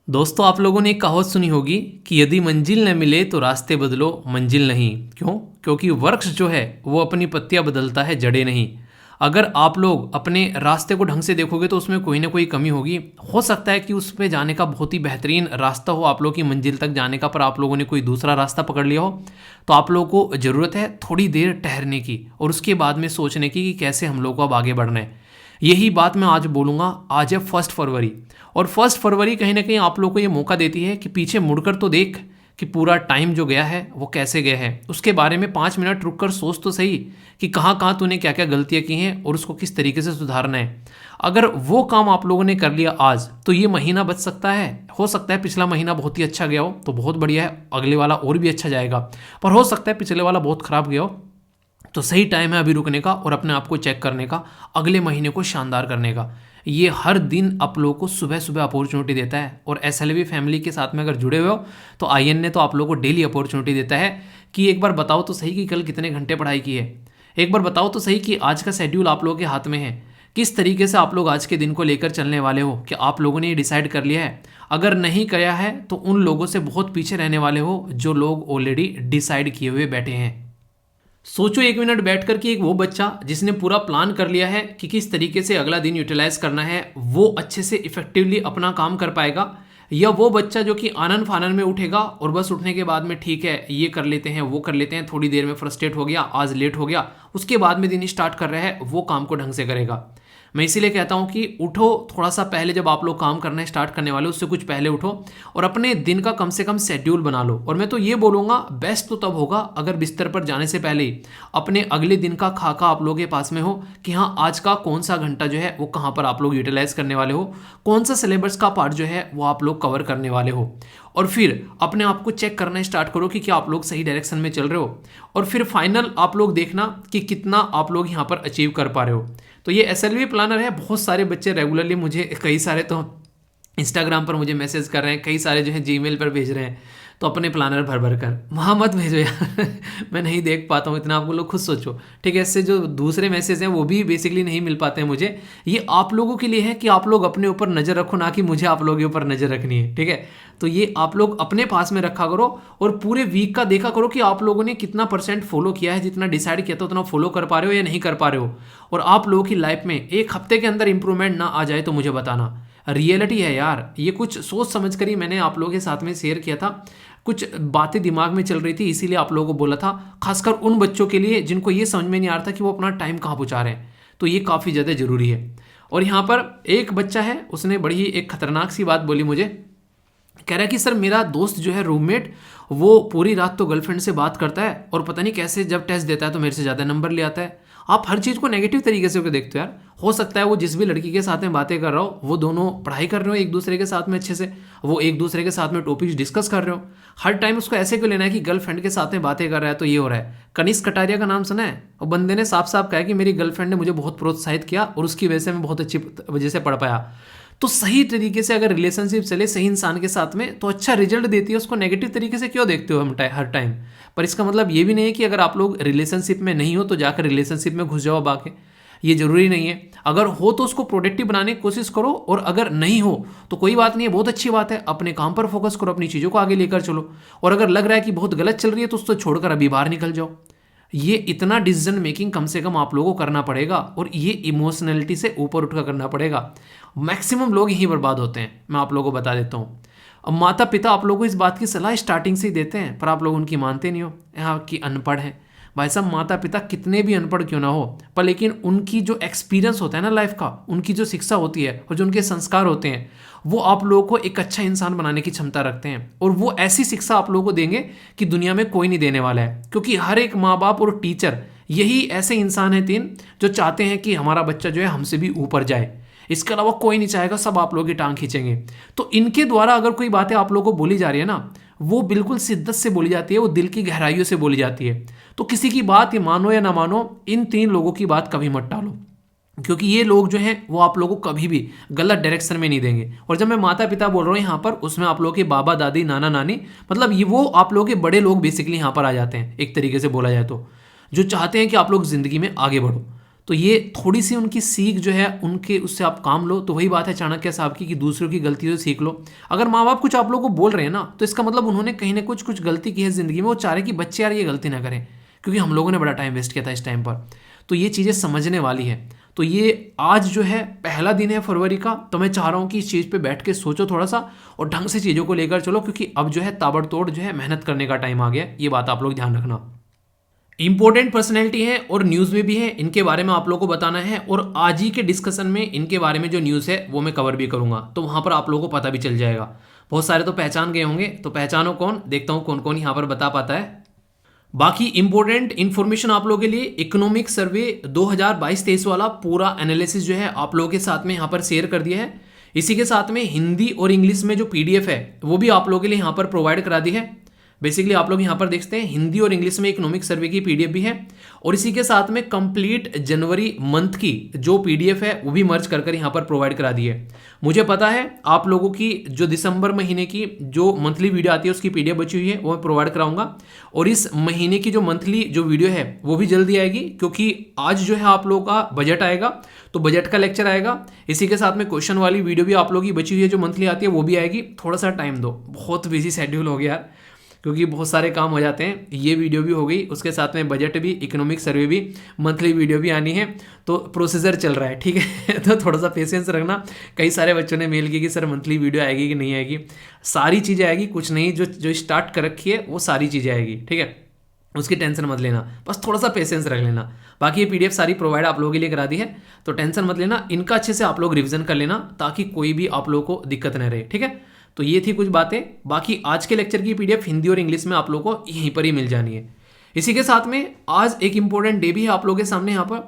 दोस्तों, आप लोगों ने एक कहावत सुनी होगी कि यदि मंजिल न मिले तो रास्ते बदलो, मंजिल नहीं। क्यों? क्योंकि वृक्ष जो है वो अपनी पत्तियां बदलता है, जड़ें नहीं। अगर आप लोग अपने रास्ते को ढंग से देखोगे तो उसमें कोई ना कोई कमी होगी। हो सकता है कि उस पे जाने का बहुत ही बेहतरीन रास्ता हो आप लोगों की मंजिल तक जाने का, पर आप लोगों ने कोई दूसरा रास्ता पकड़ लिया हो। तो आप लोगों को ज़रूरत है थोड़ी देर ठहरने की और उसके बाद में सोचने की कि कैसे हम लोग को अब आगे बढ़ना है। यही बात मैं आज बोलूँगा। आज है 1 फरवरी, और 1 फरवरी कहीं ना कहीं आप लोग को ये मौका देती है कि पीछे मुड़कर तो देख कि पूरा टाइम जो गया है वो कैसे गया है। उसके बारे में 5 मिनट रुक कर सोच तो सही कि कहाँ कहाँ तूने क्या क्या गलतियाँ की हैं और उसको किस तरीके से सुधारना है। अगर वो काम आप लोगों ने कर लिया आज, तो ये महीना बच सकता है। हो सकता है पिछला महीना बहुत ही अच्छा गया हो तो बहुत बढ़िया है, अगले वाला और भी अच्छा जाएगा। पर हो सकता है पिछले वाला बहुत ख़राब गया हो, तो सही टाइम है अभी रुकने का और अपने आप को चेक करने का, अगले महीने को शानदार करने का। ये हर दिन आप लोगों को सुबह सुबह अपॉर्चुनिटी देता है, और एसएलवी फैमिली के साथ में अगर जुड़े हुए हो तो आईएन ने तो आप लोगों को डेली अपॉर्चुनिटी देता है कि एक बार बताओ तो सही कि कल कितने घंटे पढ़ाई की है। एक बार बताओ तो सही कि आज का शेड्यूल आप लोगों के हाथ में है, किस तरीके से आप लोग आज के दिन को लेकर चलने वाले हो। कि आप लोगों ने ये डिसाइड कर लिया है? अगर नहीं किया है तो उन लोगों से बहुत पीछे रहने वाले हो जो लोग ऑलरेडी डिसाइड किए हुए बैठे हैं। सोचो 1 मिनट बैठ कर कि एक वो बच्चा जिसने पूरा प्लान कर लिया है कि किस तरीके से अगला दिन यूटिलाइज करना है, वो अच्छे से इफेक्टिवली अपना काम कर पाएगा, या वो बच्चा जो कि आनन फानन में उठेगा और बस उठने के बाद में ठीक है ये कर लेते हैं वो कर लेते हैं, थोड़ी देर में फ्रस्ट्रेट हो गया, आज लेट हो गया, उसके बाद में दिन स्टार्ट कर रहा है, वो काम को ढंग से करेगा। मैं इसीलिए कहता हूँ कि उठो थोड़ा सा पहले, जब आप लोग काम करना स्टार्ट करने वाले हो उससे कुछ पहले उठो और अपने दिन का कम से कम शेड्यूल बना लो। और मैं तो ये बोलूँगा बेस्ट तो तब होगा अगर बिस्तर पर जाने से पहले ही अपने अगले दिन का खाका आप लोगों के पास में हो कि हाँ आज का कौन सा घंटा जो है वो कहाँ पर आप लोग यूटिलाइज करने वाले हो, कौन सा सिलेबस का पार्ट जो है वो आप लोग कवर करने वाले हो। और फिर अपने आप को चेक करना स्टार्ट करो कि क्या आप लोग सही डायरेक्शन में चल रहे हो, और फिर फाइनल आप लोग देखना कि कितना आप लोग यहाँ पर अचीव कर पा रहे हो। तो ये एसएलवी प्लानर है। बहुत सारे बच्चे रेगुलरली मुझे, कई सारे तो इंस्टाग्राम पर मुझे मैसेज कर रहे हैं, कई सारे जो है जीमेल पर भेज रहे हैं। तो अपने प्लानर भर भर कर वहाँ मत भेजो यार मैं नहीं देख पाता हूँ इतना, आप लोग खुद सोचो। ठीक है, इससे जो दूसरे मैसेज हैं वो भी बेसिकली नहीं मिल पाते हैं मुझे। ये आप लोगों के लिए है कि आप लोग अपने ऊपर नज़र रखो, ना कि मुझे आप लोगों के ऊपर नज़र रखनी है। ठीक है, तो ये आप लोग अपने पास में रखा करो और पूरे वीक का देखा करो कि आप लोगों ने कितना % फॉलो किया है, जितना डिसाइड किया था उतना फॉलो कर पा रहे हो या नहीं कर पा रहे हो। और आप लोगों की लाइफ में एक हफ्ते के अंदर इंप्रूवमेंट ना आ जाए तो मुझे बताना। रियलिटी है यार, ये कुछ सोच समझ कर ही मैंने आप लोगों के साथ में शेयर किया था। कुछ बातें दिमाग में चल रही थी इसीलिए आप लोगों को बोला था, खासकर उन बच्चों के लिए जिनको ये समझ में नहीं आ रहा था कि वो अपना टाइम कहाँ पहुँचा रहे हैं। तो ये काफ़ी ज़्यादा ज़रूरी है। और यहाँ पर एक बच्चा है, उसने बड़ी ही एक खतरनाक सी बात बोली मुझे। कह रहा है कि सर मेरा दोस्त जो है रूममेट, वो पूरी रात तो गर्लफ्रेंड से बात करता है और पता नहीं कैसे जब टेस्ट देता है तो मेरे से ज़्यादा नंबर ले आता है। आप हर चीज़ को नेगेटिव तरीके से देखते हो यार। हो सकता है वो जिस भी लड़की के साथ में बातें कर रहा हो वो दोनों पढ़ाई कर रहे हो एक दूसरे के साथ में अच्छे से, वो एक दूसरे के साथ में टॉपिक्स डिस्कस कर रहे हो। हर टाइम उसको ऐसे क्यों लेना है कि गर्लफ्रेंड के साथ में बातें कर रहा है तो ये हो रहा है। कनिष्क कटारिया का नाम सुना है? और बंदे ने साफ साफ कहा कि मेरी गर्लफ्रेंड ने मुझे बहुत प्रोत्साहित किया और उसकी वजह से मैं बहुत अच्छी वजह से पढ़ पाया। तो सही तरीके से अगर रिलेशनशिप चले सही इंसान के साथ में तो अच्छा रिजल्ट देती है। उसको नेगेटिव तरीके से क्यों देखते हो हम हर टाइम? पर इसका मतलब ये भी नहीं है कि अगर आप लोग रिलेशनशिप में नहीं हो तो जाकर रिलेशनशिप में घुस जाओ बाकी। ये जरूरी नहीं है। अगर हो तो उसको प्रोडक्टिव बनाने की कोशिश करो, और अगर नहीं हो तो कोई बात नहीं है, बहुत अच्छी बात है। अपने काम पर फोकस करो, अपनी चीज़ों को आगे लेकर चलो। और अगर लग रहा है कि बहुत गलत चल रही है तो उसको छोड़कर अभी बाहर निकल जाओ। ये इतना डिसीजन मेकिंग कम से कम आप लोगों को करना पड़ेगा, और ये इमोशनलिटी से ऊपर उठकर करना पड़ेगा। मैक्सिमम लोग यहीं बर्बाद होते हैं, मैं आप लोगों को बता देता हूँ। अब माता पिता आप लोगों को इस बात की सलाह स्टार्टिंग से ही देते हैं, पर आप लोग उनकी मानते नहीं हो। यहाँ की अनपढ़ हैं भाई साहब, माता पिता कितने भी अनपढ़ क्यों ना हो, पर लेकिन उनकी जो एक्सपीरियंस होता है ना लाइफ का, उनकी जो शिक्षा होती है और जो उनके संस्कार होते हैं, वो आप लोगों को एक अच्छा इंसान बनाने की क्षमता रखते हैं। और वो ऐसी शिक्षा आप लोगों को देंगे कि दुनिया में कोई नहीं देने वाला है। क्योंकि हर एक माँ बाप और टीचर यही ऐसे इंसान हैं 3 जो चाहते हैं कि हमारा बच्चा जो है हमसे भी ऊपर जाए। इसके अलावा कोई नहीं चाहेगा, सब आप लोगों की टांग खींचेंगे। तो इनके द्वारा अगर कोई बातें आप लोगों को बोली जा रही है ना, वो बिल्कुल शिद्दत से बोली जाती है, वो दिल की गहराइयों से बोली जाती है। तो किसी की बात ये मानो या ना मानो, इन 3 लोगों की बात कभी मत टालो, क्योंकि ये लोग जो हैं वो आप लोगों को कभी भी गलत डायरेक्शन में नहीं देंगे। और जब मैं माता पिता बोल रहा हूँ यहाँ पर, उसमें आप लोगों के बाबा दादी नाना नानी, मतलब ये वो आप लोगों के बड़े लोग बेसिकली यहाँ पर आ जाते हैं, एक तरीके से बोला जाए तो, जो चाहते हैं कि आप लोग ज़िंदगी में आगे बढ़ो। तो ये थोड़ी सी उनकी सीख जो है उनके उससे आप काम लो। तो वही बात है चाणक्य साहब की कि दूसरों की गलतियों से सीख लो। अगर माँ बाप कुछ आप लोगों को बोल रहे हैं ना, तो इसका मतलब उन्होंने कहीं ना कुछ गलती की है ज़िंदगी में, वो चाह रहे कि बच्चे यार ये गलती ना करें, क्योंकि हम लोगों ने बड़ा टाइम वेस्ट किया था इस टाइम पर। तो ये चीज़ें समझने वाली है। तो ये आज जो है पहला दिन है फरवरी का, तो मैं चाह रहा हूँ कि इस चीज़ पे बैठ के सोचो थोड़ा सा और ढंग से चीज़ों को लेकर चलो, क्योंकि अब जो है ताबड़तोड़ जो है मेहनत करने का टाइम आ गया। ये बात आप लोग ध्यान रखना। इंपॉर्टेंट पर्सनैलिटी है और न्यूज़ में भी है, इनके बारे में आप लोगों को बताना है, और आज ही के डिस्कशन में इनके बारे में जो न्यूज़ है वो मैं कवर भी करूंगा, तो वहाँ पर आप लोगों को पता भी चल जाएगा। बहुत सारे तो पहचान गए होंगे, तो पहचानो कौन, देखता हूँ कौन कौन यहाँ पर बता पाता है। बाकी इंपॉर्टेंट इन्फॉर्मेशन आप लोगों के लिए, इकोनॉमिक सर्वे 2022-23 वाला पूरा एनालिसिस जो है आप लोगों के साथ में यहाँ पर शेयर कर दिया है। इसी के साथ में हिंदी और इंग्लिश में जो पीडीएफ है वो भी आप लोगों के लिए यहाँ पर प्रोवाइड करा दी है। बेसिकली आप लोग यहाँ पर देखते हैं हिंदी और इंग्लिश में इकोनॉमिक सर्वे की पीडीएफ भी है, और इसी के साथ में कंप्लीट जनवरी मंथ की जो पीडीएफ है वो भी मर्ज कर यहाँ पर प्रोवाइड करा दी है। मुझे पता है आप लोगों की जो दिसंबर महीने की जो मंथली वीडियो आती है उसकी पीडीएफ बची हुई है, वो मैं प्रोवाइड कराऊंगा, और इस महीने की जो मंथली जो वीडियो है वो भी जल्दी आएगी, क्योंकि आज जो है आप लोगों का बजट आएगा, तो बजट का लेक्चर आएगा। इसी के साथ में क्वेश्चन वाली वीडियो भी आप लोगों की बची हुई है जो मंथली आती है वो भी आएगी। थोड़ा सा टाइम दो, बहुत बिजी शेड्यूल हो गया यार, क्योंकि बहुत सारे काम हो जाते हैं। ये वीडियो भी हो गई, उसके साथ में बजट भी, इकोनॉमिक सर्वे भी, मंथली वीडियो भी आनी है, तो प्रोसीजर चल रहा है, ठीक है। तो थोड़ा सा पेशेंस रखना। कई सारे बच्चों ने मेल की कि सर मंथली वीडियो आएगी कि नहीं आएगी। सारी चीज़ें आएगी, कुछ नहीं, जो स्टार्ट कर रखी है वो सारी चीज़ें आएगी, ठीक है, उसकी टेंशन मत लेना, बस थोड़ा सा पेशेंस रख लेना। बाकी ये पीडीएफ सारी प्रोवाइड आप लोगों के लिए करा दी है, तो टेंशन मत लेना, इनका अच्छे से आप लोग रिवीजन कर लेना ताकि कोई भी आप लोगों को दिक्कत न रहे, ठीक है। तो ये थी कुछ बातें। बाकी आज के लेक्चर की पीडीएफ हिंदी और इंग्लिश में आप लोगों को यहीं पर ही मिल जानी है। इसी के साथ में आज एक इंपॉर्टेंट डे भी है आप लोगों के सामने। यहाँ पर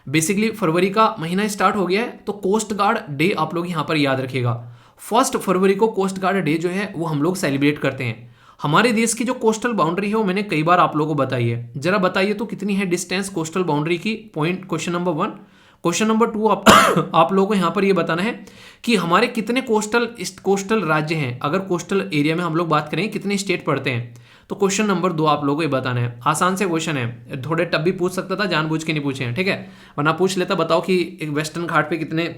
बेसिकली फरवरी का महीना स्टार्ट हो गया है, तो कोस्ट गार्ड डे आप लोग यहाँ पर याद रखिएगा। 1 फरवरी को कोस्ट गार्ड डे जो है वो हम लोग सेलिब्रेट करते हैं। हमारे देश की जो कोस्टल बाउंड्री है वो मैंने कई बार आप लोगों को बताई है, जरा बताइए तो कितनी है डिस्टेंस कोस्टल बाउंड्री की, point question number 1। Question number 2 आप लोगों को यहाँ पर ये बताना है कि हमारे कितने कोस्टल राज्य हैं। अगर कोस्टल एरिया में हम लोग बात करें कितने स्टेट पड़ते हैं, तो क्वेश्चन नंबर 2 आप लोगों को ये बताना है। आसान से क्वेश्चन है, थोड़े टफ भी पूछ सकता था, जानबूझ के नहीं पूछे हैं, ठीक है, वरना पूछ लेता बताओ कि एक वेस्टर्न घाट पे कितने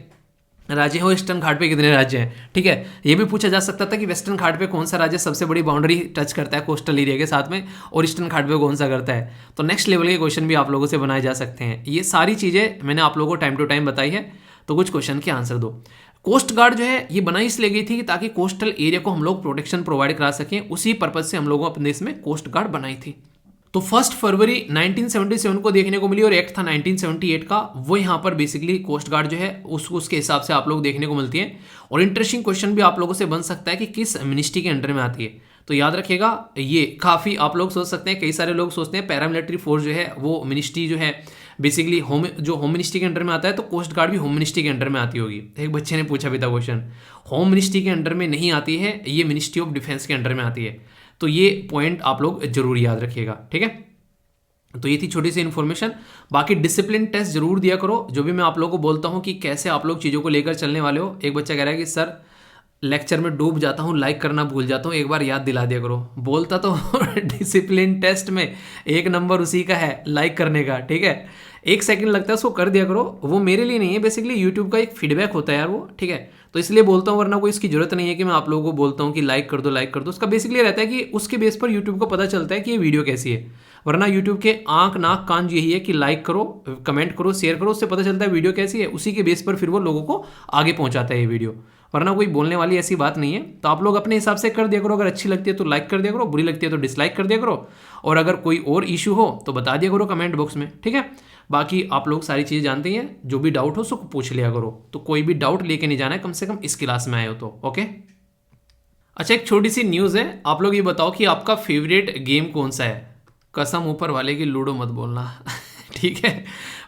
राज्य हो, ईस्टर्न घाट पे कितने राज्य हैं, ठीक है। ये भी पूछा जा सकता था कि वेस्टर्न घाट पे कौन सा राज्य सबसे बड़ी बाउंड्री टच करता है कोस्टल एरिया के साथ में, और ईस्टर्न घाट पे कौन सा करता है। तो नेक्स्ट लेवल के क्वेश्चन भी आप लोगों से बनाए जा सकते हैं। ये सारी चीज़ें मैंने आप लोगों को टाइम टू टाइम बताई है, तो कुछ क्वेश्चन के आंसर दो। कोस्ट गार्ड जो है ये बनाई इसलिए गई थी कि ताकि कोस्टल एरिया को हम लोग प्रोटेक्शन प्रोवाइड करा सकें, उसी पर्पज से हम लोगों अपने देश में कोस्ट गार्ड बनाई थी। तो 1 फरवरी 1977 को देखने को मिली, और एक्ट था 1978 का, वो यहाँ पर बेसिकली कोस्ट गार्ड जो है उसके हिसाब से आप लोग देखने को मिलती है। और इंटरेस्टिंग क्वेश्चन भी आप लोगों से बन सकता है कि किस मिनिस्ट्री के अंडर में आती है, तो याद रखिएगा। ये काफ़ी आप लोग सोच सकते हैं, कई सारे लोग सोचते हैं पैरामिलिट्री फोर्स जो है वो मिनिस्ट्री जो है बेसिकली होम मिनिस्ट्री के अंडर में आता है, तो कोस्ट गार्ड भी होम मिनिस्ट्री के अंडर में आती होगी। एक बच्चे ने पूछा भी था क्वेश्चन, होम मिनिस्ट्री के अंडर में नहीं आती है, ये मिनिस्ट्री ऑफ डिफेंस के अंडर में आती है। तो ये पॉइंट आप लोग जरूर याद रखिएगा, ठीक है। तो ये थी छोटी सी इन्फॉर्मेशन। बाकी डिसिप्लिन टेस्ट जरूर दिया करो, जो भी मैं आप लोगों को बोलता हूँ कि कैसे आप लोग चीज़ों को लेकर चलने वाले हो। एक बच्चा कह रहा है कि सर लेक्चर में डूब जाता हूँ, लाइक करना भूल जाता हूँ, एक बार याद दिला दिया करो। बोलता तो डिसिप्लिन टेस्ट में 1 नंबर उसी का है, लाइक करने का, ठीक है। 1 सेकंड लगता है, उसको कर दिया करो। वो मेरे लिए नहीं है, बेसिकली यूट्यूब का एक फीडबैक होता है यार वो, ठीक है। तो इसलिए बोलता हूँ, वरना कोई इसकी जरूरत नहीं है कि मैं आप लोगों को बोलता हूँ कि लाइक कर दो लाइक कर दो। उसका बेसिकली रहता है कि उसके बेस पर यूट्यूब को पता चलता है कि ये वीडियो कैसी है। वरना यूट्यूब के आंख नाक कान यही है कि लाइक करो, कमेंट करो, शेयर करो, उससे पता चलता है वीडियो कैसी है। उसी के बेस पर फिर वो लोगों को आगे पहुंचाता है ये वीडियो, वरना कोई बोलने वाली ऐसी बात नहीं है। तो आप लोग अपने हिसाब से कर दिया करो, अगर अच्छी लगती है तो लाइक कर दिया करो, बुरी लगती है तो डिसलाइक कर दिया करो, और अगर कोई और इशू हो तो बता दिया करो कमेंट बॉक्स में, ठीक है। बाकी आप लोग सारी चीज़ें जानते हैं, जो भी डाउट हो उसको पूछ लिया करो। तो कोई भी डाउट लेके नहीं जाना है, कम से कम इस क्लास में आए हो तो, ओके। अच्छा, एक छोटी सी न्यूज़ है, आप लोग ये बताओ कि आपका फेवरेट गेम कौन सा है। कसम ऊपर वाले की लूडो मत बोलना ठीक है।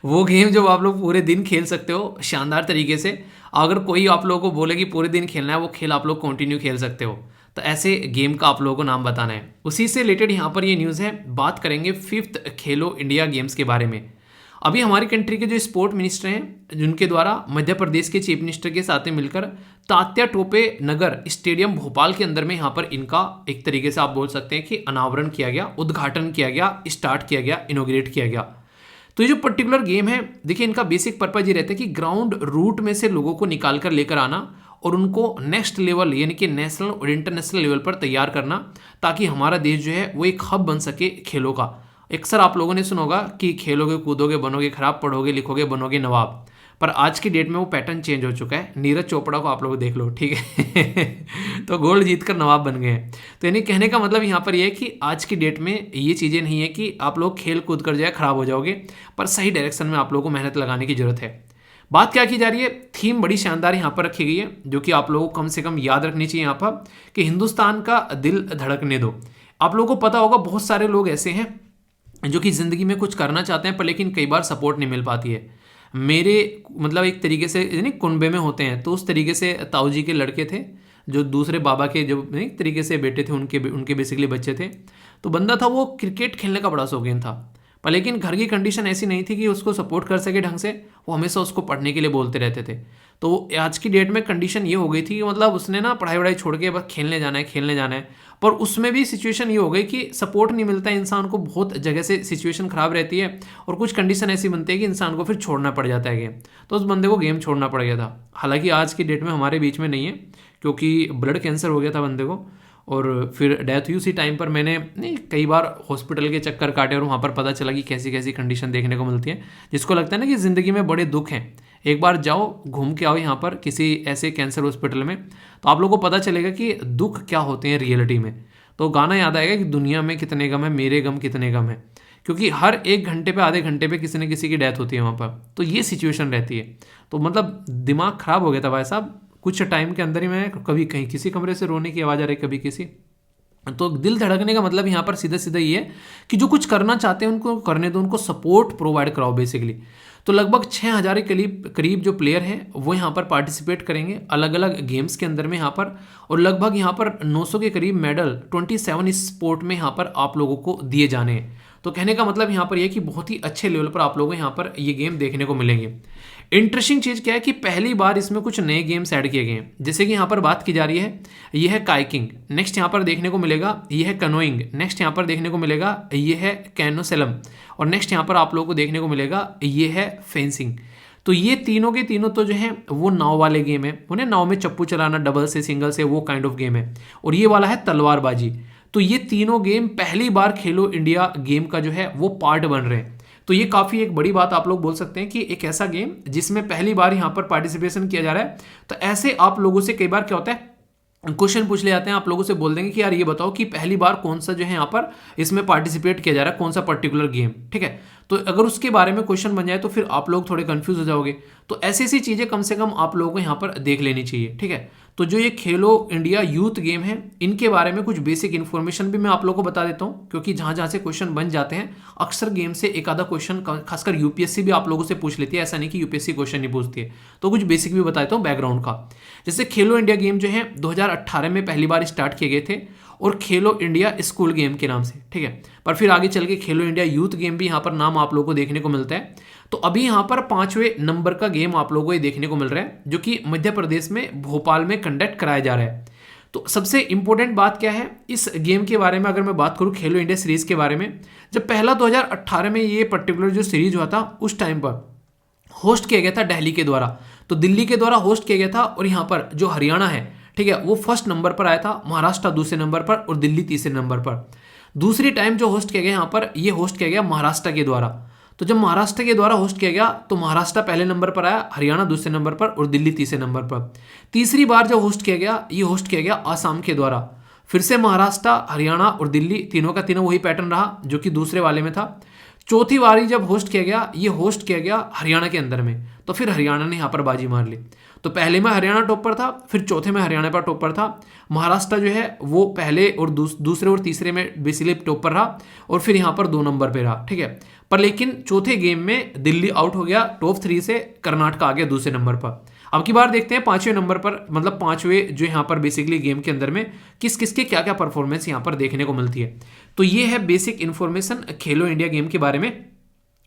वो गेम जो आप लोग पूरे दिन खेल सकते हो शानदार तरीके से। अगर कोई आप लोगों को बोले कि पूरे दिन खेलना है, वो खेल आप लोग कंटिन्यू खेल सकते हो। तो ऐसे गेम का आप लोगों को नाम बताना है। उसी से रिलेटेड यहाँ पर ये न्यूज़ है, बात करेंगे 5th खेलो इंडिया गेम्स के बारे में। अभी हमारी कंट्री के जो स्पोर्ट मिनिस्टर हैं, जिनके द्वारा मध्य प्रदेश के चीफ मिनिस्टर के साथ मिलकर तात्या टोपे नगर स्टेडियम भोपाल के अंदर में यहाँ पर इनका एक तरीके से आप बोल सकते हैं कि अनावरण किया गया, उद्घाटन किया गया, स्टार्ट किया गया, इनोग्रेट किया गया। तो ये जो पर्टिकुलर गेम है, देखिए इनका बेसिक पर्पज ये रहता है कि ग्राउंड रूट में से लोगों को निकाल कर लेकर आना और उनको नेक्स्ट लेवल यानी कि नेशनल और इंटरनेशनल लेवल पर तैयार करना, ताकि हमारा देश जो है वो एक हब बन सके खेलों का। अक्सर आप लोगों ने सुना होगा कि खेलोगे कूदोगे बनोगे खराब, पढ़ोगे लिखोगे बनोगे नवाब। पर आज की डेट में वो पैटर्न चेंज हो चुका है। नीरज चोपड़ा को आप लोग देख लो, ठीक है तो गोल्ड जीतकर नवाब बन गए हैं। तो यानी कहने का मतलब यहाँ पर ये है कि आज की डेट में ये चीज़ें नहीं है कि आप लोग खेल कूद कर जाए खराब हो जाओगे, पर सही डायरेक्शन में आप लोगों को मेहनत लगाने की जरूरत है। बात क्या की जा रही है, थीम बड़ी शानदार यहाँ पर रखी गई है, जो कि आप लोगों को कम से कम याद रखनी चाहिए यहाँ पर, कि हिंदुस्तान का दिल धड़कने दो। आप लोगों को पता होगा बहुत सारे लोग ऐसे हैं जो कि ज़िंदगी में कुछ करना चाहते हैं, पर लेकिन कई बार सपोर्ट नहीं मिल पाती है। मेरे मतलब एक तरीके से यानी कुनबे में होते हैं, तो उस तरीके से ताऊ जी के लड़के थे जो दूसरे बाबा के जो एक तरीके से बेटे थे, उनके बेसिकली बच्चे थे। तो बंदा था वो क्रिकेट खेलने का बड़ा शौकीन था, पर लेकिन घर की कंडीशन ऐसी नहीं थी कि उसको सपोर्ट कर सके ढंग से। वो हमेशा उसको पढ़ने के लिए बोलते रहते थे। तो आज की डेट में कंडीशन ये हो गई थी कि मतलब उसने ना पढ़ाई वढ़ाई छोड़ के बस खेलने जाना है खेलने जाना है। पर उसमें भी सिचुएशन ये हो गई कि सपोर्ट नहीं मिलता है इंसान को, बहुत जगह से सिचुएशन खराब रहती है और कुछ कंडीशन ऐसी बनती है कि इंसान को फिर छोड़ना पड़ जाता है गेम। तो उस बंदे को गेम छोड़ना पड़ गया था। हालांकि आज की डेट में हमारे बीच में नहीं है, क्योंकि ब्लड कैंसर हो गया था बंदे को और फिर डेथ हुई उसी टाइम पर। मैंने नहीं कई बार हॉस्पिटल के चक्कर काटे और वहाँ पर पता चला कि कैसी कैसी कंडीशन देखने को मिलती है, जिसको लगता है ना कि ज़िंदगी में बड़े दुख हैं। एक बार जाओ घूम के आओ यहाँ पर किसी ऐसे कैंसर हॉस्पिटल में, तो आप लोगों को पता चलेगा कि दुख क्या होते हैं रियलिटी में। तो गाना याद आएगा कि दुनिया में कितने गम है, मेरे गम कितने गम है, क्योंकि हर एक घंटे पे आधे घंटे पे किसी न किसी की डेथ होती है वहाँ पर। तो ये सिचुएशन रहती है। तो मतलब दिमाग खराब हो गया था भाई साहब। कुछ टाइम के अंदर ही मैं कभी कहीं किसी कमरे से रोने की आवाज़ आ रही, कभी किसी। तो दिल धड़कने का मतलब यहाँ पर सीधा सीधा ये है कि जो कुछ करना चाहते हैं उनको करने दो, उनको सपोर्ट प्रोवाइड कराओ बेसिकली। तो लगभग 6000 के करीब जो प्लेयर हैं वो यहाँ पर पार्टिसिपेट करेंगे अलग अलग गेम्स के अंदर में यहाँ पर, और लगभग यहाँ पर 900 के करीब मेडल 27 स्पोर्ट में यहाँ पर आप लोगों को दिए जाने हैं। तो कहने का मतलब यहाँ पर यह कि बहुत ही अच्छे लेवल पर आप लोगों को यहाँ पर ये गेम देखने को मिलेंगे। इंटरेस्टिंग चीज़ क्या है कि पहली बार इसमें कुछ नए गेम्स ऐड किए गए हैं। जैसे कि यहाँ पर बात की जा रही है, यह है काइकिंग, नेक्स्ट यहाँ पर देखने को मिलेगा यह है कनोइंग, नेक्स्ट यहाँ पर देखने को मिलेगा यह है कैनोसेलम, और नेक्स्ट यहाँ पर आप लोगों को देखने को मिलेगा ये है फेंसिंग। तो ये तीनों के तीनों तो जो है वो नाव वाले गेम है, उन्हें नाव में चप्पू चलाना डबल से सिंगल से, वो काइंड ऑफ गेम है। और ये वाला है तलवारबाजी। तो ये तीनों गेम पहली बार खेलो इंडिया गेम का जो है वो पार्ट बन रहे हैं। तो ये काफ़ी एक बड़ी बात आप लोग बोल सकते हैं कि एक ऐसा गेम जिसमें पहली बार यहाँ पर पार्टिसिपेशन किया जा रहा है। तो ऐसे आप लोगों से कई बार क्या होता है, क्वेश्चन पूछ ले जाते हैं, आप लोगों से बोल देंगे कि यार ये बताओ कि पहली बार कौन सा जो है यहाँ पर इसमें पार्टिसिपेट किया जा रहा है, कौन सा पर्टिकुलर गेम, ठीक है। तो अगर उसके बारे में क्वेश्चन बन जाए तो फिर आप लोग थोड़े कंफ्यूज हो जाओगे। तो ऐसी ऐसी चीज़ें कम से कम आप लोगों को यहाँ पर देख लेनी चाहिए, ठीक है। तो जो ये खेलो इंडिया यूथ गेम है, इनके बारे में कुछ बेसिक इन्फॉर्मेशन भी मैं आप लोगों को बता देता हूँ, क्योंकि जहाँ जहाँ से क्वेश्चन बन जाते हैं अक्सर गेम से एक आधा क्वेश्चन खासकर यूपीएससी भी आप लोगों से पूछ लेती है, ऐसा नहीं कि यूपीएससी क्वेश्चन नहीं पूछती है। तो कुछ बेसिक भी बता देता हूँ बैकग्राउंड का। जैसे खेलो इंडिया गेम जो है 2018 में पहली बार स्टार्ट किए गए थे, और खेलो इंडिया स्कूल गेम के नाम से, ठीक है। पर फिर आगे चल के खेलो इंडिया यूथ गेम भी यहाँ पर नाम आप लोगों को देखने को मिलता है। तो अभी यहाँ पर 5वें नंबर का गेम आप लोगों को ये देखने को मिल रहा है, जो कि मध्य प्रदेश में भोपाल में कंडक्ट कराया जा रहा है। तो सबसे इंपॉर्टेंट बात क्या है इस गेम के बारे में, अगर मैं बात करूँ खेलो इंडिया सीरीज के बारे में, जब पहला 2018 में ये पर्टिकुलर जो सीरीज हुआ था उस टाइम पर होस्ट किया गया था दिल्ली के द्वारा। तो दिल्ली के द्वारा होस्ट किया गया था, और यहाँ पर जो हरियाणा है, ठीक है, वो फर्स्ट नंबर पर आया था, महाराष्ट्र दूसरे नंबर पर और दिल्ली तीसरे नंबर पर। दूसरी टाइम जो होस्ट किया गया यहाँ पर, ये होस्ट किया गया महाराष्ट्र के द्वारा। तो जब महाराष्ट्र के द्वारा होस्ट किया गया तो महाराष्ट्र पहले नंबर पर आया, हरियाणा दूसरे नंबर पर और दिल्ली तीसरे नंबर पर। तीसरी बार जब होस्ट किया गया, ये होस्ट किया गया आसाम के द्वारा। फिर से महाराष्ट्र, हरियाणा और दिल्ली तीनों का तीनों वही पैटर्न रहा जो कि दूसरे वाले में था। चौथी बारी जब होस्ट किया गया, ये होस्ट किया गया हरियाणा के अंदर में, तो फिर हरियाणा ने यहाँ पर बाजी मार ली। तो पहले में हरियाणा टॉप पर था, फिर चौथे में हरियाणा पर टॉप पर था। महाराष्ट्र जो है वो पहले और दूसरे और तीसरे में बेसिकली टॉप पर रहा, और फिर यहाँ पर 2 नंबर पे रहा, ठीक है। पर लेकिन चौथे गेम में दिल्ली आउट हो गया टॉप 3 से, कर्नाटक आ गया दूसरे नंबर पर। अब की बार देखते हैं 5वें नंबर पर, मतलब 5वें जो यहाँ पर बेसिकली गेम के अंदर में किस किस के क्या क्या परफॉर्मेंस यहाँ पर देखने को मिलती है। तो ये है बेसिक इन्फॉर्मेशन खेलो इंडिया गेम के बारे में।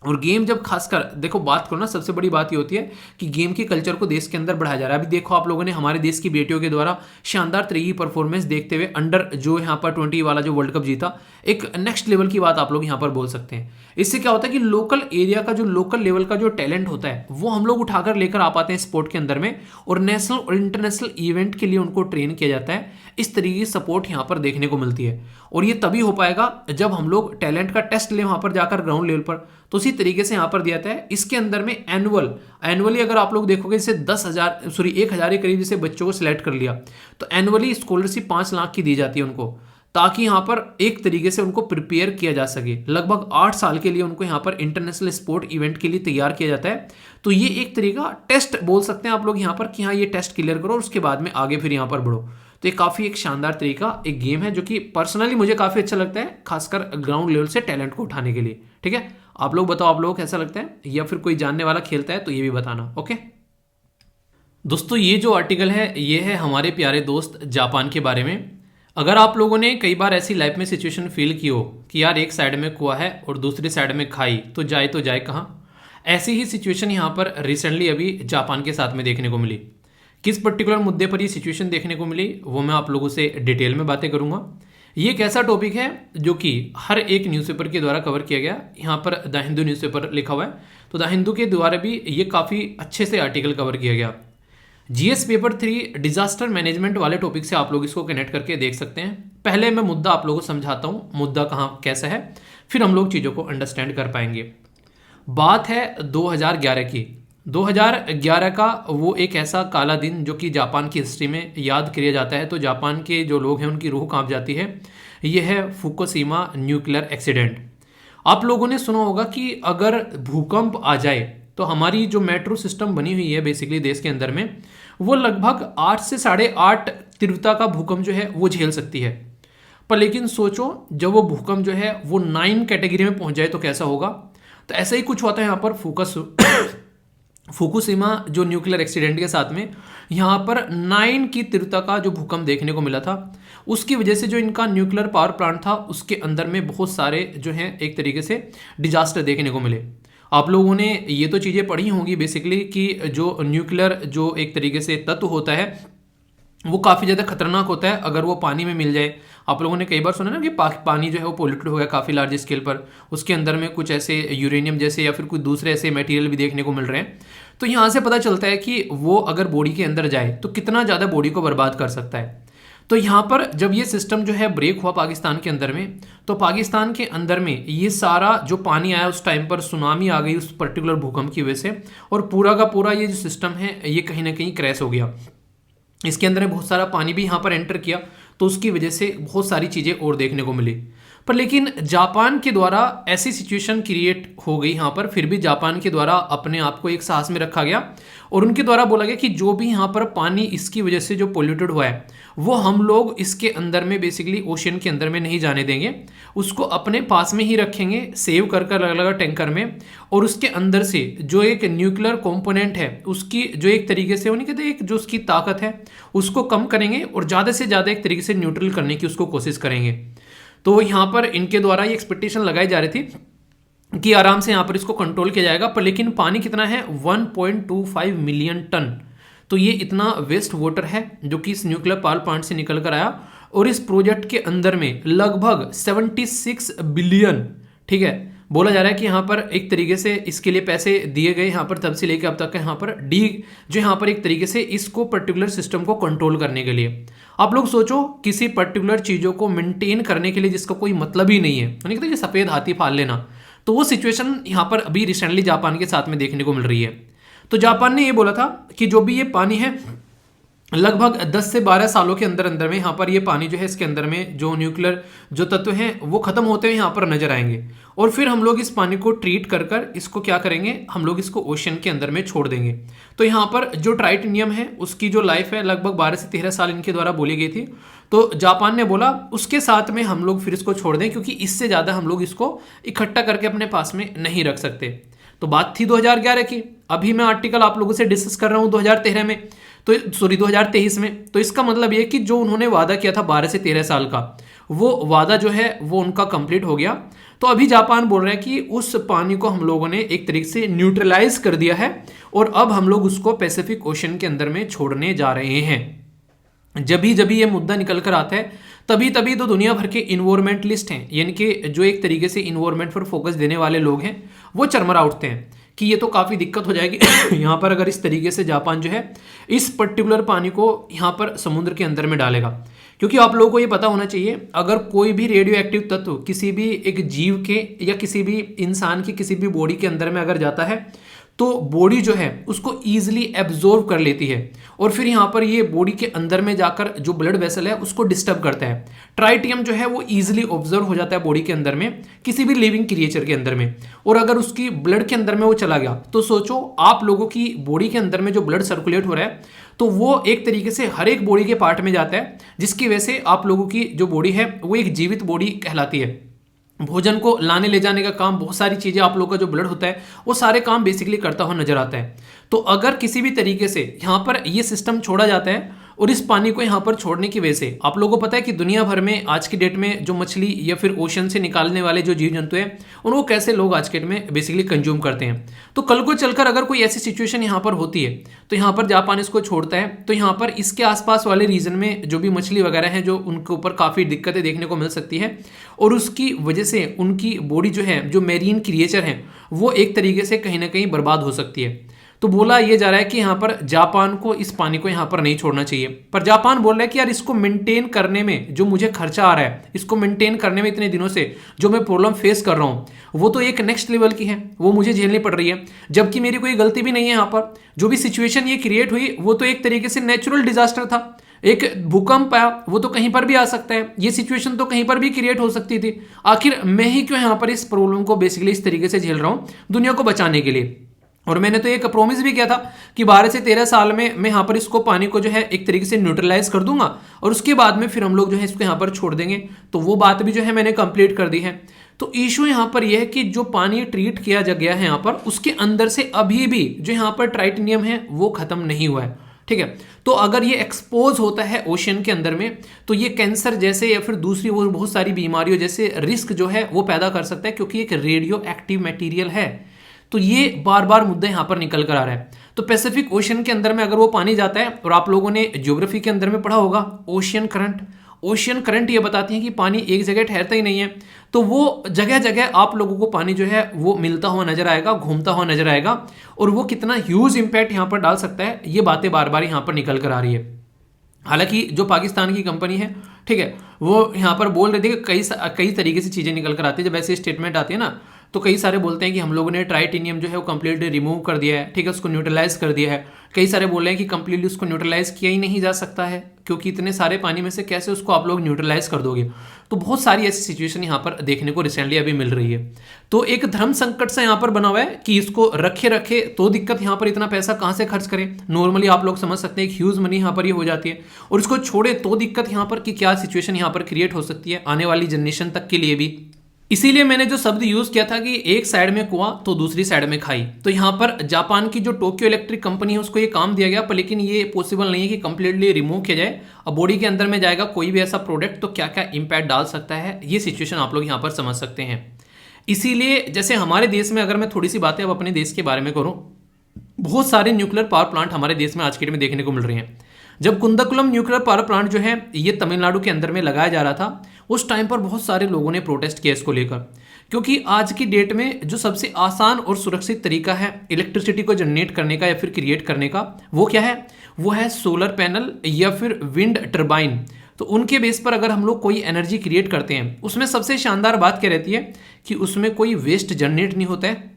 और गेम जब खासकर देखो बात करो ना, सबसे बड़ी बात ये होती है कि गेम के कल्चर को देश के अंदर बढ़ाया जा रहा है। अभी देखो आप लोगों ने हमारे देश की बेटियों के द्वारा शानदार तरीके की परफॉर्मेंस देखते हुए अंडर जो यहाँ पर 20 वाला जो वर्ल्ड कप जीता, एक नेक्स्ट लेवल की बात आप लोग यहाँ पर बोल सकते हैं। इससे क्या होता है कि लोकल एरिया का जो लोकल लेवल का जो टैलेंट होता है वो हम लोग उठाकर लेकर आ पाते हैं स्पोर्ट के अंदर में, और नेशनल और इंटरनेशनल इवेंट के लिए उनको ट्रेन किया जाता है। इस तरीके की सपोर्ट यहाँ पर देखने को मिलती है, और ये तभी हो पाएगा जब हम लोग टैलेंट का टेस्ट लें वहाँ पर जाकर ग्राउंड लेवल पर। तो उसी तरीके से यहाँ पर दिया जाता है। इसके अंदर में एनुअली अगर आप लोग देखोगे जैसे 1,000 के करीब जैसे बच्चों को सिलेक्ट कर लिया, तो एनुअली स्कॉलरशिप 5 लाख की दी जाती है उनको, ताकि यहाँ पर एक तरीके से उनको प्रिपेयर किया जा सके। लगभग 8 साल के लिए उनको यहाँ पर इंटरनेशनल स्पोर्ट इवेंट के लिए तैयार किया जाता है। तो ये एक तरीका टेस्ट बोल सकते हैं आप लोग यहाँ पर कि हाँ ये टेस्ट क्लियर करो और उसके बाद में आगे फिर यहाँ पर बढ़ो। तो ये काफ़ी एक शानदार तरीका एक गेम है जो कि पर्सनली मुझे काफ़ी अच्छा लगता है, खासकर ग्राउंड लेवल से टैलेंट को उठाने के लिए। ठीक है, आप लोग बताओ आप लोगों को कैसा लगता है, या फिर कोई जानने वाला खेलता है तो ये भी बताना। ओके दोस्तों, ये जो आर्टिकल है ये है हमारे प्यारे दोस्त जापान के बारे में। अगर आप लोगों ने कई बार ऐसी लाइफ में सिचुएशन फील की हो कि यार एक साइड में कुआं है और दूसरी साइड में खाई, तो जाए कहाँ, ऐसी ही सिचुएशन यहाँ पर रिसेंटली अभी जापान के साथ में देखने को मिली। किस पर्टिकुलर मुद्दे पर ये सिचुएशन देखने को मिली वो मैं आप लोगों से डिटेल में बातें करूंगा। ये एक ऐसा टॉपिक है जो कि हर एक न्यूज़पेपर के द्वारा कवर किया गया। यहाँ पर द हिंदू न्यूज़पेपर लिखा हुआ है, तो द हिंदू के द्वारा भी ये काफ़ी अच्छे से आर्टिकल कवर किया गया। जीएस पेपर 3 डिजास्टर मैनेजमेंट वाले टॉपिक से आप लोग इसको कनेक्ट करके देख सकते हैं। पहले मैं मुद्दा आप लोगों को समझाता हूँ, मुद्दा कहाँ कैसा है, फिर हम लोग चीज़ों को अंडरस्टैंड कर पाएंगे। बात है 2011 की। 2011 का वो एक ऐसा काला दिन जो कि जापान की हिस्ट्री में याद किया जाता है, तो जापान के जो लोग हैं उनकी रूह कांप जाती है। यह है फुकुशिमा न्यूक्लियर एक्सीडेंट। आप लोगों ने सुना होगा कि अगर भूकंप आ जाए तो हमारी जो मेट्रो सिस्टम बनी हुई है बेसिकली देश के अंदर में, वो लगभग 8 से 8.5 तीव्रता का भूकंप जो है वो झेल सकती है। पर लेकिन सोचो जब वो भूकंप जो है वो 9 कैटेगरी में पहुंच जाए तो कैसा होगा। तो ऐसा ही कुछ होता है यहाँ पर फुकुशिमा जो न्यूक्लियर एक्सीडेंट के साथ में यहाँ पर 9 की तीव्रता का जो भूकंप देखने को मिला था, उसकी वजह से जो इनका न्यूक्लियर पावर प्लांट था उसके अंदर में बहुत सारे जो हैं एक तरीके से डिजास्टर देखने को मिले। आप लोगों ने ये तो चीज़ें पढ़ी होंगी बेसिकली कि जो न्यूक्लियर जो एक तरीके से तत्व होता है वो काफ़ी ज़्यादा खतरनाक होता है अगर वो पानी में मिल जाए। आप लोगों ने कई बार सुना ना कि पानी जो है वो पोल्यूटेड हो गया काफ़ी लार्ज स्केल पर, उसके अंदर में कुछ ऐसे यूरेनियम जैसे या फिर कुछ दूसरे ऐसे मटेरियल भी देखने को मिल रहे हैं। तो यहाँ से पता चलता है कि वो अगर बॉडी के अंदर जाए तो कितना ज़्यादा बॉडी को बर्बाद कर सकता है। तो यहाँ पर जब ये सिस्टम जो है ब्रेक हुआ पाकिस्तान के अंदर में, तो पाकिस्तान के अंदर में ये सारा जो पानी आया उस टाइम पर सुनामी आ गई उस पर्टिकुलर भूकंप की वजह से, और पूरा का पूरा ये जो सिस्टम है ये कहीं ना कहीं क्रैश हो गया। इसके अंदर बहुत सारा पानी भी यहाँ पर एंटर किया, तो उसकी वजह से बहुत सारी चीज़ें और देखने को मिली। पर लेकिन जापान के द्वारा ऐसी सिचुएशन क्रिएट हो गई यहाँ पर, फिर भी जापान के द्वारा अपने आप को एक साहस में रखा गया और उनके द्वारा बोला गया कि जो भी यहाँ पर पानी इसकी वजह से जो पोल्यूटेड हुआ है वो हम लोग इसके अंदर में बेसिकली ओशियन के अंदर में नहीं जाने देंगे, उसको अपने पास में ही रखेंगे सेव कर कर अलग अलग टैंकर में, और उसके अंदर से जो एक न्यूक्लियर कंपोनेंट है उसकी जो एक तरीके से उन्हें कहते हैं एक जो उसकी ताकत है उसको कम करेंगे और ज़्यादा से ज़्यादा एक तरीके से न्यूट्रल करने की उसको कोशिश करेंगे। तो यहाँ पर इनके द्वारा ये एक्सपेक्टेशन लगाई जा रही थी कि आराम से यहाँ पर इसको कंट्रोल किया जाएगा। पर लेकिन पानी कितना है 1.25 मिलियन टन, तो ये इतना वेस्ट वाटर है जो कि इस न्यूक्लियर पावर प्लांट से निकल कर आया, और इस प्रोजेक्ट के अंदर में लगभग 76 बिलियन, ठीक है, बोला जा रहा है कि यहाँ पर एक तरीके से इसके लिए पैसे दिए गए यहाँ पर तब से लेकर अब तक यहाँ पर जो यहाँ पर एक तरीके से इसको पर्टिकुलर सिस्टम को कंट्रोल करने के लिए। आप लोग सोचो किसी पर्टिकुलर चीज़ों को मेंटेन करने के लिए जिसका कोई मतलब ही नहीं है, यानी कि सफ़ेद हाथी पाल लेना, तो वो सिचुएशन यहाँ पर अभी रिसेंटली जापान के साथ में देखने को मिल रही है। तो जापान ने ये बोला था कि जो भी ये पानी है लगभग 10 से 12 सालों के अंदर अंदर में यहाँ पर ये पानी जो है इसके अंदर में जो न्यूक्लियर जो तत्व हैं वो खत्म होते हुए यहाँ पर नजर आएंगे, और फिर हम लोग इस पानी को ट्रीट कर कर इसको क्या करेंगे, हम लोग इसको ओशन के अंदर में छोड़ देंगे। तो यहाँ पर जो ट्राइटेनियम है उसकी जो लाइफ है लगभग 12 से 13 साल इनके द्वारा बोली गई थी। तो जापान ने बोला उसके साथ में हम लोग फिर इसको छोड़ दें क्योंकि इससे ज़्यादा हम लोग इसको इकट्ठा करके अपने पास में नहीं रख सकते। तो बात थी 2011 की, अभी मैं आर्टिकल आप लोगों से डिस्कस कर रहा हूँ 2013 में। तो सॉरी 2023 में। तो इसका मतलब ये कि जो उन्होंने वादा किया था 12 से 13 साल का, वो वादा जो है वो उनका कंप्लीट हो गया। तो अभी जापान बोल रहा है कि उस पानी को हम लोगों ने एक तरीके से न्यूट्रलाइज कर दिया है और अब हम लोग उसको पैसिफिक ओशन के अंदर में छोड़ने जा रहे हैं। जभी जभी ये मुद्दा निकल कर आता है तभी तभी तो दुनिया भर के इन्वायरमेंटलिस्ट हैं, यानी कि जो एक तरीके से इन्वायरमेंट पर फोकस देने वाले लोग हैं, वो चरमरा उठते हैं कि ये तो काफ़ी दिक्कत हो जाएगी यहाँ पर अगर इस तरीके से जापान जो है इस पर्टिकुलर पानी को यहाँ पर समुद्र के अंदर में डालेगा। क्योंकि आप लोगों को ये पता होना चाहिए, अगर कोई भी रेडियो एक्टिव तत्व किसी भी एक जीव के या किसी भी इंसान की किसी भी बॉडी के अंदर में अगर जाता है तो बॉडी जो है उसको ईजिली एब्जॉर्व कर लेती है और फिर यहाँ पर ये बॉडी के अंदर में जाकर जो ब्लड वेसल है उसको डिस्टर्ब करता है। ट्राइटियम जो है वो ईजिली ऑब्जर्व हो जाता है बॉडी के अंदर में किसी भी लिविंग क्रिएचर के अंदर में, और अगर उसकी ब्लड के अंदर में वो चला गया तो सोचो आप लोगों की बॉडी के अंदर में जो ब्लड सर्कुलेट हो रहा है तो वो एक तरीके से हर एक बॉडी के पार्ट में जाता है, जिसकी वजह से आप लोगों की जो बॉडी है वो एक जीवित बॉडी कहलाती है। भोजन को लाने ले जाने का काम, बहुत सारी चीज़ें, आप लोगों का जो ब्लड होता है वो सारे काम बेसिकली करता हुआ नजर आता है। तो अगर किसी भी तरीके से यहाँ पर ये सिस्टम छोड़ा जाता है और इस पानी को यहाँ पर छोड़ने की वजह से आप लोगों को पता है कि दुनिया भर में आज की डेट में जो मछली या फिर ओशन से निकालने वाले जो जीव जंतु हैं उनको कैसे लोग आज के डेट में बेसिकली कंज्यूम करते हैं। तो कल को चलकर अगर कोई ऐसी सिचुएशन यहाँ पर होती है तो यहाँ पर जापान इसको छोड़ता है तो यहाँ पर इसके आसपास वाले रीजन में जो भी मछली वगैरह हैं जो उनके ऊपर काफ़ी दिक्कतें देखने को मिल सकती है और उसकी वजह से उनकी बॉडी जो है, जो मेरीन क्रिएचर हैं, वो एक तरीके से कहीं ना कहीं बर्बाद हो सकती है। तो बोला ये जा रहा है कि यहाँ पर जापान को इस पानी को यहाँ पर नहीं छोड़ना चाहिए, पर जापान बोल रहा है कि यार इसको मेंटेन करने में जो मुझे खर्चा आ रहा है, इसको मेंटेन करने में इतने दिनों से जो मैं प्रॉब्लम फेस कर रहा हूँ वो तो एक नेक्स्ट लेवल की है, वो मुझे झेलनी पड़ रही है, जबकि मेरी कोई गलती भी नहीं है। यहाँ पर जो भी सिचुएशन ये क्रिएट हुई वो तो एक तरीके से नेचुरल डिजास्टर था, एक भूकंप आया, वो तो कहीं पर भी आ सकता है, ये सिचुएशन तो कहीं पर भी क्रिएट हो सकती थी। आखिर मैं ही क्यों यहाँ पर इस प्रॉब्लम को बेसिकली इस तरीके से झेल रहा हूँ दुनिया को बचाने के लिए। और मैंने तो एक प्रॉमिस भी किया था कि 12 से 13 साल में मैं यहाँ पर इसको पानी को जो है एक तरीके से न्यूट्रलाइज कर दूंगा और उसके बाद में फिर हम लोग जो है इसको यहाँ पर छोड़ देंगे। तो वो बात भी जो है मैंने कंप्लीट कर दी है। तो इशू यहाँ पर यह है कि जो पानी ट्रीट किया जा गया है यहाँ पर उसके अंदर से अभी भी जो यहाँ पर ट्राइटेनियम है वो खत्म नहीं हुआ है, ठीक है। तो अगर ये एक्सपोज होता है ओशन के अंदर में तो ये कैंसर जैसे या फिर दूसरी वो बहुत सारी बीमारियों जैसे रिस्क जो है वो पैदा कर सकता है, क्योंकि एक रेडियो एक्टिव मटेरियल है। तो ये बार बार मुद्दा यहाँ पर निकल कर आ रहा है। तो पैसिफिक ओशन के अंदर में अगर वो पानी जाता है, और आप लोगों ने ज्योग्राफी के अंदर में पढ़ा होगा ओशियन करंट, ओशियन करंट ये बताती है कि पानी एक जगह ठहरता ही नहीं है, तो वो जगह जगह आप लोगों को पानी जो है वो मिलता हुआ नजर आएगा, घूमता हुआ नजर आएगा, और वो कितना ह्यूज इंपैक्ट यहाँ पर डाल सकता है ये बातें बार बार यहाँ पर निकल कर आ रही है। हालांकि जो पाकिस्तान की कंपनी है, ठीक है, वो यहाँ पर बोल रही थी कि कई तरीके से चीज़ें निकल कर आती है। जब ऐसे स्टेटमेंट आती है ना तो कई सारे बोलते हैं कि हम लोगों ने ट्राइटेनियम जो है वो कम्प्लीटली रिमूव कर दिया है, ठीक है, उसको न्यूट्रलाइज कर दिया है। कई सारे बोल रहे हैं कि कम्प्लीटली उसको न्यूट्रलाइज किया ही नहीं जा सकता है, क्योंकि इतने सारे पानी में से कैसे उसको आप लोग न्यूट्रलाइज कर दोगे। तो बहुत सारी ऐसी सिचुएशन यहाँ पर देखने को रिसेंटली अभी मिल रही है। तो एक धर्म संकट सा यहाँ पर बना हुआ है कि इसको रखे रखे तो दिक्कत, यहाँ पर इतना पैसा कहाँ से खर्च करें। नॉर्मली आप लोग समझ सकते हैं एक ह्यूज मनी यहाँ पर ये हो जाती है, और इसको छोड़े तो दिक्कत यहाँ पर कि क्या सिचुएशन यहाँ पर क्रिएट हो सकती है आने वाली जनरेशन तक के लिए भी। इसीलिए मैंने जो शब्द यूज किया था कि एक साइड में कुआं तो दूसरी साइड में खाई। तो यहाँ पर जापान की जो टोक्यो इलेक्ट्रिक कंपनी है उसको ये काम दिया गया, पर लेकिन ये पॉसिबल नहीं है कि कंप्लीटली रिमूव किया जाए। अब बॉडी के अंदर में जाएगा कोई भी ऐसा प्रोडक्ट तो क्या क्या इंपैक्ट डाल सकता है, ये सिचुएशन आप लोग यहाँ पर समझ सकते हैं। इसीलिए जैसे हमारे देश में अगर मैं थोड़ी सी बातें अब अपने देश के बारे में करूँ, बहुत सारे न्यूक्लियर पावर प्लांट हमारे देश में आज के डेट में देखने को मिल रहे हैं। जब कुंदकुलम न्यूक्लियर पावर प्लांट जो है ये तमिलनाडु के अंदर में लगाया जा रहा था, उस टाइम पर बहुत सारे लोगों ने प्रोटेस्ट किया इसको लेकर, क्योंकि आज की डेट में जो सबसे आसान और सुरक्षित तरीका है इलेक्ट्रिसिटी को जनरेट करने का या फिर क्रिएट करने का, वो क्या है, वो है सोलर पैनल या फिर विंड टर्बाइन। तो उनके बेस पर अगर हम लोग कोई एनर्जी क्रिएट करते हैं, उसमें सबसे शानदार बात क्या रहती है कि उसमें कोई वेस्ट जनरेट नहीं होता है,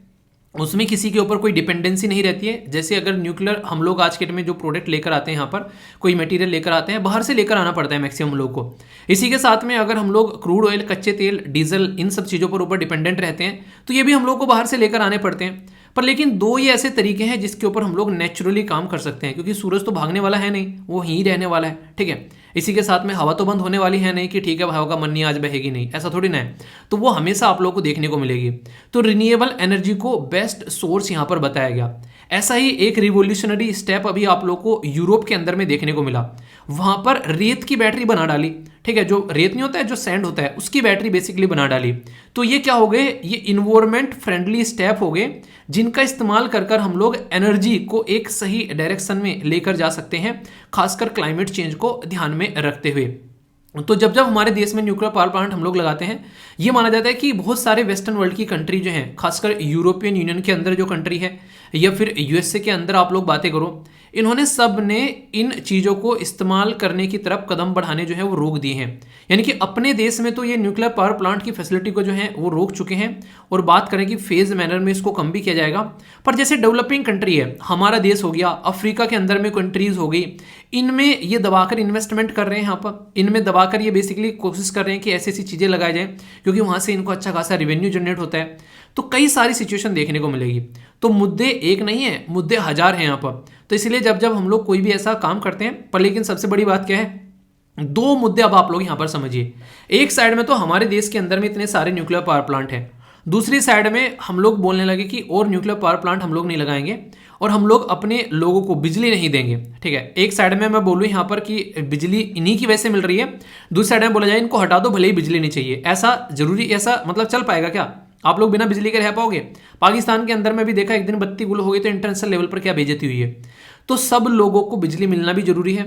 उसमें किसी के ऊपर कोई डिपेंडेंसी नहीं रहती है। जैसे अगर न्यूक्लियर हम लोग आज के डेट में जो प्रोडक्ट लेकर आते हैं, यहाँ पर कोई मटेरियल लेकर आते हैं, बाहर से लेकर आना पड़ता है मैक्सिमम लोग को। इसी के साथ में अगर हम लोग क्रूड ऑयल, कच्चे तेल, डीजल, इन सब चीज़ों पर ऊपर डिपेंडेंट रहते हैं तो ये भी हम लोग को बाहर से लेकर आने पड़ते हैं। पर लेकिन दो ये ऐसे तरीके हैं जिसके ऊपर हम लोग नेचुरली काम कर सकते हैं, क्योंकि सूरज तो भागने वाला है नहीं, वो ही रहने वाला है, ठीक है। इसी के साथ में हवा तो बंद होने वाली है नहीं कि ठीक है हवा का मन नहीं आज बहेगी नहीं, ऐसा थोड़ी ना है। तो वो हमेशा आप लोगों को देखने को मिलेगी। तो रिन्यूएबल एनर्जी को बेस्ट सोर्स यहाँ पर बताया गया। ऐसा ही एक रिवोल्यूशनरी स्टेप अभी आप लोग को यूरोप के अंदर में देखने को मिला। वहां पर रेत की बैटरी बना डाली, ठीक है, जो रेत नहीं होता है, जो सैंड होता है, उसकी बैटरी बेसिकली बना डाली। तो ये क्या हो गए, ये इन्वायरमेंट फ्रेंडली स्टेप हो गए, जिनका इस्तेमाल कर कर हम लोग एनर्जी को एक सही डायरेक्शन में लेकर जा सकते हैं, खासकर क्लाइमेट चेंज को ध्यान में रखते हुए। तो जब जब हमारे देश में न्यूक्लियर पावर प्लांट हम लोग लगाते हैं, ये माना जाता है कि बहुत सारे वेस्टर्न वर्ल्ड की कंट्री जो हैं, खासकर यूरोपियन यूनियन के अंदर जो कंट्री है या फिर यूएसए के अंदर आप लोग बातें करो, इन्होंने सब ने इन चीज़ों को इस्तेमाल करने की तरफ कदम बढ़ाने जो है वो रोक दिए हैं। यानी कि अपने देश में तो ये न्यूक्लियर पावर प्लांट की फैसिलिटी को जो है वो रोक चुके हैं, और बात करें कि फेज मैनर में इसको कम भी किया जाएगा। पर जैसे डेवलपिंग कंट्री है, हमारा देश हो गया, अफ्रीका के अंदर में कंट्रीज हो गई, इनमें ये दबाकर इन्वेस्टमेंट कर रहे हैं, यहाँ पर इनमें दबाकर ये बेसिकली कोशिश कर रहे हैं कि ऐसी ऐसी चीज़ें लगाई जाएं, क्योंकि वहाँ से इनको अच्छा खासा रेवेन्यू जनरेट होता है। तो कई सारी सिचुएशन देखने को मिलेगी। तो मुद्दे एक नहीं है, मुद्दे हजार हैं यहाँ पर। तो इसलिए जब जब हम लोग कोई भी ऐसा काम करते हैं, पर लेकिन सबसे बड़ी बात क्या है, दो मुद्दे अब आप लोग यहाँ पर समझिए। एक साइड में तो हमारे देश के अंदर में इतने सारे न्यूक्लियर पावर प्लांट हैं, दूसरी साइड में हम लोग बोलने लगे कि और न्यूक्लियर पावर प्लांट हम लोग नहीं लगाएंगे और हम लोग अपने लोगों को बिजली नहीं देंगे, ठीक है। एक साइड में मैं बोलूँ यहाँ पर कि बिजली इन्हीं की वजह से मिल रही है, दूसरी साइड में बोला जाए इनको हटा दो, भले ही बिजली नहीं चाहिए। ऐसा जरूरी, ऐसा मतलब चल पाएगा क्या? आप लोग बिना बिजली के रह पाओगे? पाकिस्तान के अंदर में भी देखा, एक दिन बत्ती गुल हो गई तो इंटरनेशनल लेवल पर क्या बेइज्जती हुई है। तो सब लोगों को बिजली मिलना भी जरूरी है,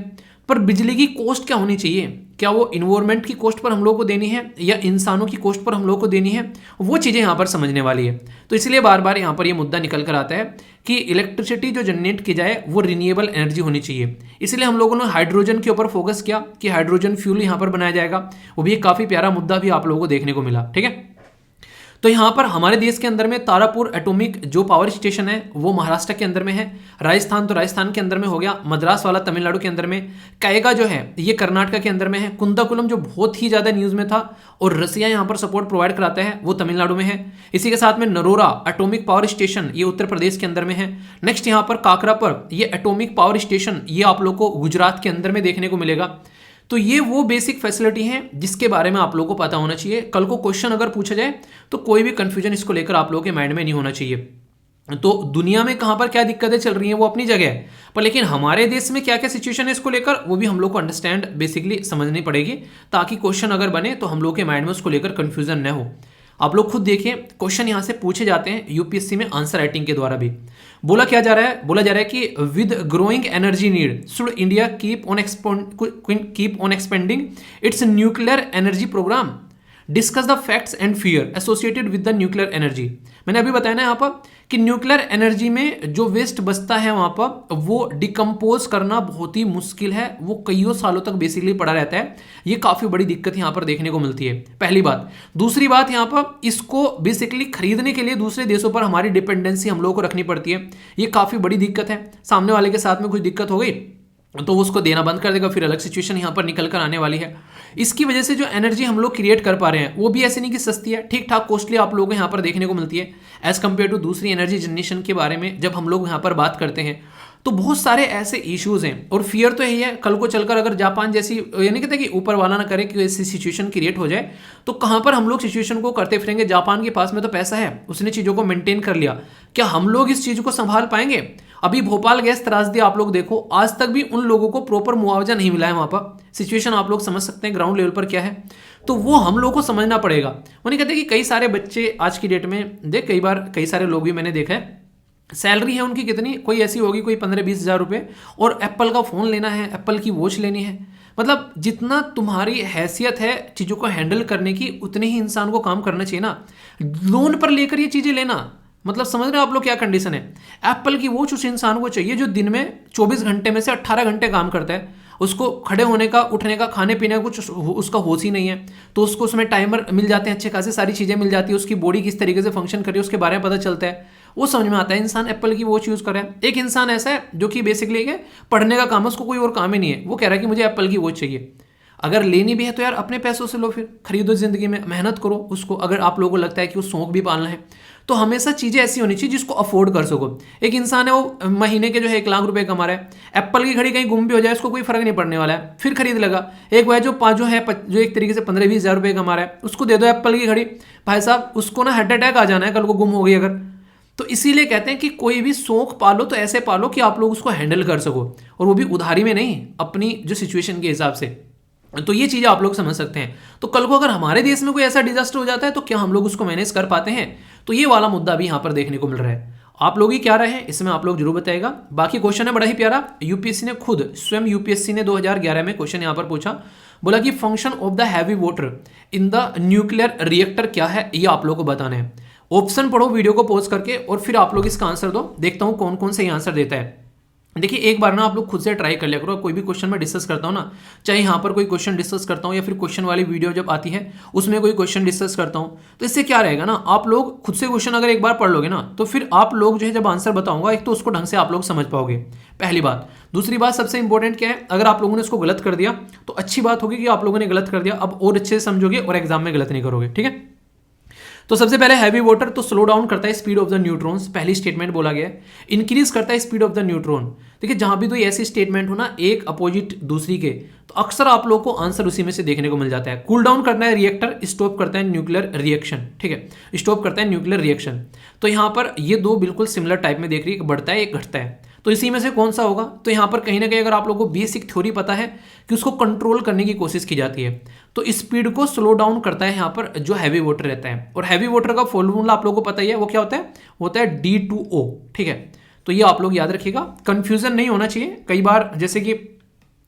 पर बिजली की कॉस्ट क्या होनी चाहिए? क्या वो इन्वायरमेंट की कॉस्ट पर हम लोग को देनी है या इंसानों की कॉस्ट पर हम लोग को देनी है? वो चीज़ें यहाँ पर समझने वाली है। तो इसलिए बार बार यहाँ पर ये मुद्दा निकल कर आता है कि इलेक्ट्रिसिटी जो जनरेट की जाए वो रिन्यूएबल एनर्जी होनी चाहिए। इसलिए हम लोगों ने हाइड्रोजन के ऊपर फोकस किया कि हाइड्रोजन फ्यूल यहाँ पर बनाया जाएगा। वो भी एक काफ़ी प्यारा मुद्दा भी आप लोगों को देखने को मिला, ठीक है। तो यहाँ पर हमारे देश के अंदर में तारापुर एटॉमिक जो पावर स्टेशन है वो महाराष्ट्र के अंदर में है, राजस्थान तो राजस्थान के अंदर में हो गया, मद्रास वाला तमिलनाडु के अंदर में, कैगा जो है ये कर्नाटक के अंदर में है, कुंदाकुलम जो बहुत ही ज़्यादा न्यूज़ में था और रसिया यहाँ पर सपोर्ट प्रोवाइड कराता है वो तमिलनाडु में है। इसी के साथ में नरोरा एटॉमिक पावर स्टेशन ये उत्तर प्रदेश के अंदर में है। नेक्स्ट यहाँ पर काकरापर ये एटॉमिक पावर स्टेशन ये आप लोग को गुजरात के अंदर में देखने को मिलेगा। तो ये वो बेसिक फैसिलिटी हैं जिसके बारे में आप लोगों को पता होना चाहिए। कल को क्वेश्चन अगर पूछा जाए तो कोई भी कंफ्यूजन इसको लेकर आप लोगों के माइंड में नहीं होना चाहिए। तो दुनिया में कहाँ पर क्या दिक्कतें चल रही हैं वो अपनी जगह है, पर लेकिन हमारे देश में क्या क्या सिचुएशन है इसको लेकर वो भी हम लोग को अंडरस्टैंड बेसिकली समझनी पड़ेगी, ताकि क्वेश्चन अगर बने तो हम लोग के माइंड में उसको लेकर कंफ्यूजन न हो। आप लोग खुद देखिए, क्वेश्चन यहाँ से पूछे जाते हैं यूपीएससी में आंसर राइटिंग के द्वारा भी। बोला क्या जा रहा है, बोला जा रहा है कि with growing energy need should India keep on expanding its nuclear energy program, discuss the facts and fear associated with the nuclear energy. मैंने अभी बताया ना यहाँ पर कि न्यूक्लियर एनर्जी में जो वेस्ट बचता है वहाँ पर वो डिकम्पोज करना बहुत ही मुश्किल है, वो कईयों सालों तक बेसिकली पड़ा रहता है। ये काफ़ी बड़ी दिक्कत यहाँ पर देखने को मिलती है, पहली बात। दूसरी बात, यहाँ पर इसको बेसिकली खरीदने के लिए दूसरे देशों पर हमारी डिपेंडेंसी हम लोगों को रखनी पड़ती है। ये काफ़ी बड़ी दिक्कत है। सामने वाले के साथ में कुछ दिक्कत हो गई तो वो उसको देना बंद कर देगा, फिर अलग सिचुएशन यहाँ पर निकल कर आने वाली है। इसकी वजह से जो एनर्जी हम लोग क्रिएट कर पा रहे हैं वो भी ऐसे नहीं कि सस्ती है, ठीक ठाक कॉस्टली आप लोगों को यहाँ पर देखने को मिलती है एज कम्पेयर टू दूसरी एनर्जी जनरेशन के बारे में जब हम लोग यहाँ पर बात करते हैं। तो बहुत सारे ऐसे इश्यूज हैं और फियर तो यही है कल को चलकर अगर जापान जैसी, ये नहीं कहते कि ऊपर वाला ना करे कि ऐसी सिचुएशन क्रिएट हो जाए तो कहाँ पर हम लोग सिचुएशन को करते फिरेंगे। जापान के पास में तो पैसा है, उसने चीज़ों को मेंटेन कर लिया, क्या हम लोग इस चीज़ को संभाल पाएंगे? अभी भोपाल गैस त्रासदी आप लोग देखो, आज तक भी उन लोगों को प्रॉपर मुआवजा नहीं मिला है। वहाँ पर सिचुएशन आप लोग समझ सकते हैं ग्राउंड लेवल पर क्या है, तो वो हम लोग को समझना पड़ेगा। वो नहीं कहते कि कई सारे बच्चे आज की डेट में देख, कई बार कई सारे लोग भी मैंने देखा है, सैलरी है उनकी कितनी, कोई ऐसी होगी कोई 15-20 हज़ार रुपये, और एप्पल का फ़ोन लेना है, एप्पल की वॉच लेनी है। मतलब जितना तुम्हारी हैसियत है चीज़ों को हैंडल करने की, उतने ही इंसान को काम करना चाहिए ना। लोन पर लेकर ये चीज़ें लेना, मतलब समझ रहे हो आप लोग क्या कंडीशन है। एप्पल की वॉच उस इंसान को चाहिए जो दिन में 24 घंटे में से 18 घंटे काम करता है, उसको खड़े होने का, उठने का, खाने पीने का कुछ उसका होश ही नहीं है, तो उसको उसमें टाइमर मिल जाते हैं, अच्छे खासे सारी चीज़ें मिल जाती है, उसकी बॉडी किस तरीके से फंक्शन कर रही है उसके बारे में पता चलता है, वो समझ में आता है। इंसान एप्पल की वॉच यूज़ कर रहा है। एक इंसान ऐसा है जो कि बेसिकली है पढ़ने का काम है, उसको कोई और काम ही नहीं है, वो कह रहा है कि मुझे एप्पल की वॉच चाहिए। अगर लेनी भी है तो यार अपने पैसों से लो, फिर खरीदो, ज़िंदगी में मेहनत करो उसको। अगर आप लोगों को लगता है कि वो शौक भी पालना है तो हमेशा चीज़ें ऐसी होनी चाहिए जिसको अफोर्ड कर सको। एक इंसान है वो महीने के जो है 1 लाख रुपए कमा रहा है, एप्पल की घड़ी कहीं गुम भी हो जाए उसको कोई फर्क नहीं पड़ने वाला है, फिर खरीद लेगा। एक भाई जो एक तरीके से 15-20 हज़ार रुपये कमा रहा है, उसको दे दो एप्पल की घड़ी, भाई साहब उसको ना हार्ट अटैक आ जाना है कल को गुम हो गई अगर। तो इसीलिए कहते हैं कि कोई भी शौक पालो तो ऐसे पालो कि आप लोग उसको हैंडल कर सको, और वो भी उधारी में नहीं, अपनी जो सिचुएशन के हिसाब से। तो ये चीज़ें आप लोग समझ सकते हैं। तो कल को अगर हमारे देश में कोई ऐसा डिजास्टर हो जाता है तो क्या हम लोग उसको मैनेज कर पाते हैं? तो ये वाला मुद्दा भी यहाँ पर देखने को मिल रहा है। आप लोग ही क्या रहे हैं इसमें आप लोग जरूर बताइएगा। बाकी क्वेश्चन है बड़ा ही प्यारा, यूपीएससी ने खुद स्वयं यूपीएससी ने 2011 में क्वेश्चन यहाँ पर पूछा, बोला कि function of the heavy water in the nuclear reactor क्या है, ये आप लोग को बताना है। ऑप्शन पढ़ो वीडियो को पॉज करके और फिर आप लोग इसका आंसर दो, देखता हूं कौन कौन सही आंसर देता है। देखिए एक बार ना आप लोग खुद से ट्राई कर लिया करो, कोई भी क्वेश्चन मैं डिस्कस करता हूँ ना, चाहे यहाँ पर कोई क्वेश्चन डिस्कस करता हूँ या फिर क्वेश्चन वाली वीडियो जब आती है उसमें कोई क्वेश्चन डिस्कस करता हूँ, तो इससे क्या रहेगा ना, आप लोग खुद से क्वेश्चन अगर एक बार पढ़ लोगे ना तो फिर आप लोग जो है जब आंसर बताऊंगा एक तो उसको ढंग से आप लोग समझ पाओगे, पहली बात। दूसरी बात सबसे इंपॉर्टेंट क्या है, अगर आप लोगों ने उसको गलत कर दिया तो अच्छी बात होगी कि आप लोगों ने गलत कर दिया, अब और अच्छे से समझोगे और एग्जाम में गलत नहीं करोगे, ठीक है। तो सबसे पहले हैवी वाटर तो स्लो डाउन करता है स्पीड ऑफ द न्यूट्रॉन्स, पहली स्टेटमेंट बोला गया है। इंक्रीज करता है स्पीड ऑफ द न्यूट्रॉन, देखिए जहां भी तो ऐसी स्टेटमेंट हो ना एक अपोजिट दूसरी के, तो अक्सर आप लोग को आंसर उसी में से देखने को मिल जाता है। कूल डाउन करना है रिएक्टर, स्टॉप करता है न्यूक्लियर रिएक्शन, ठीक है, स्टॉप करता है न्यूक्लियर रिएक्शन। तो यहां पर ये दो बिल्कुल सिमिलर टाइप में देख रही है, एक बढ़ता है एक घटता है, तो इसी में से कौन सा होगा? तो यहां पर कहीं ना कहीं अगर आप लोगों को बेसिक थ्योरी पता है कि उसको कंट्रोल करने की कोशिश की जाती है, तो स्पीड को स्लो डाउन करता है यहां पर जो हैवी वाटर रहता है। और हैवी वाटर का फॉर्मूला आप लोगों को पता ही है, वो क्या होता है D2O, ठीक है। तो ये आप लोग याद रखिएगा, कंफ्यूजन नहीं होना चाहिए। कई बार जैसे कि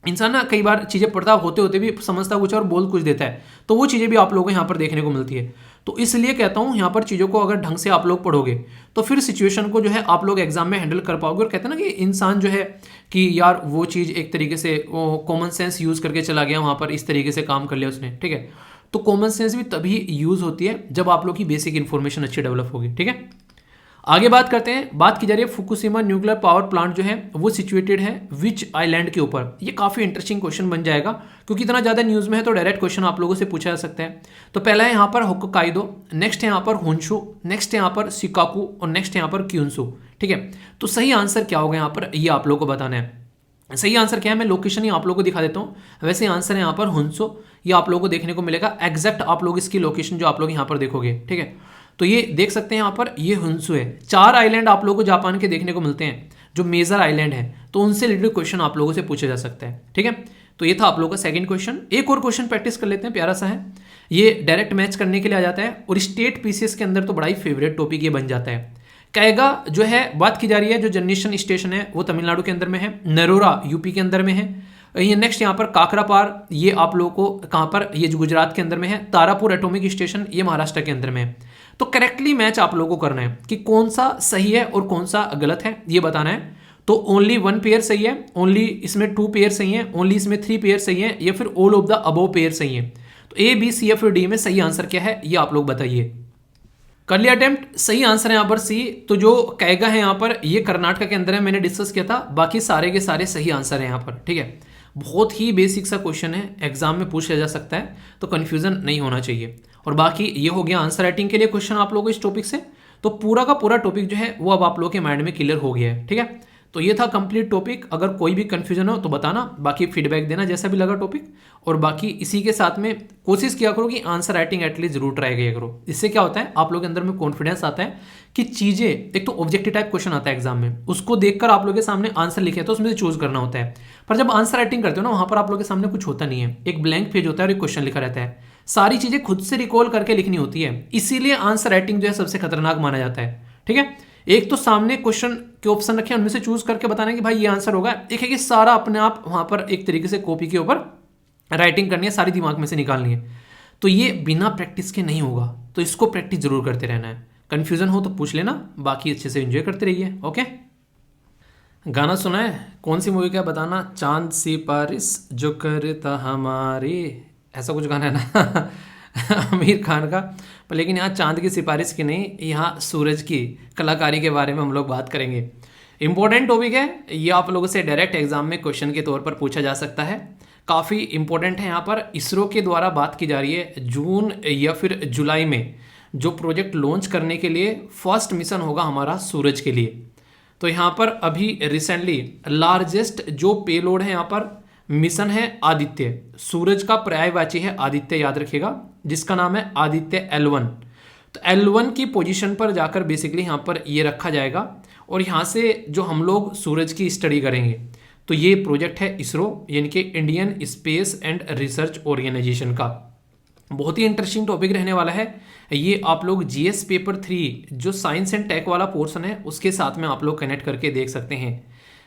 इंसान ना कई बार चीज़ें पढ़ता होते होते भी समझता कुछ और बोल कुछ देता है, तो वो चीज़ें भी आप लोगों को यहाँ पर देखने को मिलती है। तो इसलिए कहता हूँ यहाँ पर चीज़ों को अगर ढंग से आप लोग पढ़ोगे तो फिर सिचुएशन को जो है आप लोग एग्जाम में हैंडल कर पाओगे। और कहते हैं ना कि इंसान जो है कि यार वो चीज़ एक तरीके से वो कॉमन सेंस यूज़ करके चला गया वहाँ पर, इस तरीके से काम कर लिया उसने, ठीक है। तो कॉमन सेंस भी तभी यूज़ होती है जब आप लोग की बेसिक इन्फॉर्मेशन अच्छी डेवलप होगी, ठीक है। आगे बात करते हैं, बात की जा रही है फुकुशिमा न्यूक्लियर पावर प्लांट जो है वो सिचुएटेड है विच आइलैंड के ऊपर। ये काफ़ी इंटरेस्टिंग क्वेश्चन बन जाएगा क्योंकि इतना ज़्यादा न्यूज़ में है तो डायरेक्ट क्वेश्चन आप लोगों से पूछा जा सकता है। तो पहला है यहाँ पर होक्काइडो, नेक्स्ट है यहाँ पर होन्शु, नेक्स्ट है यहाँ पर शिकाकू और नेक्स्ट है यहाँ पर क्यून्सु, ठीक है। तो सही आंसर क्या होगा यहाँ पर, ये आप लोगों को बताना है। सही आंसर क्या है, मैं लोकेशन ही आप लोगों को दिखा देता हूँ। वैसे आंसर है यहाँ पर होन्सो, ये आप लोगों को देखने को मिलेगा एग्जैक्ट, आप लोग इसकी लोकेशन जो आप लोग यहाँ पर देखोगे, ठीक है। तो ये देख सकते हैं यहाँ पर, ये होन्सु है। 4 आइलैंड आप लोगों को जापान के देखने को मिलते हैं जो मेजर आइलैंड है, तो उनसे रिलेटेड क्वेश्चन आप लोगों से पूछा जा सकता है, ठीक है। तो ये था आप लोगों का सेकंड क्वेश्चन। एक और क्वेश्चन प्रैक्टिस कर लेते हैं, प्यारा सा है, ये डायरेक्ट मैच करने के लिए आ जाता है और स्टेट पीसीएस के अंदर तो बड़ा ही फेवरेट टॉपिक ये बन जाता है। कैगा जो है बात की जा रही है, जो जनरेशन स्टेशन है वो तमिलनाडु के अंदर में है, नरोरा यूपी के अंदर में है, ये नेक्स्ट यहाँ पर काकरापार, ये आप लोगों को कहाँ पर, ये जो गुजरात के अंदर में है, तारापुर एटॉमिक स्टेशन ये महाराष्ट्र के अंदर में है। तो करेक्टली मैच आप लोगों को करना है कि कौन सा सही है और कौन सा गलत है, ये बताना है। तो ओनली 1 पेयर सही है, ओनली इसमें 2 पेयर सही है, ओनली इसमें 3 पेयर सही है, या फिर all of the above pair सही है। तो ए बी सी या फिर डी में सही आंसर क्या है, ये आप लोग बताइए। कर लिया अटेम्प्ट, सही आंसर है यहाँ पर सी। तो जो कैगा है यहाँ पर ये कर्नाटक के अंदर है, मैंने डिस्कस किया था, बाकी सारे के सारे सही आंसर है यहाँ पर, ठीक है। बहुत ही बेसिक सा क्वेश्चन है, एग्जाम में पूछ लिया जा सकता है, तो कंफ्यूजन नहीं होना चाहिए। और बाकी ये हो गया आंसर राइटिंग के लिए क्वेश्चन आप लोगों को इस टॉपिक से। तो पूरा का पूरा टॉपिक जो है वो अब आप लोगों के माइंड में क्लियर हो गया है, ठीक है। तो ये था कंप्लीट टॉपिक, अगर कोई भी कंफ्यूजन हो तो बताना, बाकी फीडबैक देना जैसा भी लगा टॉपिक। और बाकी इसी के साथ में कोशिश किया करो कि आंसर राइटिंग एटलीस्ट जरूर ट्राई किया करो। इससे क्या होता है, आप लोग के अंदर में कॉन्फिडेंस आता है कि चीज़ें, एक तो ऑब्जेक्टिव टाइप क्वेश्चन आता है एग्जाम में, उसको देखकर आप लोग के सामने आंसर लिखे तो उसमें से चूज करना होता है। पर जब आंसर राइटिंग करते हो ना, वहाँ पर आप लोग के सामने कुछ होता नहीं है, एक ब्लैंक पेज होता है और एक क्वेश्चन लिखा रहता है, सारी चीज़ें खुद से रिकॉल करके लिखनी होती है। इसीलिए आंसर राइटिंग जो है सबसे खतरनाक माना जाता है, ठीक है। एक तो सामने क्वेश्चन के ऑप्शन रखे, उनमें से चूज करके बताना कि भाई ये आंसर होगा। एक है कि सारा अपने आप वहां पर एक तरीके से कॉपी के ऊपर राइटिंग करनी है, सारी दिमाग में से निकालनी है। तो ये बिना प्रैक्टिस के नहीं होगा, तो इसको प्रैक्टिस जरूर करते रहना है। कंफ्यूजन हो तो पूछ लेना, बाकी अच्छे से एंजॉय करते रहिए, ओके। गाना सुना है, कौन सी मूवी का बताना, चांद सिपारिश जो करता हमारी, ऐसा कुछ गाना है ना आमिर खान का। पर लेकिन यहाँ चांद की सिफारिश की नहीं, यहाँ सूरज की कलाकारी के बारे में हम लोग बात करेंगे। इंपॉर्टेंट टॉपिक है ये, आप लोगों से डायरेक्ट एग्जाम में क्वेश्चन के तौर पर पूछा जा सकता है, काफ़ी इंपॉर्टेंट है। यहाँ पर इसरो के द्वारा बात की जा रही है, जून या फिर जुलाई में जो प्रोजेक्ट लॉन्च करने के लिए फर्स्ट मिशन होगा हमारा सूरज के लिए। तो यहाँ पर अभी रिसेंटली लार्जेस्ट जो पेलोड है यहाँ पर मिशन है आदित्य, सूरज का पर्यायवाची है आदित्य, याद रखिएगा, जिसका नाम है आदित्य L1। तो L1 की पोजीशन पर जाकर बेसिकली यहाँ पर ये रखा जाएगा और यहाँ से जो हम लोग सूरज की स्टडी करेंगे। तो ये प्रोजेक्ट है इसरो यानी कि Indian space and research organisation का। बहुत ही इंटरेस्टिंग टॉपिक रहने वाला है ये। आप लोग जीएस पेपर 3 जो साइंस एंड टेक वाला पोर्शन है उसके साथ में आप लोग कनेक्ट करके देख सकते हैं।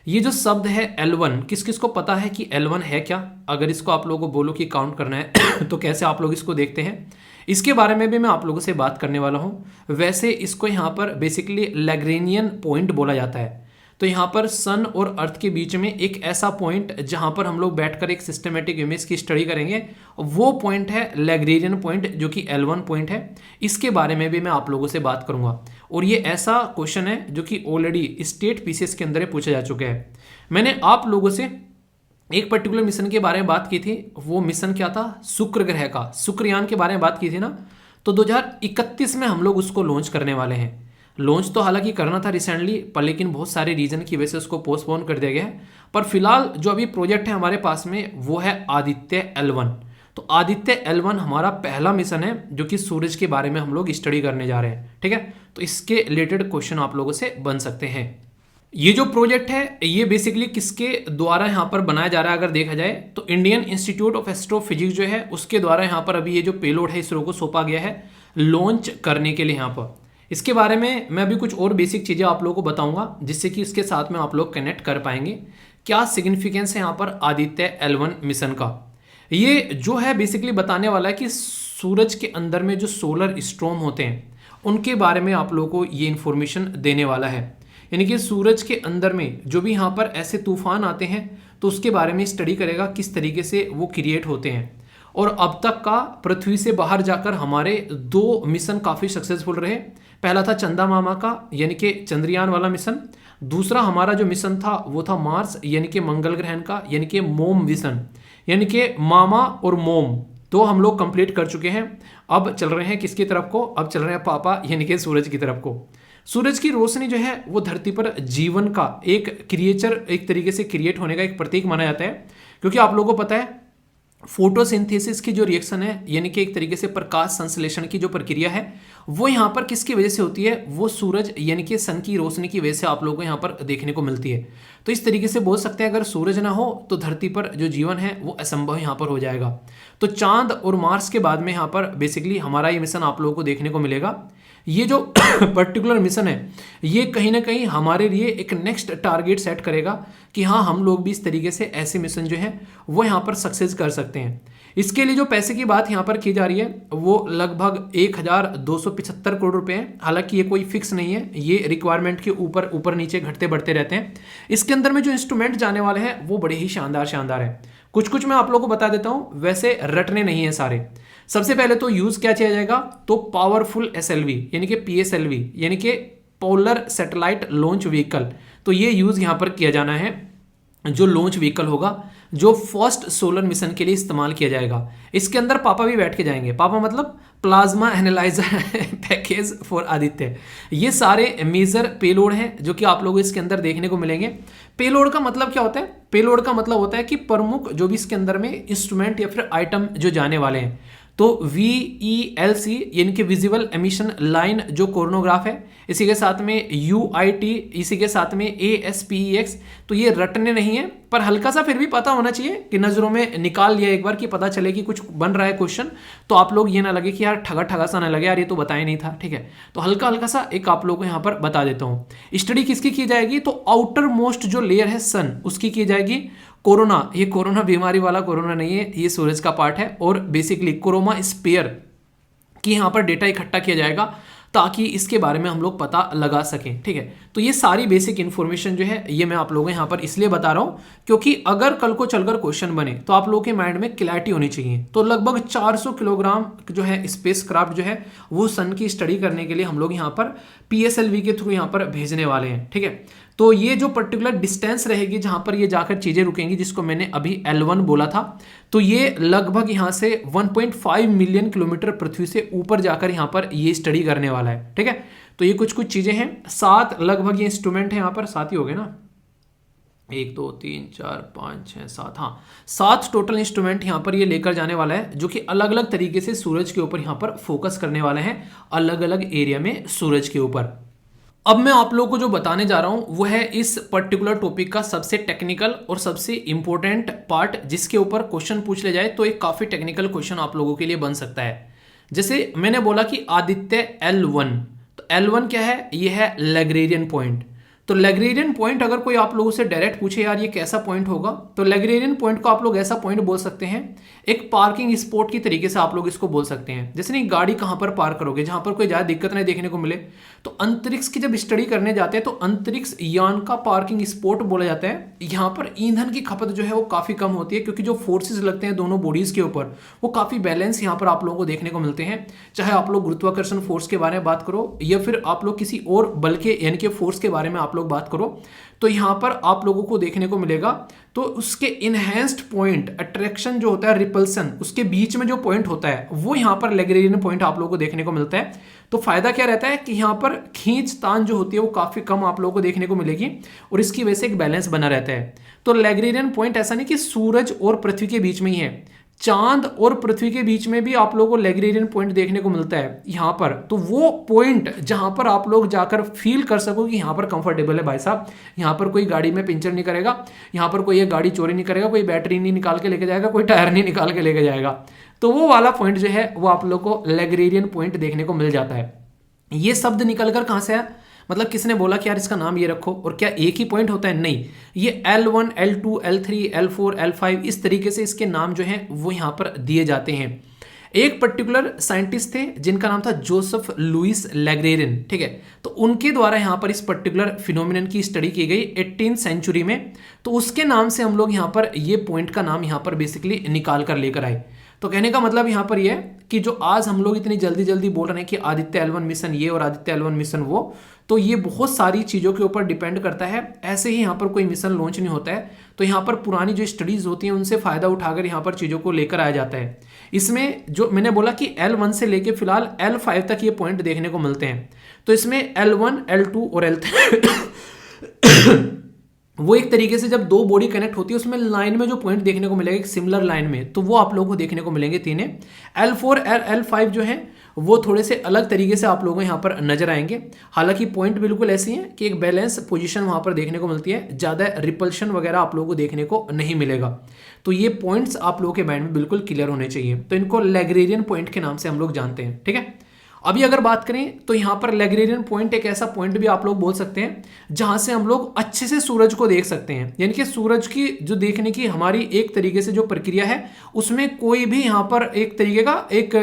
ये जो शब्द है L1, किस किस को पता है कि L1 है क्या? अगर इसको आप लोगों को बोलो कि काउंट करना है तो कैसे आप लोग इसको देखते हैं, इसके बारे में भी मैं आप लोगों से बात करने वाला हूं। वैसे इसको यहाँ पर बेसिकली लैग्रेनियन पॉइंट बोला जाता है। तो यहाँ पर सन और अर्थ के बीच में एक ऐसा पॉइंट जहाँ पर हम लोग बैठकर एक सिस्टमेटिक इमेज की स्टडी करेंगे, वो पॉइंट है लैग्रेनियन पॉइंट, जो कि L1 पॉइंट है। इसके बारे में भी मैं आप लोगों से बात करूंगा और ये ऐसा क्वेश्चन है जो कि ऑलरेडी स्टेट पीसीएस के अंदर पूछा जा चुका है। मैंने आप लोगों से एक पर्टिकुलर मिशन के बारे में बात की थी। वो मिशन क्या था? शुक्र ग्रह का, शुक्रयान के बारे में बात की थी ना। तो 2031 में हम लोग उसको लॉन्च करने वाले हैं। लॉन्च तो हालांकि करना था रिसेंटली, पर लेकिन बहुत सारे रीजन की वजह से उसको पोस्टपोन कर दिया गया है। पर फिलहाल जो अभी प्रोजेक्ट है हमारे पास में वो है आदित्य L1। तो आदित्य L1 हमारा पहला मिशन है जो कि सूरज के बारे में हम लोग स्टडी करने जा रहे हैं। ठीक है, तो इसके रिलेटेड क्वेश्चन आप लोगों से बन सकते हैं। ये जो प्रोजेक्ट है ये बेसिकली किसके द्वारा यहाँ पर बनाया जा रहा है? अगर देखा जाए तो इंडियन इंस्टीट्यूट ऑफ एस्ट्रोफिजिक्स जो है उसके द्वारा यहाँ पर अभी ये जो पेलोड है इसरो को सौंपा गया है लॉन्च करने के लिए। यहाँ पर इसके बारे में मैं अभी कुछ और बेसिक चीज़ें आप लोगों को बताऊंगा जिससे कि इसके साथ में आप लोग कनेक्ट कर पाएंगे। क्या सिग्निफिकेंस है यहाँ पर आदित्य L1 मिशन का? ये जो है बेसिकली बताने वाला है कि सूरज के अंदर में जो सोलर स्टॉर्म होते हैं उनके बारे में आप लोगों को ये इंफॉर्मेशन देने वाला है। यानी कि सूरज के अंदर में जो भी यहाँ पर ऐसे तूफान आते हैं तो उसके बारे में स्टडी करेगा किस तरीके से वो क्रिएट होते हैं। और अब तक का पृथ्वी से बाहर जाकर हमारे 2 मिशन काफ़ी सक्सेसफुल रहे। पहला था चंदा मामा का यानी कि चंद्रयान वाला मिशन। दूसरा हमारा जो मिशन था वो था मार्स यानी कि मंगल ग्रहण का, यानी कि मोम मिशन, यानी कि मामा और मोम तो हम लोग कंप्लीट कर चुके हैं। अब चल रहे हैं किसकी तरफ को? अब चल रहे हैं पापा यानी कि सूरज की तरफ को। सूरज की रोशनी जो है वो धरती पर जीवन का एक क्रिएचर, एक तरीके से क्रिएट होने का एक प्रतीक माना जाता है। क्योंकि आप लोगों को पता है फोटोसिंथेसिस की जो रिएक्शन है यानी कि एक तरीके से प्रकाश संश्लेषण की जो प्रक्रिया है वो यहाँ पर किसकी वजह से होती है? वो सूरज यानी कि सन की रोशनी की वजह से आप लोगों को यहाँ पर देखने को मिलती है। तो इस तरीके से बोल सकते हैं अगर सूरज ना हो तो धरती पर जो जीवन है वो असंभव यहाँ पर हो जाएगा। तो चांद और मार्स के बाद में यहाँ पर बेसिकली हमारा ये मिशन आप लोगों को देखने को मिलेगा। ये जो पर्टिकुलर मिशन है ये कहीं ना कहीं हमारे लिए एक नेक्स्ट टारगेट सेट करेगा कि हाँ हम लोग भी इस तरीके से ऐसे मिशन जो है वो यहाँ पर सक्सेस कर सकते हैं। इसके लिए जो पैसे की बात यहाँ पर की जा रही है वो लगभग 1275 करोड़ रुपए है। हालांकि ये कोई फिक्स नहीं है, ये रिक्वायरमेंट के ऊपर ऊपर नीचे घटते बढ़ते रहते हैं। इसके अंदर में जो इंस्ट्रूमेंट जाने वाले हैं वो बड़े ही शानदार शानदार है। कुछ कुछ मैं आप लोगों को बता देता हूँ, वैसे रटने नहीं है सारे। सबसे पहले तो यूज क्या किया जाएगा? तो पावरफुल SLV यानी कि PSLV यानी कि पोलर सैटेलाइट लॉन्च व्हीकल। तो ये यूज यहाँ पर किया जाना है। जो लॉन्च व्हीकल होगा जो फर्स्ट सोलर मिशन के लिए इस्तेमाल किया जाएगा। इसके अंदर पापा भी बैठ के जाएंगे। पापा मतलब plasma analyser package for Aditya. ये सारे मेजर पेलोड हैं जो कि आप लोग इसके अंदर देखने को मिलेंगे। पेलोड का मतलब क्या होता है? पेलोड का मतलब होता है कि प्रमुख जो भी इसके अंदर में इंस्ट्रूमेंट या फिर आइटम जो जाने वाले हैं। तो VELC यानी कि विजिबल एमिशन लाइन जो कोरोनोग्राफ है, इसी के साथ में UIT, इसी के साथ में ASPEX। तो ये रटने नहीं है पर हल्का सा फिर भी पता होना चाहिए कि नजरों में निकाल लिया एक बार कि पता चले कि कुछ बन रहा है क्वेश्चन, तो आप लोग ये ना लगे कि यार ठगा ठगा सा ना लगे यार ये तो बताया नहीं था। ठीक है, तो हल्का हल्का सा एक आप लोगों को यहाँ पर बता देता हूँ। स्टडी किसकी की जाएगी? तो आउटर मोस्ट जो लेयर है सन उसकी की जाएगी। कोरोना, ये कोरोना बीमारी वाला कोरोना नहीं है, ये सूरज का पार्ट है। और बेसिकली कोरोमा स्पेयर की यहाँ पर डेटा इकट्ठा किया जाएगा ताकि इसके बारे में हम लोग पता लगा सकें। ठीक है, तो ये सारी बेसिक इन्फॉर्मेशन जो है ये मैं आप लोगों को यहाँ पर इसलिए बता रहा हूँ क्योंकि अगर कल को चलकर क्वेश्चन बने तो आप लोगों के माइंड में क्लैरिटी होनी चाहिए। तो लगभग 400 किलोग्राम जो है स्पेस क्राफ्ट जो है वो सन की स्टडी करने के लिए हम लोग यहाँ पर PSLV के थ्रू यहाँ पर भेजने वाले हैं। ठीक है, तो ये जो पर्टिकुलर डिस्टेंस रहेगी जहां पर ये जाकर चीजें रुकेंगी, जिसको मैंने अभी L1 बोला था, तो ये लगभग यहां से 1.5 मिलियन किलोमीटर पृथ्वी से ऊपर जाकर यहां पर ये स्टडी करने वाला है। ठीक है, तो ये कुछ कुछ चीजें हैं। 7 लगभग ये इंस्ट्रूमेंट है, यहां पर 7 ही हो गए ना। 1 2 3 4 5 6 7, हाँ 7 टोटल इंस्ट्रूमेंट यहाँ पर ये लेकर जाने वाला है, जो कि अलग अलग तरीके से सूरज के ऊपर यहाँ पर फोकस करने वाले हैं, अलग अलग एरिया में सूरज के ऊपर। अब मैं आप लोगों को जो बताने जा रहा हूं वो है इस पर्टिकुलर टॉपिक का सबसे टेक्निकल और सबसे इंपॉर्टेंट पार्ट, जिसके ऊपर क्वेश्चन पूछ ले जाए तो एक काफी टेक्निकल क्वेश्चन आप लोगों के लिए बन सकता है। जैसे मैंने बोला कि आदित्य L1, तो L1 क्या है, ये है लैग्रेरियन पॉइंट। तो लैग्रेरियन पॉइंट अगर कोई आप लोगों से डायरेक्ट पूछे यार ये कैसा पॉइंट होगा, तो लैग्रेरियन पॉइंट को आप लोग ऐसा पॉइंट बोल सकते हैं, एक पार्किंग स्पॉट की तरीके से आप लोग इसको बोल सकते हैं। जैसे नहीं गाड़ी कहां पर पार्क करोगे जहां पर कोई ज्यादा दिक्कत नहीं देखने को मिले, तो अंतरिक्ष की जब स्टडी करने जाते हैं तो अंतरिक्ष यान का पार्किंग स्पॉट बोला जाता है। यहाँ पर ईंधन की खपत जो है वो काफी कम होती है, क्योंकि जो फोर्सेस लगते हैं दोनों बॉडीज के ऊपर वो काफी बैलेंस यहाँ पर आप लोगों को देखने को मिलते हैं। चाहे आप लोग गुरुत्वाकर्षण फोर्स के बारे में बात करो या फिर आप लोग किसी और बल के यानी कि फोर्स के बारे में आप लोग बात करो, तो यहां पर आप लोगों को देखने को मिलेगा तो उसके इनहेंस्ड पॉइंट अट्रैक्शन जो होता है, रिपल्सन, उसके बीच में जो पॉइंट होता है वो यहां पर लैग्रेरियन पॉइंट आप लोगों को देखने को मिलता है। तो फायदा क्या रहता है कि यहां पर खींचतान जो होती है वो काफी कम आप लोगों को देखने को मिलेगी और इसकी वजह से एक बैलेंस बना रहता है। तो लैग्रेरियन पॉइंट ऐसा नहीं कि सूरज और पृथ्वी के बीच में ही है, चांद और पृथ्वी के बीच में भी आप लोगों को लैग्रेरियन पॉइंट देखने को मिलता है यहां पर। तो वो पॉइंट जहां पर आप लोग जाकर फील कर सको कि यहां पर कंफर्टेबल है भाई साहब, यहां पर कोई गाड़ी में पंचर नहीं करेगा, यहां पर कोई ये गाड़ी चोरी नहीं करेगा, कोई बैटरी नहीं निकाल के लेके जाएगा, कोई टायर नहीं निकाल के लेके जाएगा, तो वो वाला पॉइंट जो है वो आप लोग को लैग्रेरियन पॉइंट देखने को मिल जाता है। ये शब्द निकलकर कहां से है, मतलब किसने बोला कि यार इसका नाम ये रखो, और क्या एक ही पॉइंट होता है, नहीं, ये L1 L2 L3 L4 L5 इस तरीके से इसके नाम जो हैं वो यहां पर दिए जाते हैं। एक पर्टिकुलर साइंटिस्ट थे जिनका नाम था जोसेफ लुइस लैग्रेरियन, ठीक है, तो उनके द्वारा यहां पर इस पर्टिकुलर फिनोमिनन की स्टडी की गई 18th सेंचुरी में। तो उसके नाम से हम लोग यहां पर ये पॉइंट का नाम यहां पर बेसिकली निकाल कर लेकर आए। तो कहने का मतलब यहां पर यह है कि जो आज हम लोग इतनी जल्दी जल्दी बोल रहे हैं कि आदित्य L1 मिशन ये और आदित्य L1 मिशन वो, तो ये बहुत सारी चीज़ों के ऊपर डिपेंड करता है। ऐसे ही यहाँ पर कोई मिशन लॉन्च नहीं होता है, तो यहाँ पर पुरानी जो स्टडीज़ होती हैं उनसे फ़ायदा उठाकर यहाँ पर चीज़ों को लेकर आया जाता है। इसमें जो मैंने बोला कि L1 से लेके फिलहाल L5 तक ये पॉइंट देखने को मिलते हैं। तो इसमें L1 L2 और L3 वो एक तरीके से जब दो बॉडी कनेक्ट होती है उसमें लाइन में जो पॉइंट देखने को मिलेगा एक सिमिलर लाइन में, तो वो आप लोगों को देखने को मिलेंगे तीनों। L4 L5 जो है वो थोड़े से अलग तरीके से आप लोगों को यहाँ पर नजर आएंगे। हालांकि पॉइंट बिल्कुल ऐसी है कि एक बैलेंस पोजीशन वहां पर देखने को मिलती है, ज़्यादा रिपल्शन वगैरह आप लोगों को देखने को नहीं मिलेगा। तो ये पॉइंट्स आप लोगों के माइंड में बिल्कुल क्लियर होने चाहिए। तो इनको लैग्रेरियन पॉइंट के नाम से हम लोग जानते हैं, ठीक है। अभी अगर बात करें तो यहाँ पर लैग्रेरियन पॉइंट एक ऐसा पॉइंट भी आप लोग बोल सकते हैं जहां से हम लोग अच्छे से सूरज को देख सकते हैं, यानी कि सूरज की जो देखने की हमारी एक तरीके से जो प्रक्रिया है उसमें कोई भी यहाँ पर एक तरीके का एक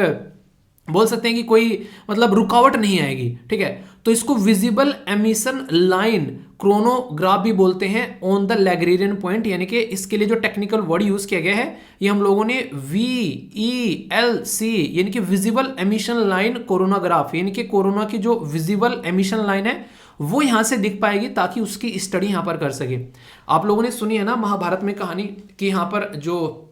बोल सकते हैं कि कोई मतलब रुकावट नहीं आएगी, ठीक है। तो इसको विजिबल एमिशन लाइन क्रोनोग्राफ भी बोलते हैं ऑन द लैग्रेरियन पॉइंट, यानी कि इसके लिए जो टेक्निकल वर्ड यूज किया गया है ये हम लोगों ने VELC यानी कि विजिबल एमिशन लाइन कोरोनाग्राफ, यानी कि कोरोना की जो विजिबल एमिशन लाइन है वो यहां से दिख पाएगी ताकि उसकी स्टडी यहां पर कर सके। आप लोगों ने सुनी है ना महाभारत में कहानी कि यहां पर जो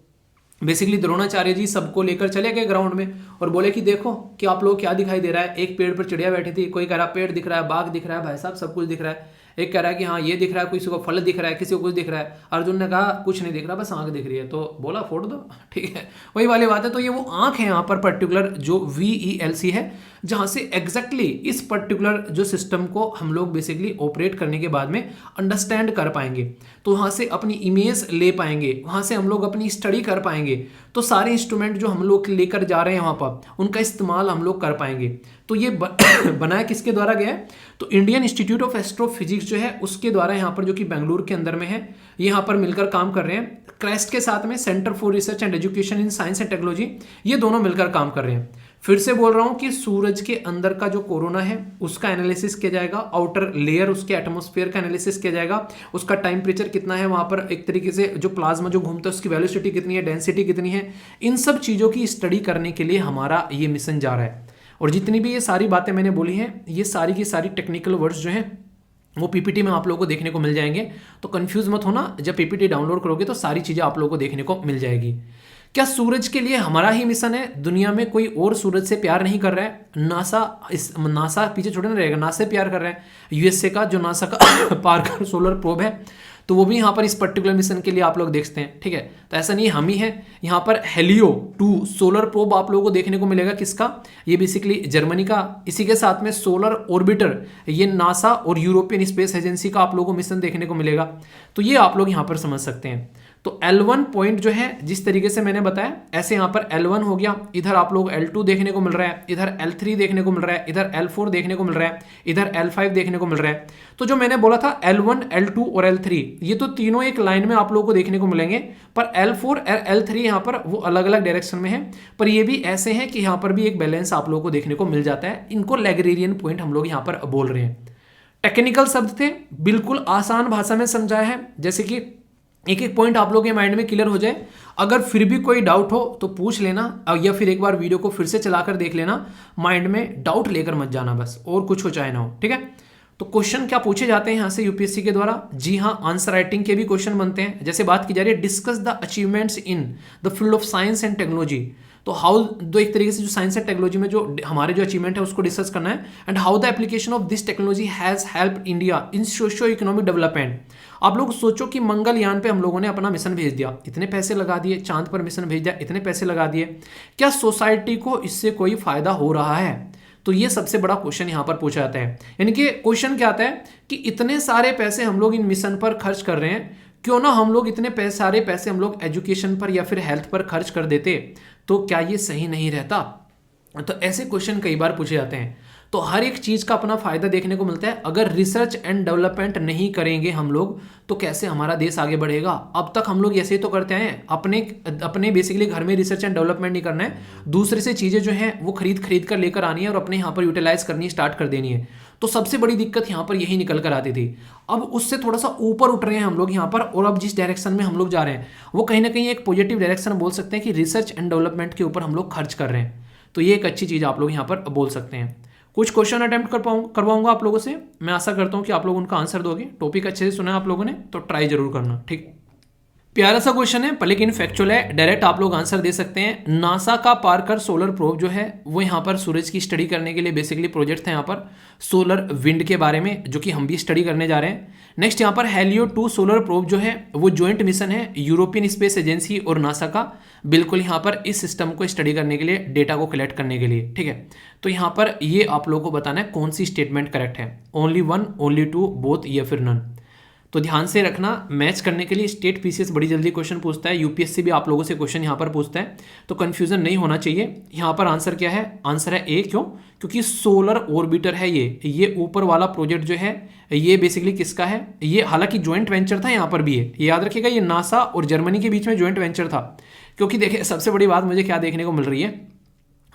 बेसिकली द्रोणाचार्य जी सबको लेकर चले गए ग्राउंड में और बोले कि देखो कि आप लोग क्या दिखाई दे रहा है, एक पेड़ पर चिड़िया बैठी थी, कोई कह रहा पेड़ दिख रहा है, बाघ दिख रहा है, भाई साहब सब कुछ दिख रहा है, एक कह रहा है कि हाँ ये दिख रहा है, किसी को फल दिख रहा है, किसी को कुछ दिख रहा है। अर्जुन ने कहा कुछ नहीं दिख रहा, बस आंख दिख रही है, तो बोला फोड़ दो, ठीक है, वही वाली बात है। तो ये वो आंख है यहाँ पर पर्टिकुलर जो VELC है, जहां से एग्जैक्टली इस पर्टिकुलर जो सिस्टम को हम लोग बेसिकली ऑपरेट करने के बाद में अंडरस्टैंड कर पाएंगे, तो वहां से अपनी इमेज ले पाएंगे, वहां से हम लोग अपनी स्टडी कर पाएंगे। तो सारे इंस्ट्रूमेंट जो हम लोग लेकर जा रहे हैं वहां पर उनका इस्तेमाल हम लोग कर पाएंगे। तो ये बनाया किसके द्वारा गया है, तो इंडियन इंस्टीट्यूट ऑफ एस्ट्रोफिजिक्स जो है उसके द्वारा यहाँ पर, जो कि बेंगलुरु के अंदर में है, यहाँ पर मिलकर काम कर रहे हैं। क्रेस्ट के साथ में centre for research and education in science and technology, ये दोनों मिलकर काम कर रहे हैं। फिर से बोल रहा हूं कि सूरज के अंदर का जो कोरोना है उसका एनालिसिस किया जाएगा, आउटर लेयर उसके एटमॉस्फेयर का एनालिसिस किया जाएगा, उसका टेम्परेचर कितना है, वहां पर एक तरीके से जो प्लाज्मा जो घूमता है उसकी वेलोसिटी कितनी है, डेंसिटी कितनी है, इन सब चीजों की स्टडी करने के लिए हमारा ये मिशन जा रहा है। और जितनी भी ये सारी बातें मैंने बोली हैं ये सारी की सारी टेक्निकल वर्ड्स जो हैं वो पीपीटी में आप लोगों को देखने को मिल जाएंगे। तो कंफ्यूज मत होना, जब पीपीटी डाउनलोड करोगे तो सारी चीजें आप लोगों को देखने को मिल जाएगी। क्या सूरज के लिए हमारा ही मिशन है, दुनिया में कोई और सूरज से प्यार नहीं कर रहा है? नासा पीछे छोड़े ना रहेगा, नासा प्यार कर रहा है, यूएसए का जो नासा का पार्कर सोलर प्रोब है, तो वो भी यहाँ पर इस पर्टिकुलर मिशन के लिए आप लोग देखते हैं, ठीक है। तो ऐसा नहीं हम ही है, यहाँ पर हेलियो 2 सोलर प्रोब आप लोगों को देखने को मिलेगा, किसका, ये बेसिकली जर्मनी का। इसी के साथ में सोलर ऑर्बिटर, ये नासा और यूरोपियन स्पेस एजेंसी का आप लोगों को मिशन देखने को मिलेगा। तो ये आप लोग यहाँ पर समझ सकते हैं। तो L1 पॉइंट जो है जिस तरीके से मैंने बताया, ऐसे यहाँ पर L1 हो गया, इधर आप लोग L2 देखने को मिल रहा है, इधर L3 देखने को मिल रहा है, इधर L4 देखने को मिल रहा है, इधर L5 देखने को मिल रहा है। तो जो मैंने बोला था L1, L2 और L3, ये तो तीनों एक लाइन में आप लोगों को देखने को मिलेंगे, पर L4 और L3 यहाँ पर वो अलग अलग डायरेक्शन में है। पर ये भी ऐसे हैं कि यहाँ पर भी एक बैलेंस आप लोगों को देखने को मिल जाता है। इनको लैग्रेरियन पॉइंट हम लोग यहाँ पर बोल रहे हैं। टेक्निकल शब्द थे, बिल्कुल आसान भाषा में समझाया है, जैसे कि एक एक पॉइंट आप लोग के माइंड में क्लियर हो जाए। अगर फिर भी कोई डाउट हो तो पूछ लेना, या फिर एक बार वीडियो को फिर से चलाकर देख लेना। माइंड में डाउट लेकर मत जाना बस, और कुछ हो चाहे ना हो, ठीक है। तो क्वेश्चन क्या पूछे जाते हैं यहाँ से यूपीएससी के द्वारा? जी हाँ, आंसर राइटिंग के भी क्वेश्चन बनते हैं। जैसे बात की जा रही है discuss the achievements in the field of science and technology, तो हाउ दो एक तरीके से जो साइंस एंड टेक्नोलॉजी में जो हमारे जो अचीवमेंट है उसको डिस्कस करना है। And how the application of this technology has help India in socio economic development. आप लोग सोचो कि मंगलयान पे हम लोगों ने अपना मिशन भेज दिया, इतने पैसे लगा दिए, चांद पर मिशन भेज दिया, इतने पैसे लगा दिए, क्या सोसाइटी को इससे कोई फायदा हो रहा है? तो ये सबसे बड़ा क्वेश्चन यहाँ पर पूछा जाता है। यानी कि क्वेश्चन क्या आता है कि इतने सारे पैसे हम लोग इन मिशन पर खर्च कर रहे हैं, क्यों ना हम लोग इतने सारे पैसे हम लोग एजुकेशन पर या फिर हेल्थ पर खर्च कर देते, तो क्या ये सही नहीं रहता? तो ऐसे क्वेश्चन कई बार पूछे जाते हैं। तो हर एक चीज का अपना फायदा देखने को मिलता है। अगर रिसर्च एंड डेवलपमेंट नहीं करेंगे हम लोग तो कैसे हमारा देश आगे बढ़ेगा? अब तक हम लोग ऐसे ही तो करते हैं, अपने बेसिकली घर में रिसर्च एंड डेवलपमेंट नहीं करना है, दूसरे से चीजें जो है वो खरीद कर लेकर आनी है और अपने यहाँ पर यूटिलाइज करनी स्टार्ट कर देनी है। तो सबसे बड़ी दिक्कत यहाँ पर यही निकल कर आती थी। अब उससे थोड़ा सा ऊपर उठ रहे हैं हम लोग यहाँ पर, और अब जिस डायरेक्शन में हम लोग जा रहे हैं वो कहीं ना कहीं एक पॉजिटिव डायरेक्शन बोल सकते हैं कि रिसर्च एंड डेवलपमेंट के ऊपर हम लोग खर्च कर रहे हैं। तो ये एक अच्छी चीज आप लोग यहाँ पर बोल सकते हैं। कुछ क्वेश्चन अटेम्प्ट करवाऊंगा आप लोगों से, मैं आशा करता हूं कि आप लोग उनका आंसर दोगे। टॉपिक अच्छे से सुना है आप लोगों ने तो ट्राई जरूर करना, ठीक। प्यारा सा क्वेश्चन है पर लेकिन फैक्चुअल है, डायरेक्ट आप लोग आंसर दे सकते हैं। नासा का पार्कर सोलर प्रोब जो है वो यहाँ पर सूरज की स्टडी करने के लिए बेसिकली प्रोजेक्ट था यहाँ पर सोलर विंड के बारे में, जो कि हम भी स्टडी करने जा रहे हैं। नेक्स्ट यहाँ पर हेलियो 2 सोलर प्रोब जो है वो ज्वाइंट मिशन है यूरोपियन स्पेस एजेंसी और नासा का, बिल्कुल यहाँ पर इस सिस्टम को स्टडी करने के लिए, डेटा को कलेक्ट करने के लिए, ठीक है। तो यहाँ पर ये आप लोगों को बताना है कौन सी स्टेटमेंट करेक्ट है, ओनली 1, ओनली 2, बोथ या फिर नन। तो ध्यान से रखना, मैच करने के लिए स्टेट पीसीएस बड़ी जल्दी क्वेश्चन पूछता है, यूपीएससी भी आप लोगों से क्वेश्चन यहाँ पर पूछता है, तो कंफ्यूजन नहीं होना चाहिए। यहाँ पर आंसर क्या है? आंसर है ए। क्यों? क्योंकि सोलर ऑर्बिटर है ये ऊपर वाला प्रोजेक्ट जो है ये बेसिकली किसका है? ये हालांकि ज्वाइंट वेंचर था, यहाँ पर भी है, याद रखिएगा, ये नासा और जर्मनी के बीच में ज्वाइंट वेंचर था। क्योंकि देखिए सबसे बड़ी बात मुझे क्या देखने को मिल रही है,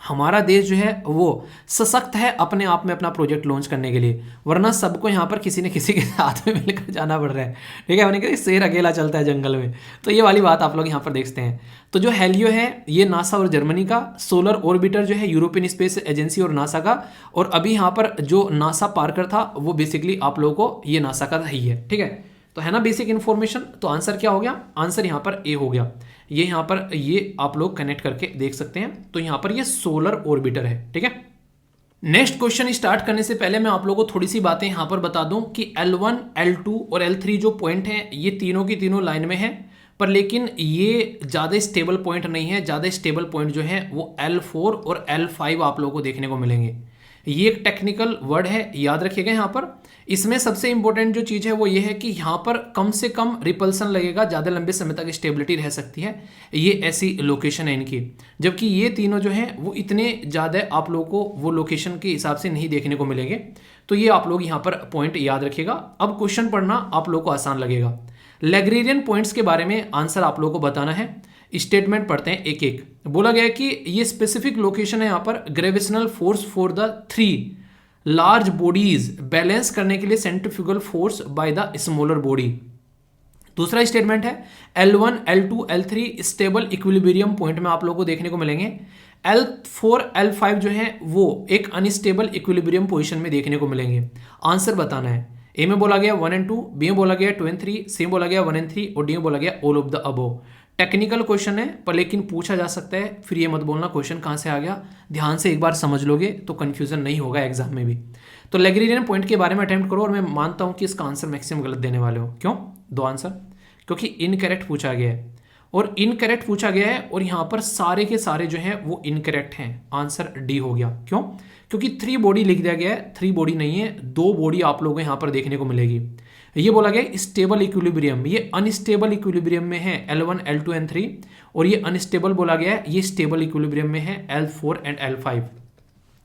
हमारा देश जो है वो सशक्त है अपने आप में अपना प्रोजेक्ट लॉन्च करने के लिए, वरना सबको यहाँ पर किसी न किसी के साथ में मिलकर जाना पड़ रहा है, ठीक है। मैंने कहा शेर अकेला चलता है जंगल में, तो ये वाली बात आप लोग यहाँ पर देखते हैं। तो जो हेलियो है ये नासा और जर्मनी का, सोलर ऑर्बिटर जो है यूरोपियन स्पेस एजेंसी और नासा का, और अभी यहाँ पर जो नासा पार्कर था वो बेसिकली आप लोगों को ये नासा का ही है, ठीक है। तो है ना बेसिक इन्फॉर्मेशन। तो आंसर क्या हो गया? आंसर यहाँ पर ए हो गया। ये यहाँ पर ये आप लोग कनेक्ट करके देख सकते हैं। तो यहाँ पर ये सोलर ऑर्बिटर है, ठीक है। नेक्स्ट क्वेश्चन स्टार्ट करने से पहले मैं आप लोगों को थोड़ी सी बातें यहाँ पर बता दूं कि L1, L2 और L3 जो पॉइंट हैं ये तीनों की तीनों लाइन में है, पर लेकिन ये ज़्यादा स्टेबल पॉइंट नहीं है। ज़्यादा स्टेबल पॉइंट जो है वो L4 और L5 आप लोगों को देखने को मिलेंगे। ये एक टेक्निकल वर्ड है, याद रखिएगा। यहाँ पर इसमें सबसे इंपॉर्टेंट जो चीज़ है वो ये है कि यहाँ पर कम से कम रिपल्सन लगेगा, ज़्यादा लंबे समय तक स्टेबिलिटी रह सकती है, ये ऐसी लोकेशन है इनकी। जबकि ये तीनों जो हैं वो इतने ज़्यादा आप लोगों को वो लोकेशन के हिसाब से नहीं देखने को मिलेंगे। तो ये आप लोग यहाँ पर पॉइंट याद रखिएगा। अब क्वेश्चन पढ़ना आप लोग को आसान लगेगा। लैग्रेरियन पॉइंट्स के बारे में आंसर आप लोगों को बताना है। स्टेटमेंट पढ़ते हैं एक एक। बोला गया है कि ये स्पेसिफिक लोकेशन है यहाँ पर gravitational force for the 3 large bodies balance करने के लिए centrifugal force by the smaller body. दूसरा स्टेटमेंट है L1, L2, L3 stable equilibrium point में आप लोगों को देखने को मिलेंगे। L4, L5 जो है वो एक अनस्टेबल इक्विलिब्रियम पोजीशन में देखने को मिलेंगे। आंसर बताना है। ए में बोला गया 1 and 2, बी में बोला गया 2 and 3, सी में बोला गया 1 and 3 और डी में बोला गया all of the above. Technical question है पर लेकिन पूछा जा सकता है, फिर ये मत बोलना क्वेश्चन कहाँ से आ गया। ध्यान से एक बार समझ लोगे तो कन्फ्यूजन नहीं होगा एग्जाम में भी। तो लैग्रेंजियन पॉइंट के बारे में अटेम्प्ट करो, और मैं मानता हूँ कि इसका आंसर मैक्सिमम गलत देने वाले हो। क्यों? दो आंसर, क्योंकि इनकरेक्ट पूछा गया है, और इनकरेक्ट पूछा गया है, और यहाँ पर सारे के सारे जो हैं वो इनकरेक्ट हैं। आंसर डी हो गया। क्यों? क्योंकि 3 बॉडी लिख दिया गया है, 3 बॉडी नहीं है, 2 बॉडी आप लोगों को यहाँ पर देखने को मिलेगी। ये बोला गया स्टेबल इक्विलिब्रियम, ये अनस्टेबल इक्विलिब्रियम में है L1 L2 N3, और ये अनस्टेबल बोला गया है, ये स्टेबल इक्विलिब्रियम में है L4 एंड L5।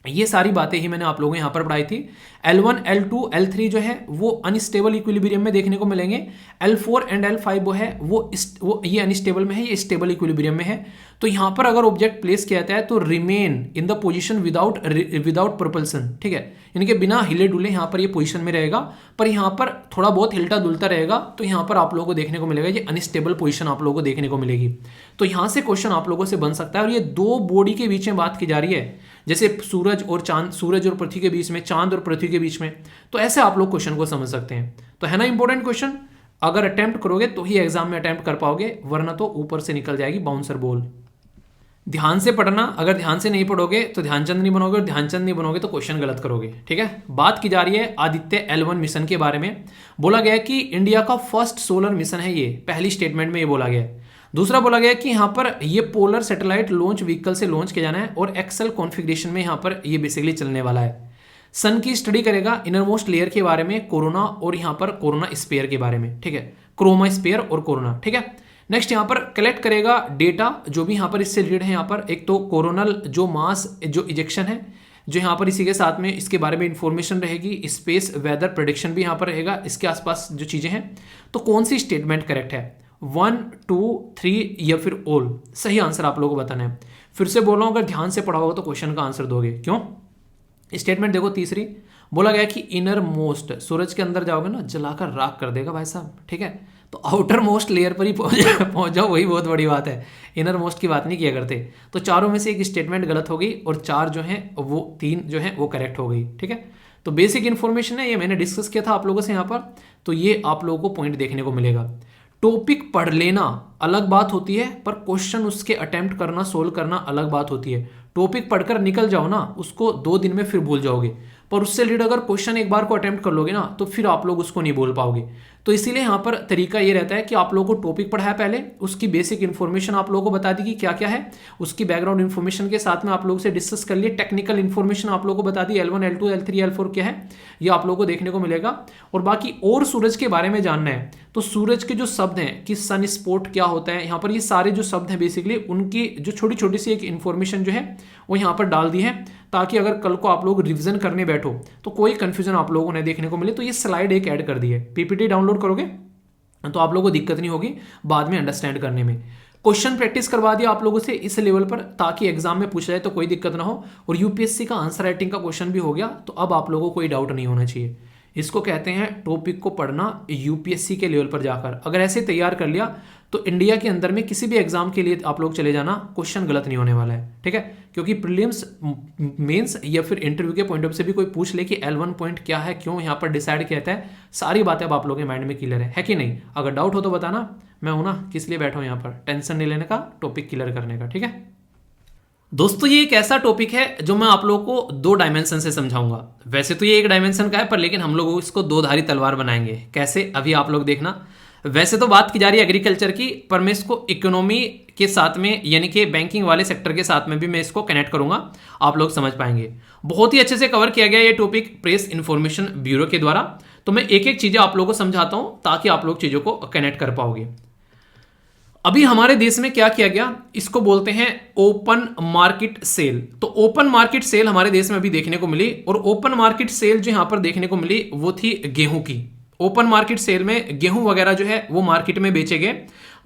ये सारी बातें ही मैंने आप लोगों को यहाँ पर पढ़ाई थी। L1 L2 L3 जो है वो अनस्टेबल इक्विलिब्रियम में देखने को मिलेंगे, L4 एंड L5 वो है वो ये अनस्टेबल में है, ये स्टेबल इक्विलिब्रियम में है। तो यहाँ पर अगर ऑब्जेक्ट प्लेस किया जाता है तो remain in the position without propulsion, ठीक है, इनके बिना हिले डुले यहाँ पर ये पोजीशन में रहेगा, पर यहाँ पर थोड़ा बहुत हिलता डुलता रहेगा, तो यहाँ पर आप लोगों को देखने को मिलेगा ये अनस्टेबल पोजीशन आप लोगों को देखने को मिलेगी। तो यहाँ से क्वेश्चन आप लोगों से बन सकता है, और ये 2 बॉडी के बीच में बात की जा रही है, जैसे सूरज और चांद, सूरज और पृथ्वी के बीच में, चांद और पृथ्वी के बीच में, तो ऐसे आप लोग क्वेश्चन को समझ सकते हैं। तो है ना इंपॉर्टेंट क्वेश्चन, अगर अटेम्प्ट करोगे तो ही एग्जाम में अटेम्प्ट कर पाओगे, वरना तो ऊपर से निकल जाएगी बाउंसर बॉल। ध्यान से पढ़ना, अगर ध्यान से नहीं पढ़ोगे तो ध्यानचंद नहीं बनोगे, और ध्यानचंद नहीं बनोगे तो क्वेश्चन गलत करोगे, ठीक है। बात की जा रही है आदित्य L1 मिशन के बारे में। बोला गया कि इंडिया का फर्स्ट सोलर मिशन है ये, पहली स्टेटमेंट में ये बोला गया है। दूसरा बोला गया कि यहाँ पर ये पोलर सैटेलाइट लॉन्च व्हीकल से लॉन्च किया जाना है, और एक्सेल कॉन्फ़िगरेशन में यहाँ पर ये बेसिकली चलने वाला है। सन की स्टडी करेगा, इनरमोस्ट लेयर के बारे में, कोरोना, और यहाँ पर कोरोना स्पेयर के बारे में, ठीक है, क्रोमा स्पेयर और कोरोना, ठीक है। नेक्स्ट यहाँ पर कलेक्ट करेगा डेटा जो भी यहाँ पर इससे रिलेटेड है। यहाँ पर एक तो कोरोनल जो मास जो इजेक्शन है, जो यहाँ पर इसी के साथ में इसके बारे में इंफॉर्मेशन रहेगी, स्पेस वेदर प्रेडिक्शन भी यहाँ पर रहेगा, इसके आसपास जो चीज़ें हैं। तो कौन सी स्टेटमेंट करेक्ट है, 1, 2, 3 या फिर ऑल? सही आंसर आप लोगों को बताना है। फिर से बोल रहा हूँ, अगर ध्यान से पढ़ा होगा तो क्वेश्चन का आंसर दोगे। क्यों? स्टेटमेंट देखो तीसरी, बोला गया कि इनर मोस्ट, सूरज के अंदर जाओगे ना जलाकर राख कर देगा भाई साहब, ठीक है, तो आउटर मोस्ट लेयर पर ही पहुंच जाओ, वही बहुत बड़ी बात है, इनर मोस्ट की बात नहीं किया करते। तो चारों में से एक स्टेटमेंट गलत हो गई, और 4 जो हैं वो 3 जो हैं वो करेक्ट हो गई, ठीक है। तो बेसिक इन्फॉर्मेशन है, ये मैंने डिस्कस किया था आप लोगों से यहाँ पर, तो ये आप लोगों को पॉइंट देखने को मिलेगा। टॉपिक पढ़ लेना अलग बात होती है, पर क्वेश्चन उसके अटेम्प्ट करना, सोल्व करना अलग बात होती है। टॉपिक पढ़कर निकल जाओ ना, उसको 2 दिन में फिर भूल जाओगे, पर उससे रिलेटेड अगर क्वेश्चन एक बार को अटेम्प्ट कर लोगे ना, तो फिर आप लोग उसको नहीं बोल पाओगे। तो इसीलिए यहाँ पर तरीका ये रहता है कि आप लोगों को टॉपिक पढ़ाया पहले, उसकी बेसिक इन्फॉर्मेशन आप लोगों को बता दी कि क्या क्या है, उसकी बैकग्राउंड इन्फॉर्मेशन के साथ में आप लोगों से डिस्कस कर लिए, टेक्निकल इन्फॉर्मेशन आप लोगों को बता दी, L1 L2 L3 L4 क्या है ये आप लोगों को देखने को मिलेगा। और बाकी और सूरज के बारे में जानना है तो सूरज के जो शब्द हैं कि सन स्पॉट क्या होता है, यहाँ पर ये सारे जो शब्द हैं बेसिकली उनकी जो छोटी छोटी सी एक इन्फॉर्मेशन जो है वो यहाँ पर डाल दी है, ताकि अगर कल को आप लोग रिवीजन करने बैठो तो कोई कंफ्यूजन आप लोगों ने देखने को मिले। तो ये स्लाइड एक ऐड कर दी है, पीपीटी डाउनलोड करोगे तो आप लोगों को दिक्कत नहीं होगी बाद में अंडरस्टैंड करने में। क्वेश्चन प्रैक्टिस करवा दिया आप लोगों से इस लेवल पर, ताकि एग्जाम में पूछा जाए तो कोई दिक्कत ना हो, और यूपीएससी का आंसर राइटिंग का क्वेश्चन भी हो गया, तो अब आप लोगों को कोई डाउट नहीं होना चाहिए। इसको कहते हैं टॉपिक को पढ़ना यूपीएससी के लेवल पर जाकर। अगर ऐसे तैयार कर लिया तो इंडिया के अंदर में किसी भी एग्जाम के लिए आप लोग चले जाना, क्वेश्चन गलत नहीं होने वाला है, ठीक है। क्योंकि प्रीलिम्स, मेंस या फिर इंटरव्यू के पॉइंट ऑफ से भी कोई पूछ ले कि L1 पॉइंट क्या है, क्यों यहाँ पर डिसाइड किया जाता है, सारी बातें अब आप लोगों के माइंड में क्लियर है कि नहीं। अगर डाउट हो तो बताना, मैं हूं ना, किस लिए बैठा हूं यहाँ पर, टेंशन नहीं लेने का, टॉपिक क्लियर करने का, ठीक है। दोस्तों ये एक ऐसा टॉपिक है जो मैं आप लोगों को 2 डायमेंशन से समझाऊंगा। वैसे तो ये 1 डायमेंशन का है, पर लेकिन हम लोग इसको 2 धारी तलवार बनाएंगे। कैसे, अभी आप लोग देखना। वैसे तो बात की जा रही है एग्रीकल्चर की, पर मैं इसको इकोनॉमी के साथ में, यानी कि बैंकिंग वाले सेक्टर के साथ में भी मैं इसको कनेक्ट करूंगा, आप लोग समझ पाएंगे। बहुत ही अच्छे से कवर किया गया ये टॉपिक प्रेस इंफॉर्मेशन ब्यूरो के द्वारा। तो मैं एक एक चीजें आप लोगों को समझाता हूं ताकि आप लोग चीजों को कनेक्ट कर पाओगे। अभी हमारे देश में क्या किया गया, इसको बोलते हैं ओपन मार्केट सेल। तो ओपन मार्केट सेल हमारे देश में अभी देखने को मिली, और ओपन मार्केट सेल जो यहां पर देखने को मिली वो थी गेहूं की। ओपन मार्केट सेल में गेहूं वगैरह जो है वो मार्केट में बेचे गए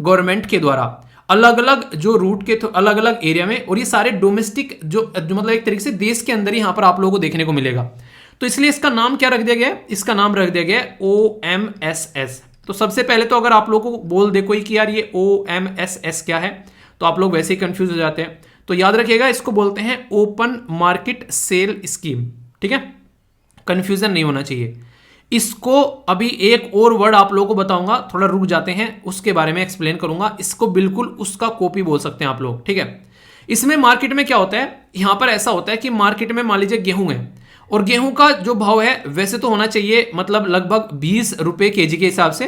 गवर्नमेंट के द्वारा, अलग अलग जो रूट के, अलग अलग एरिया में, और ये सारे डोमेस्टिक जो मतलब एक तरीके से देश के अंदर ही यहां पर आप लोगों को देखने को मिलेगा। तो इसलिए इसका नाम क्या रख दिया गया है, इसका नाम रख दिया गया है OMSS। तो सबसे पहले तो अगर आप लोगों को बोल दे कोई कि यार ये OMSS क्या है, तो आप लोग वैसे ही कंफ्यूज हो जाते हैं। तो याद रखिएगा, इसको बोलते हैं ओपन मार्केट सेल स्कीम, ठीक है, कंफ्यूजन नहीं होना चाहिए। इसको अभी एक और वर्ड आप लोगों को बताऊंगा, थोड़ा रुक जाते हैं, उसके बारे में एक्सप्लेन करूंगा। इसको बिल्कुल उसका कॉपी बोल सकते हैं आप लोग, ठीक है। इसमें मार्केट में क्या होता है, यहां पर ऐसा होता है कि मार्केट में मान लीजिए गेहूं है, और गेहूं का जो भाव है वैसे तो होना चाहिए मतलब लगभग 20 रुपए केजी के हिसाब से,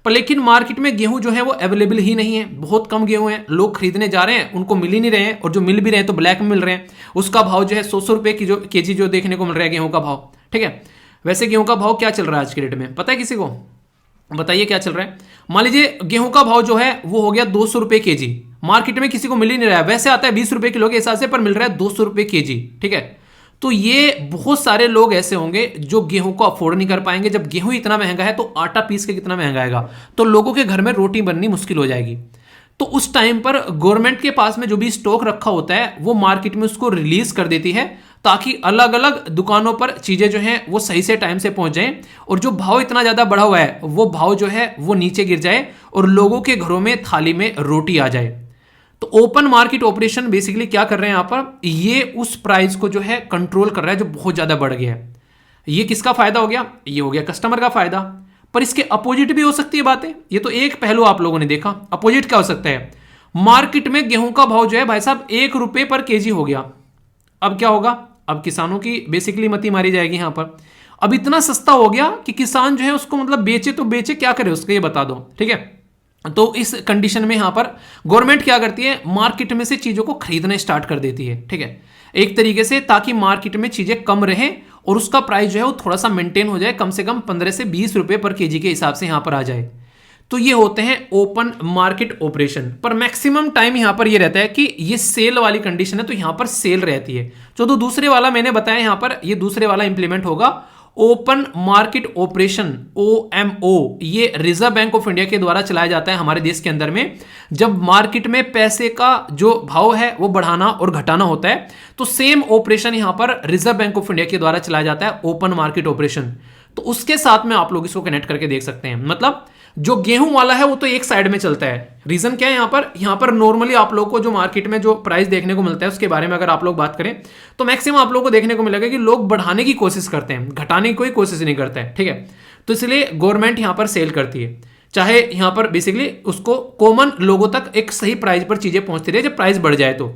पर लेकिन मार्केट में गेहूं जो है वो अवेलेबल ही नहीं है, बहुत कम गेहूं है, लोग खरीदने जा रहे हैं उनको मिल ही नहीं रहे हैं, और जो मिल भी रहे हैं तो ब्लैक में मिल रहे हैं। उसका भाव जो है 100 रुपए की जो केजी जो देखने को मिल रहा है गेहूं का भाव, ठीक है। वैसे गेहूं का भाव क्या चल रहा है आज के डेट में, पता है किसी को? बताइए क्या चल रहा है। मान लीजिए गेहूं का भाव जो है वो हो गया 200 रुपए केजी, मार्केट में किसी को मिल ही नहीं रहा है, वैसे आता है 20 रुपए किलो के हिसाब से, पर मिल रहा है 200 रुपए केजी, ठीक है। तो ये बहुत सारे लोग ऐसे होंगे जो गेहूं को अफोर्ड नहीं कर पाएंगे। जब गेहूं इतना महंगा है तो आटा पीस के कितना महंगा आएगा, तो लोगों के घर में रोटी बननी मुश्किल हो जाएगी। तो उस टाइम पर गवर्नमेंट के पास में जो भी स्टॉक रखा होता है वो मार्केट में उसको रिलीज कर देती है, ताकि अलग अलग दुकानों पर चीजें जो हैं वो सही से टाइम से पहुंच जाएं, और जो भाव इतना ज्यादा बढ़ा हुआ है वो भाव जो है वो नीचे गिर जाए, और लोगों के घरों में थाली में रोटी आ जाए। तो ओपन मार्केट ऑपरेशन बेसिकली क्या कर रहे हैं यहां पर, ये उस प्राइस को जो है कंट्रोल कर रहा है जो बहुत ज्यादा बढ़ गया है। ये किसका फायदा हो गया, ये हो गया कस्टमर का फायदा। पर इसके अपोजिट भी हो सकती है बातें, ये तो एक पहलू आप लोगों ने देखा। अपोजिट क्या हो सकता है, मार्केट में गेहूं का भाव जो है भाई साहब 1 रुपए पर केजी हो गया, अब क्या होगा, अब किसानों की बेसिकली मती मारी जाएगी यहां पर। अब इतना सस्ता हो गया कि किसान जो है उसको मतलब बेचे तो बेचे क्या करे उसको, ये बता दो, ठीक है। तो इस कंडीशन में यहां पर गवर्नमेंट क्या करती है, मार्केट में से चीजों को खरीदना स्टार्ट कर देती है, ठीक है, एक तरीके से, ताकि मार्केट में चीजें कम रहे और उसका प्राइस जो है वो थोड़ा सा मेंटेन हो जाए, कम से कम 15 से 20 रुपए पर केजी के हिसाब से यहां पर आ जाए। तो ये होते हैं ओपन मार्केट ऑपरेशन। पर मैक्सिमम टाइम यहां पर ये रहता है कि ये सेल वाली कंडीशन है, तो यहां पर सेल रहती है। जो तो दूसरे वाला मैंने बताया यहां पर, ये दूसरे वाला इंप्लीमेंट होगा ओपन मार्केट ऑपरेशन, OMO, ये रिजर्व बैंक ऑफ इंडिया के द्वारा चलाया जाता है हमारे देश के अंदर में। जब मार्केट में पैसे का जो भाव है वो बढ़ाना और घटाना होता है, तो सेम ऑपरेशन यहां पर रिजर्व बैंक ऑफ इंडिया के द्वारा चलाया जाता है, ओपन मार्केट ऑपरेशन। तो उसके साथ में आप लोग इसको कनेक्ट करके देख सकते हैं। मतलब जो गेहूं वाला है वो तो एक साइड में चलता है, रीजन क्या है यहां पर नॉर्मली आप लोग को जो मार्केट में जो प्राइस देखने को मिलता है उसके बारे में अगर आप लोग बात करें तो मैक्सिमम आप लोग को देखने को मिलेगा कि लोग बढ़ाने की कोशिश करते हैं, घटाने की कोई कोशिश नहीं करते हैं, ठीक है। तो इसलिए गवर्नमेंट यहां पर सेल करती है, चाहे यहां पर बेसिकली उसको कॉमन लोगों तक एक सही प्राइस पर चीजें पहुंचती रहे, जब प्राइस बढ़ जाए तो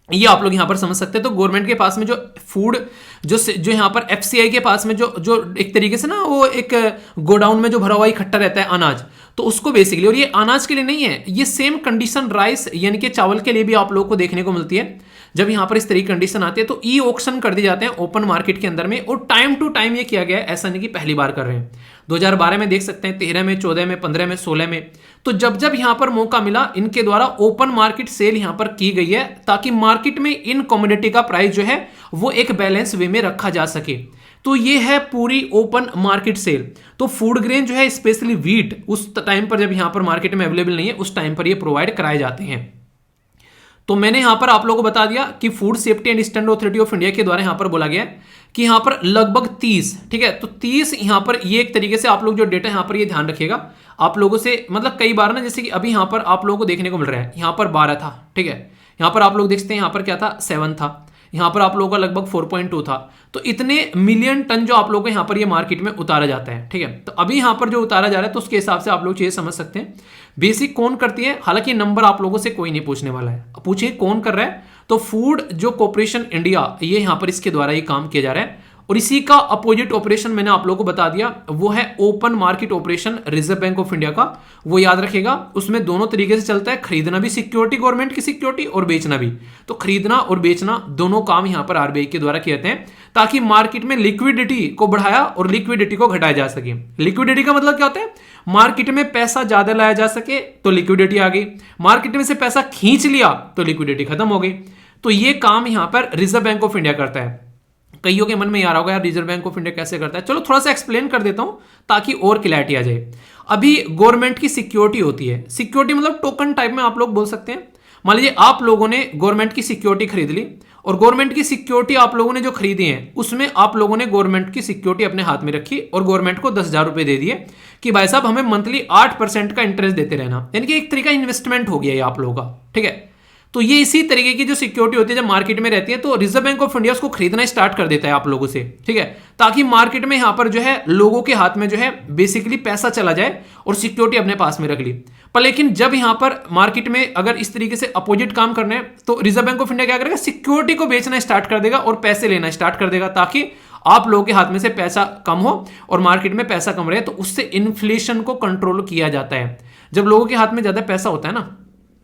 ये आप लोग यहां पर समझ सकते हैं। तो गवर्नमेंट के पास में जो फूड जो यहां पर FCI के पास में जो एक तरीके से ना वो एक गोडाउन में जो भरा हुआ इकट्ठा रहता है अनाज, तो उसको बेसिकली, और ये अनाज के लिए नहीं है, ये सेम कंडीशन राइस यानी कि चावल के लिए भी आप लोगों को देखने को मिलती है। जब यहां पर इस तरह की कंडीशन आती है तो ई ऑक्शन कर दिए जाते हैं ओपन मार्केट के अंदर में, और टाइम टू टाइम ये किया गया है, ऐसा नहीं कि पहली बार कर रहे हैं। 2012 में देख सकते हैं, 13 में, 14 में, 15 में, 16 में। तो जब जब यहां पर मौका मिला इनके द्वारा ओपन मार्केट सेल यहां पर की गई है, ताकि मार्केट में इन कमोडिटी का प्राइस जो है वो एक बैलेंस वे में रखा जा सके। तो ये है पूरी ओपन मार्केट सेल। तो फूड ग्रेन जो है स्पेशली व्हीट उस टाइम पर जब यहां पर मार्केट में अवेलेबल नहीं है उस टाइम पर ये प्रोवाइड कराए जाते हैं। तो मैंने यहां पर आप लोगों को बता दिया कि food safety and standard authority of India के द्वारा यहां पर बोला गया कि यहां पर लगभग 30, ठीक है, तो 30 यहां पर ये एक तरीके से आप लोग जो डेटा यहां पर ये ध्यान रखिएगा आप लोगों से, मतलब कई बार ना जैसे कि अभी यहां पर आप लोगों को देखने को मिल रहा है, यहां पर 12 था, ठीक है, यहां पर आप लोग देखते हैं यहां पर क्या था, 7 था, यहां पर आप लोगों का लगभग 4.2 था। तो इतने मिलियन टन जो आप लोगों को यहां पर ये मार्केट में उतारा जाता है, ठीक है। तो अभी यहां पर जो उतारा जा रहा है तो उसके हिसाब से आप लोग चीजें समझ सकते हैं बेसिक कौन करती है। हालांकि नंबर आप लोगों से कोई नहीं पूछने वाला है, पूछिए कौन कर रहा है। तो फूड जो कॉर्पोरेशन इंडिया, ये यहां पर इसके द्वारा ये काम किया जा रहा है। और इसी का अपोजिट ऑपरेशन मैंने आप लोगों को बता दिया, वो है open market operation reserve bank of India का। वो याद रखिएगा, उसमें दोनों तरीके से चलता है, खरीदना भी सिक्योरिटी, गवर्नमेंट की सिक्योरिटी, और बेचना भी। तो खरीदना और बेचना दोनों काम यहां पर RBI के द्वारा किए जाते हैं, ताकि मार्केट में लिक्विडिटी को बढ़ाया और लिक्विडिटी को घटाया जा सके। लिक्विडिटी का मतलब क्या होता है, मार्केट में पैसा ज्यादा लाया जा सके तो लिक्विडिटी आ गई, मार्केट में से पैसा खींच लिया तो लिक्विडिटी खत्म हो गई। तो ये काम यहां पर रिजर्व बैंक ऑफ इंडिया करता है। कईयों के मन में यार होगा यार रिजर्व बैंक ऑफ इंडिया कैसे करता है, चलो थोड़ा सा एक्सप्लेन कर देता हूं ताकि और क्लैरिटी आ जाए। अभी गवर्नमेंट की सिक्योरिटी होती है, सिक्योरिटी मतलब टोकन टाइप में आप लोग बोल सकते हैं। मान लीजिए आप लोगों ने गवर्नमेंट की सिक्योरिटी खरीद ली, और गवर्नमेंट की सिक्योरिटी आप लोगों ने जो खरीदी है उसमें आप लोगों ने गवर्नमेंट की सिक्योरिटी अपने हाथ में रखी और गवर्नमेंट को 10,000 रुपए दे दिए कि भाई साहब हमें मंथली 8% का इंटरेस्ट देते रहना, यानी कि एक तरीका इन्वेस्टमेंट हो गया ये आप लोगों का, ठीक है। तो ये इसी तरीके की जो सिक्योरिटी होती है जब मार्केट में रहती है तो रिजर्व बैंक ऑफ इंडिया उसको खरीदना स्टार्ट कर देता है आप लोगों से, ठीक है, ताकि मार्केट में यहां पर जो है लोगों के हाथ में जो है बेसिकली पैसा चला जाए और सिक्योरिटी अपने पास में रख ली। पर लेकिन जब यहां पर मार्केट में अगर इस तरीके से अपोजिट काम करना है तो रिजर्व बैंक ऑफ इंडिया क्या करेगा, सिक्योरिटी को बेचना स्टार्ट कर देगा और पैसे लेना स्टार्ट कर देगा, ताकि आप लोगों के हाथ में से पैसा कम हो और मार्केट में पैसा कम रहे। तो उससे इन्फ्लेशन को कंट्रोल किया जाता है। जब लोगों के हाथ में ज्यादा पैसा होता है ना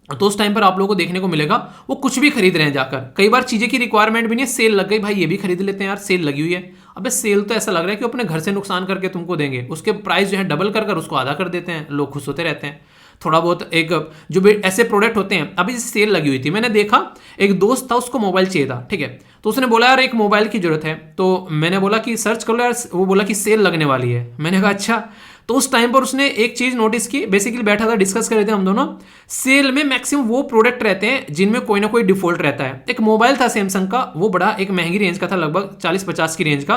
तो उस टाइम पर आप लोगों को देखने को मिलेगा वो कुछ भी खरीद रहे हैं जाकर। कई बार चीजें की रिक्वायरमेंट भी नहीं है, सेल लग गई भाई ये भी खरीद लेते हैं यार, सेल लगी हुई है। अबे सेल तो ऐसा लग रहा है कि अपने घर से नुकसान करके तुमको देंगे, उसके प्राइस जो है डबल कर उसको आधा कर देते हैं, लोग खुश होते रहते हैं। थोड़ा बहुत एक जो भी ऐसे प्रोडक्ट होते हैं, अभी जैसे सेल लगी हुई थी, मैंने देखा एक दोस्त था उसको मोबाइल चाहिए था, ठीक है, तो उसने बोला यार एक मोबाइल की जरूरत है, तो मैंने बोला कि सर्च कर लो यार, वो बोला कि सेल लगने वाली है। मैंने कहा अच्छा। तो उस टाइम पर उसने एक चीज नोटिस की, बेसिकली बैठा था डिस्कस कर रहे थे हम दोनों, सेल में मैक्सिमम वो प्रोडक्ट रहते हैं जिनमें कोई ना कोई डिफॉल्ट रहता है। एक मोबाइल था सैमसंग का, वो बड़ा एक महंगी रेंज का था, लगभग 40-50 की रेंज का,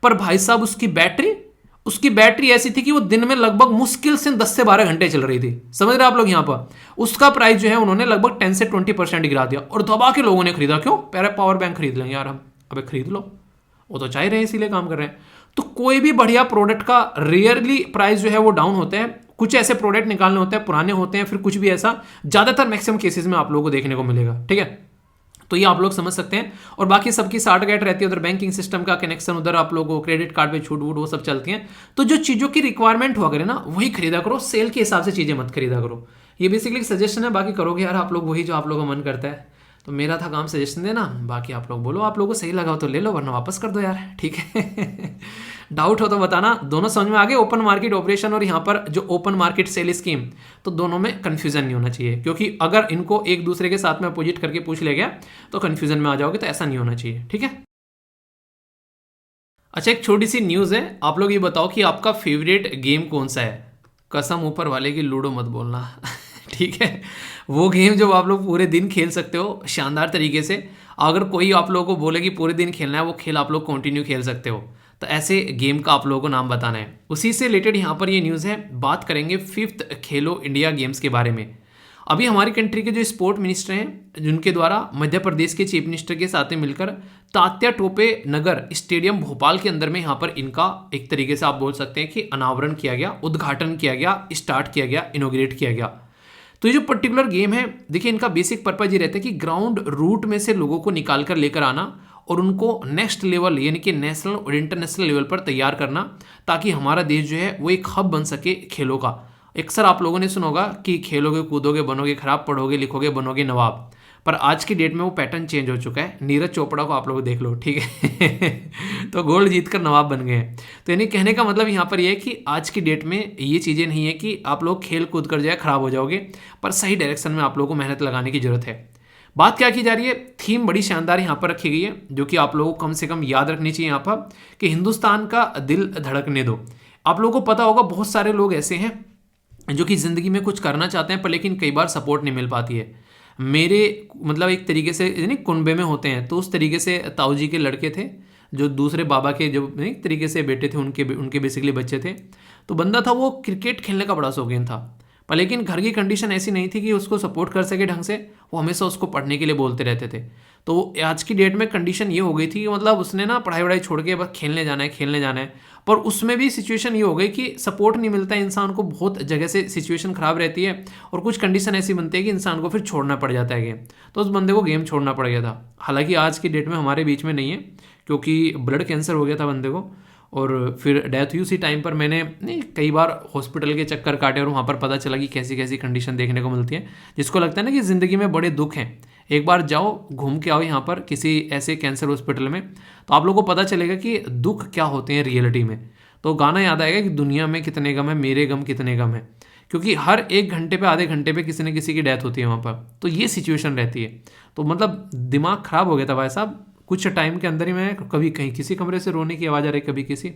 पर भाई साहब उसकी बैटरी ऐसी थी कि वो दिन में लगभग मुश्किल से 10 से 12 घंटे चल रही थी। समझ रहे आप लोग, यहां पर उसका प्राइस जो है उन्होंने लगभग 10 से 20% गिरा दिया और दबा के लोगों ने खरीदा। क्यों? पहले पावर बैंक खरीद लेंगे यार हम, अबे खरीद लो, वो तो चाह रहे हैं इसीलिए काम कर रहे हैं। तो कोई भी बढ़िया प्रोडक्ट का रेयरली प्राइस जो है वो डाउन होता है। कुछ ऐसे प्रोडक्ट निकालने होते हैं, पुराने होते हैं, फिर कुछ भी ऐसा, ज्यादातर मैक्सिमम केसेस में आप लोगों को देखने को मिलेगा, ठीक है। तो ये आप लोग समझ सकते हैं। और बाकी सबकी साठ गांठ रहती है, उधर बैंकिंग सिस्टम का कनेक्शन, उधर आप लोगों को क्रेडिट कार्ड पे छूट वूट वो सब चलती हैं। तो जो चीज़ों की रिक्वायरमेंट हुआ करे ना वही खरीदा करो, सेल के हिसाब से चीज़ें मत खरीदा करो। ये बेसिकली सजेशन है, बाकी करोगे यार आप लोग वही जो आप लोगों का मन करता है। तो मेरा था काम सजेशन देना, बाकी आप लोग बोलो, आप लोगों को सही लगा हो तो ले लो, वरना वापस कर दो यार, ठीक है। डाउट हो तो बताना। दोनों समझ में आ गए, ओपन मार्केट ऑपरेशन और यहाँ पर जो ओपन मार्केट सेल स्कीम, तो दोनों में कंफ्यूजन नहीं होना चाहिए, क्योंकि अगर इनको एक दूसरे के साथ में अपोजिट करके पूछ ले गया तो कंफ्यूजन में आ जाओगे, तो ऐसा नहीं होना चाहिए, ठीक है। अच्छा, एक छोटी सी न्यूज़ है, आप लोग ये बताओ कि आपका फेवरेट गेम कौन सा है। कसम ऊपर वाले की लूडो मत बोलना, ठीक है। वो गेम जो आप लोग पूरे दिन खेल सकते हो शानदार तरीके से। अगर कोई आप लोगों को बोले कि पूरे दिन खेलना है, वो खेल आप लोग कंटिन्यू खेल सकते हो। तो ऐसे गेम का आप लोगों को नाम बताना है। उसी से रिलेटेड यहाँ पर ये न्यूज़ है, बात करेंगे 5th खेलो इंडिया गेम्स के बारे में। अभी हमारी कंट्री के जो स्पोर्ट मिनिस्टर हैं, जिनके द्वारा मध्य प्रदेश के चीफ मिनिस्टर के साथ में मिलकर तात्या टोपे नगर स्टेडियम भोपाल के अंदर में यहाँ पर इनका एक तरीके से आप बोल सकते हैं कि अनावरण किया गया, उद्घाटन किया गया, स्टार्ट किया गया, इनोग्रेट किया गया। तो ये जो पर्टिकुलर गेम है, देखिए इनका बेसिक पर्पज ये रहता है कि ग्राउंड रूट में से लोगों को निकाल कर लेकर आना और उनको नेक्स्ट लेवल यानी कि नेशनल और इंटरनेशनल लेवल पर तैयार करना, ताकि हमारा देश जो है वो एक हब बन सके खेलों का। अक्सर आप लोगों ने सुना होगा कि खेलोगे कूदोगे बनोगे खराब, पढ़ोगे लिखोगे बनोगे नवाब, पर आज की डेट में वो पैटर्न चेंज हो चुका है। नीरज चोपड़ा को आप लोग देख लो, ठीक है। तो गोल्ड जीतकर नवाब बन गए हैं। तो यानी कहने का मतलब यहाँ पर यह है कि आज की डेट में ये चीज़ें नहीं है कि आप लोग खेल कूद कर जाए खराब हो जाओगे, पर सही डायरेक्शन में आप लोगों को मेहनत लगाने की जरूरत है। बात क्या की जा रही है, थीम बड़ी शानदार यहाँ पर रखी गई है, जो कि आप लोगों को कम से कम याद रखनी चाहिए यहाँ पर, कि हिंदुस्तान का दिल धड़कने दो। आप लोगों को पता होगा बहुत सारे लोग ऐसे हैं जो कि ज़िंदगी में कुछ करना चाहते हैं, पर लेकिन कई बार सपोर्ट नहीं मिल पाती है। मेरे मतलब एक तरीके से यानी कुनबे में होते हैं, तो उस तरीके से ताऊ जी के लड़के थे जो दूसरे बाबा के जो एक तरीके से बेटे थे, उनके बेसिकली बच्चे थे। तो बंदा था वो क्रिकेट खेलने का बड़ा शौकीन था, पर लेकिन घर की कंडीशन ऐसी नहीं थी कि उसको सपोर्ट कर सके ढंग से। वो हमेशा उसको पढ़ने के लिए बोलते रहते थे। तो आज की डेट में कंडीशन ये हो गई थी कि मतलब उसने ना पढ़ाई वढ़ाई छोड़ के बस खेलने जाना है। पर उसमें भी सिचुएशन ये हो गई कि सपोर्ट नहीं मिलता है इंसान को, बहुत जगह से सिचुएशन खराब रहती है और कुछ कंडीशन ऐसी बनती है कि इंसान को फिर छोड़ना पड़ जाता है गेम। तो उस बंदे को गेम छोड़ना पड़ गया था। हालांकि आज की डेट में हमारे बीच में नहीं है, क्योंकि ब्लड कैंसर हो गया था बंदे को और फिर डेथ हुई उसी टाइम पर। मैंने कई बार हॉस्पिटल के चक्कर काटे और वहाँ पर पता चला कि कैसी कैसी कंडीशन देखने को मिलती है, जिसको लगता है ना कि ज़िंदगी में बड़े दुख हैं। एक बार जाओ घूम के आओ यहाँ पर किसी ऐसे कैंसर हॉस्पिटल में, तो आप लोगों को पता चलेगा कि दुख क्या होते हैं रियलिटी में। तो गाना याद आएगा कि दुनिया में कितने गम है, मेरे गम कितने गम है, क्योंकि हर 1 घंटे पे आधे घंटे पे किसी न किसी की डेथ होती है वहाँ पर। तो ये सिचुएशन रहती है। तो मतलब दिमाग ख़राब हो गया था भाई साहब। कुछ टाइम के अंदर ही मैं कभी कहीं किसी कमरे से रोने की आवाज़ आ रही, कभी किसी।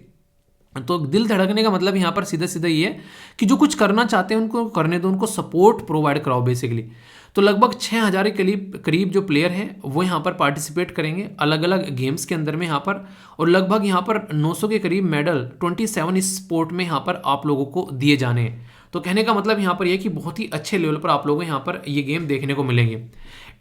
तो दिल धड़कने का मतलब यहाँ पर सीधा सीधा ये है कि जो कुछ करना चाहते हैं उनको करने दो, उनको सपोर्ट प्रोवाइड कराओ बेसिकली। तो लगभग 6000 के करीब जो प्लेयर हैं वो यहाँ पर पार्टिसिपेट करेंगे अलग अलग गेम्स के अंदर में यहाँ पर, और लगभग यहाँ पर 900 के करीब मेडल 27 स्पोर्ट में यहाँ पर आप लोगों को दिए जाने हैं। तो कहने का मतलब यहाँ पर यह कि बहुत ही अच्छे लेवल पर आप लोगों को यहाँ पर ये गेम देखने को मिलेंगे।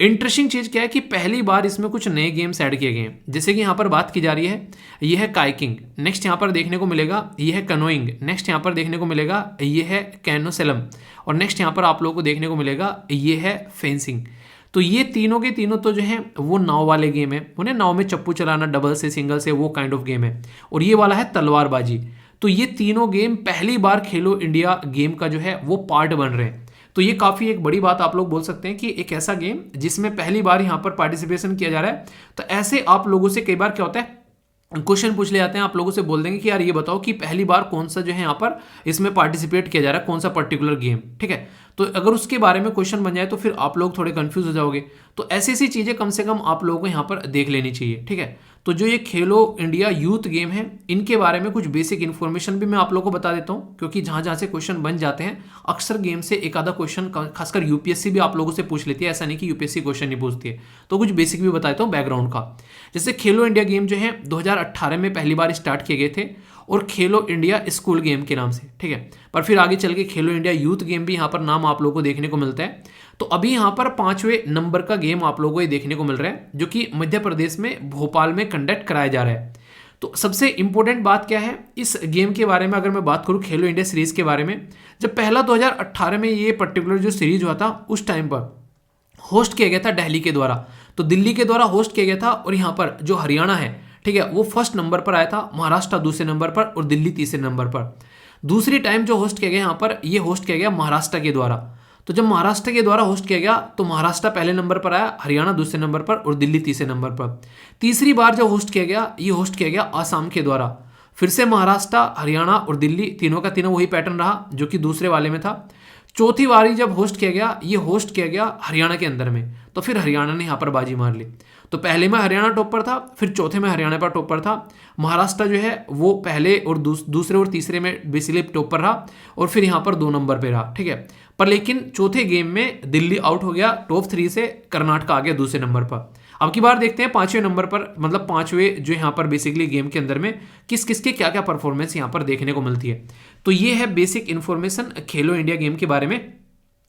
इंटरेस्टिंग चीज़ क्या है कि पहली बार इसमें कुछ नए गेम्स ऐड किए गए हैं, जैसे कि यहाँ पर बात की जा रही है, ये है काइकिंग, नेक्स्ट यहाँ पर देखने को मिलेगा ये है कनोइंग, नेक्स्ट यहाँ पर देखने को मिलेगा ये है कैनोसेलम, और नेक्स्ट यहाँ पर आप लोगों को देखने को मिलेगा ये है फेंसिंग। तो ये तीनों के तीनों तो जो है वो नाव वाले गेम है, उन्हें नाव में चप्पू चलाना डबल से सिंगल से, वो काइंड ऑफ गेम है। और ये वाला है तलवारबाजी। तो ये तीनों गेम पहली बार खेलो इंडिया गेम का जो है वो पार्ट बन रहे हैं। तो ये काफ़ी एक बड़ी बात आप लोग बोल सकते हैं कि एक ऐसा गेम जिसमें पहली बार यहाँ पर पार्टिसिपेशन किया जा रहा है। तो ऐसे आप लोगों से कई बार क्या होता है, क्वेश्चन पूछ ले जाते हैं, आप लोगों से बोल देंगे कि यार ये बताओ कि पहली बार कौन सा जो है यहाँ पर इसमें पार्टिसिपेट किया जा रहा है, कौन सा पर्टिकुलर गेम, ठीक है। तो अगर उसके बारे में क्वेश्चन बन जाए तो फिर आप लोग थोड़े कंफ्यूज हो जाओगे। तो ऐसी ऐसी चीज़ें कम से कम आप लोगों को यहाँ पर देख लेनी चाहिए, ठीक है। तो जो ये खेलो इंडिया यूथ गेम है, इनके बारे में कुछ बेसिक इन्फॉर्मेशन भी मैं आप लोगों को बता देता हूँ, क्योंकि जहाँ जहाँ से क्वेश्चन बन जाते हैं अक्सर गेम से एक आधा क्वेश्चन खासकर यूपीएससी भी आप लोगों से पूछ लेती है, ऐसा नहीं कि यूपीएससी क्वेश्चन नहीं पूछती है। तो कुछ बेसिक भी बता देता हूँ बैकग्राउंड का। जैसे खेलो इंडिया गेम जो है 2018 में पहली बार स्टार्ट किए गए थे, और खेलो इंडिया स्कूल गेम के नाम से, ठीक है। पर फिर आगे चल के खेलो इंडिया यूथ गेम भी यहाँ पर नाम आप लोगों को देखने को मिलता है। तो अभी यहाँ पर 5वें नंबर का गेम आप लोगों को ये देखने को मिल रहा है, जो कि मध्य प्रदेश में भोपाल में कंडक्ट कराया जा रहा है। तो सबसे इंपॉर्टेंट बात क्या है इस गेम के बारे में, अगर मैं बात करूँ खेलो इंडिया सीरीज के बारे में, जब पहला 2018 में ये पर्टिकुलर जो सीरीज हुआ था उस टाइम पर होस्ट किया गया था दिल्ली के द्वारा। तो दिल्ली के द्वारा होस्ट किया गया था, और यहाँ पर जो हरियाणा है, ठीक है, वो फर्स्ट नंबर पर आया था, महाराष्ट्र दूसरे नंबर पर और दिल्ली तीसरे नंबर पर। दूसरी टाइम जो होस्ट किया गया यहाँ पर, ये होस्ट किया गया महाराष्ट्र के द्वारा। तो जब महाराष्ट्र के द्वारा होस्ट किया गया तो महाराष्ट्र पहले नंबर पर आया, हरियाणा दूसरे नंबर पर और दिल्ली तीसरे नंबर पर। तीसरी बार जब होस्ट किया गया, ये होस्ट किया गया आसाम के द्वारा। फिर से महाराष्ट्र, हरियाणा और दिल्ली तीनों का तीनों वही पैटर्न रहा जो कि दूसरे वाले में था। चौथी बारी जब होस्ट किया गया, ये होस्ट किया गया हरियाणा के अंदर में, तो फिर हरियाणा ने यहाँ पर बाजी मार ली। तो पहले में हरियाणा टॉप पर था, फिर चौथे में हरियाणा पर टॉप पर था। महाराष्ट्र जो है वो पहले और दूसरे और तीसरे में बेसिकली टॉप पर रहा, और फिर यहाँ पर 2 नंबर पे रहा, ठीक है। पर लेकिन चौथे गेम में दिल्ली आउट हो गया टॉप 3 से, कर्नाटक आ गया दूसरे नंबर पर। अब की बार देखते हैं 5वें नंबर पर, मतलब 5वें जो यहाँ पर बेसिकली गेम के अंदर में किस किस के क्या क्या परफॉर्मेंस यहाँ पर देखने को मिलती है। तो ये है बेसिक इन्फॉर्मेशन खेलो इंडिया गेम के बारे में।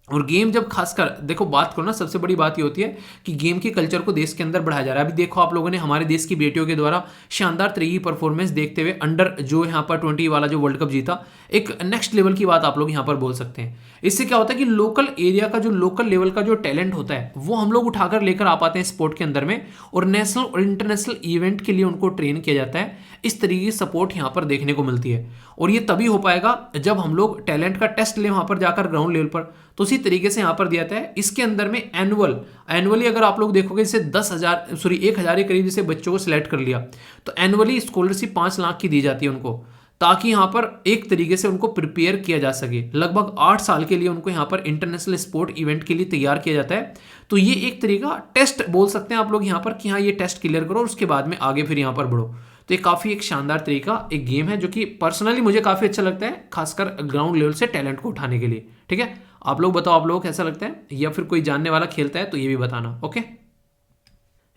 और गेम जब खासकर देखो बात करो ना, सबसे बड़ी बात ये होती है कि गेम के कल्चर को देश के अंदर बढ़ाया जा रहा है। अभी देखो आप लोगों ने हमारे देश की बेटियों के द्वारा शानदार तरीके की परफॉर्मेंस देखते हुए अंडर जो यहाँ पर 20 वाला जो वर्ल्ड कप जीता, एक नेक्स्ट लेवल की बात आप लोग यहाँ पर बोल सकते हैं। इससे क्या होता है कि लोकल एरिया का जो लोकल लेवल का जो टैलेंट होता है वो हम लोग उठाकर लेकर आ पाते हैं स्पोर्ट के अंदर में, और नेशनल और इंटरनेशनल इवेंट के लिए उनको ट्रेन किया जाता है। इस तरीके की सपोर्ट यहाँ पर देखने को मिलती है, और ये तभी हो पाएगा जब हम लोग टैलेंट का टेस्ट लें वहाँ पर जाकर ग्राउंड लेवल पर। तो उसी तरीके से यहाँ पर दिया जाता है। इसके अंदर में एनुअली अगर आप लोग देखोगे जैसे 1,000 के करीब जैसे बच्चों को सिलेक्ट कर लिया, तो एनुअली स्कॉलरशिप 5 लाख की दी जाती है उनको, ताकि यहाँ पर एक तरीके से उनको प्रिपेयर किया जा सके। लगभग 8 साल के लिए उनको यहाँ पर इंटरनेशनल स्पोर्ट इवेंट के लिए तैयार किया जाता है। तो ये एक तरीका टेस्ट बोल सकते हैं आप लोग यहाँ पर कि हाँ ये टेस्ट क्लियर करो और उसके बाद में आगे फिर यहाँ पर बढ़ो। तो ये काफ़ी एक शानदार तरीका एक गेम है जो कि पर्सनली मुझे काफ़ी अच्छा लगता है, खासकर ग्राउंड लेवल से टैलेंट को उठाने के लिए, ठीक है। आप लोग बताओ आप लोगों को कैसा लगता है, या फिर कोई जानने वाला खेलता है तो ये भी बताना, ओके।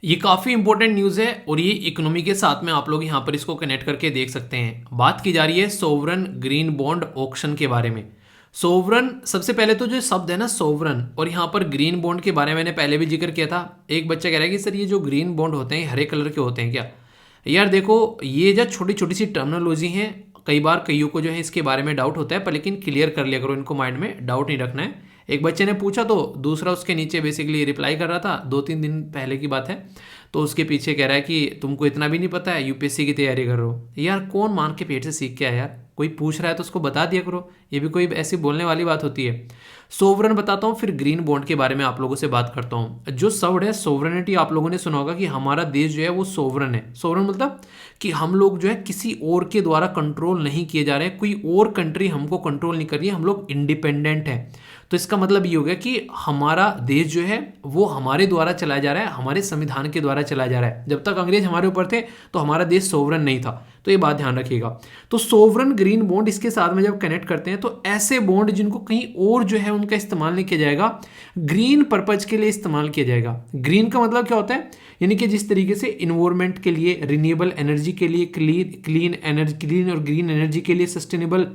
ये काफ़ी इंपॉर्टेंट न्यूज़ है, और ये इकोनॉमी के साथ में आप लोग यहाँ पर इसको कनेक्ट करके देख सकते हैं। बात की जा रही है सोवरन ग्रीन बॉन्ड ऑक्शन के बारे में। सोवरन, सबसे पहले तो जो शब्द है ना सोवरन, और यहाँ पर ग्रीन बॉन्ड के बारे में मैंने पहले भी जिक्र किया था। एक बच्चा कह रहा है कि सर ये जो ग्रीन बॉन्ड होते हैं हरे कलर के होते हैं क्या? यार देखो, ये जो छोटी छोटी सी टर्मिनोलॉजी हैं, कई बार कईयों को जो है इसके बारे में डाउट होता है, पर लेकिन क्लियर कर लिया करो, इनको माइंड में डाउट नहीं रखना है। एक बच्चे ने पूछा तो दूसरा उसके नीचे बेसिकली रिप्लाई कर रहा था, 2-3 दिन पहले की बात है। तो उसके पीछे कह रहा है कि तुमको इतना भी नहीं पता है, यूपीएससी की तैयारी कर रहे हो। यार कौन मान के पेट से सीख के आया यार? कोई पूछ रहा है तो उसको बता दिया करो, ये भी कोई ऐसी बोलने वाली बात होती है। सोवरन बताता हूँ, फिर ग्रीन बॉन्ड के बारे में आप लोगों से बात करता हूँ। जो शब्द है सोवरेनिटी, आप लोगों ने सुना होगा कि हमारा देश जो है वो सोवरन है। सोवरन मतलब कि हम लोग जो है किसी और के द्वारा कंट्रोल नहीं किए जा रहे हैं, कोई और कंट्री हमको कंट्रोल नहीं कर रही है, हम लोग इंडिपेंडेंट है। तो इसका मतलब ये हो गया कि हमारा देश जो है वो हमारे द्वारा चलाया जा रहा है, हमारे संविधान के द्वारा चलाया जा रहा है। जब तक अंग्रेज हमारे ऊपर थे तो हमारा देश सोवरन नहीं था, तो ये बात ध्यान रखिएगा। तो सोवरन ग्रीन बॉन्ड इसके साथ में जब कनेक्ट करते हैं तो ऐसे बॉन्ड जिनको कहीं और जो है उनका इस्तेमाल नहीं किया जाएगा, ग्रीन पर्पज के लिए इस्तेमाल किया जाएगा। ग्रीन का मतलब क्या होता है, यानी कि जिस तरीके से इन्वायरमेंट के लिए, रिन्यूएबल एनर्जी के लिए, क्लीन और ग्रीन एनर्जी के लिए, सस्टेनेबल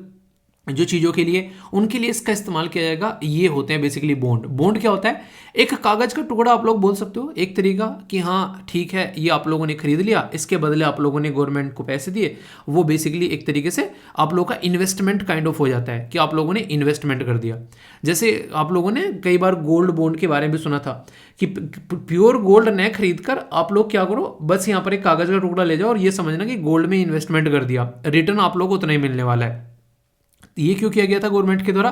जो चीज़ों के लिए उनके लिए इसका इस्तेमाल किया जाएगा, ये होते हैं बेसिकली बॉन्ड। बॉन्ड क्या होता है? एक कागज का टुकड़ा आप लोग बोल सकते हो एक तरीका कि हाँ ठीक है, ये आप लोगों ने खरीद लिया, इसके बदले आप लोगों ने गवर्नमेंट को पैसे दिए, वो बेसिकली एक तरीके से आप लोगों का इन्वेस्टमेंट काइंड ऑफ हो जाता है कि आप लोगों ने इन्वेस्टमेंट कर दिया। जैसे आप लोगों ने कई बार गोल्ड बॉन्ड के बारे में भी सुना था कि प्योर गोल्ड न खरीद कर आप लोग क्या करो, बस यहाँ पर एक कागज का टुकड़ा ले जाओ और ये समझना कि गोल्ड में इन्वेस्टमेंट कर दिया, रिटर्न आप लोग को उतना ही मिलने वाला है। ये क्यों किया गया था गवर्नमेंट के द्वारा?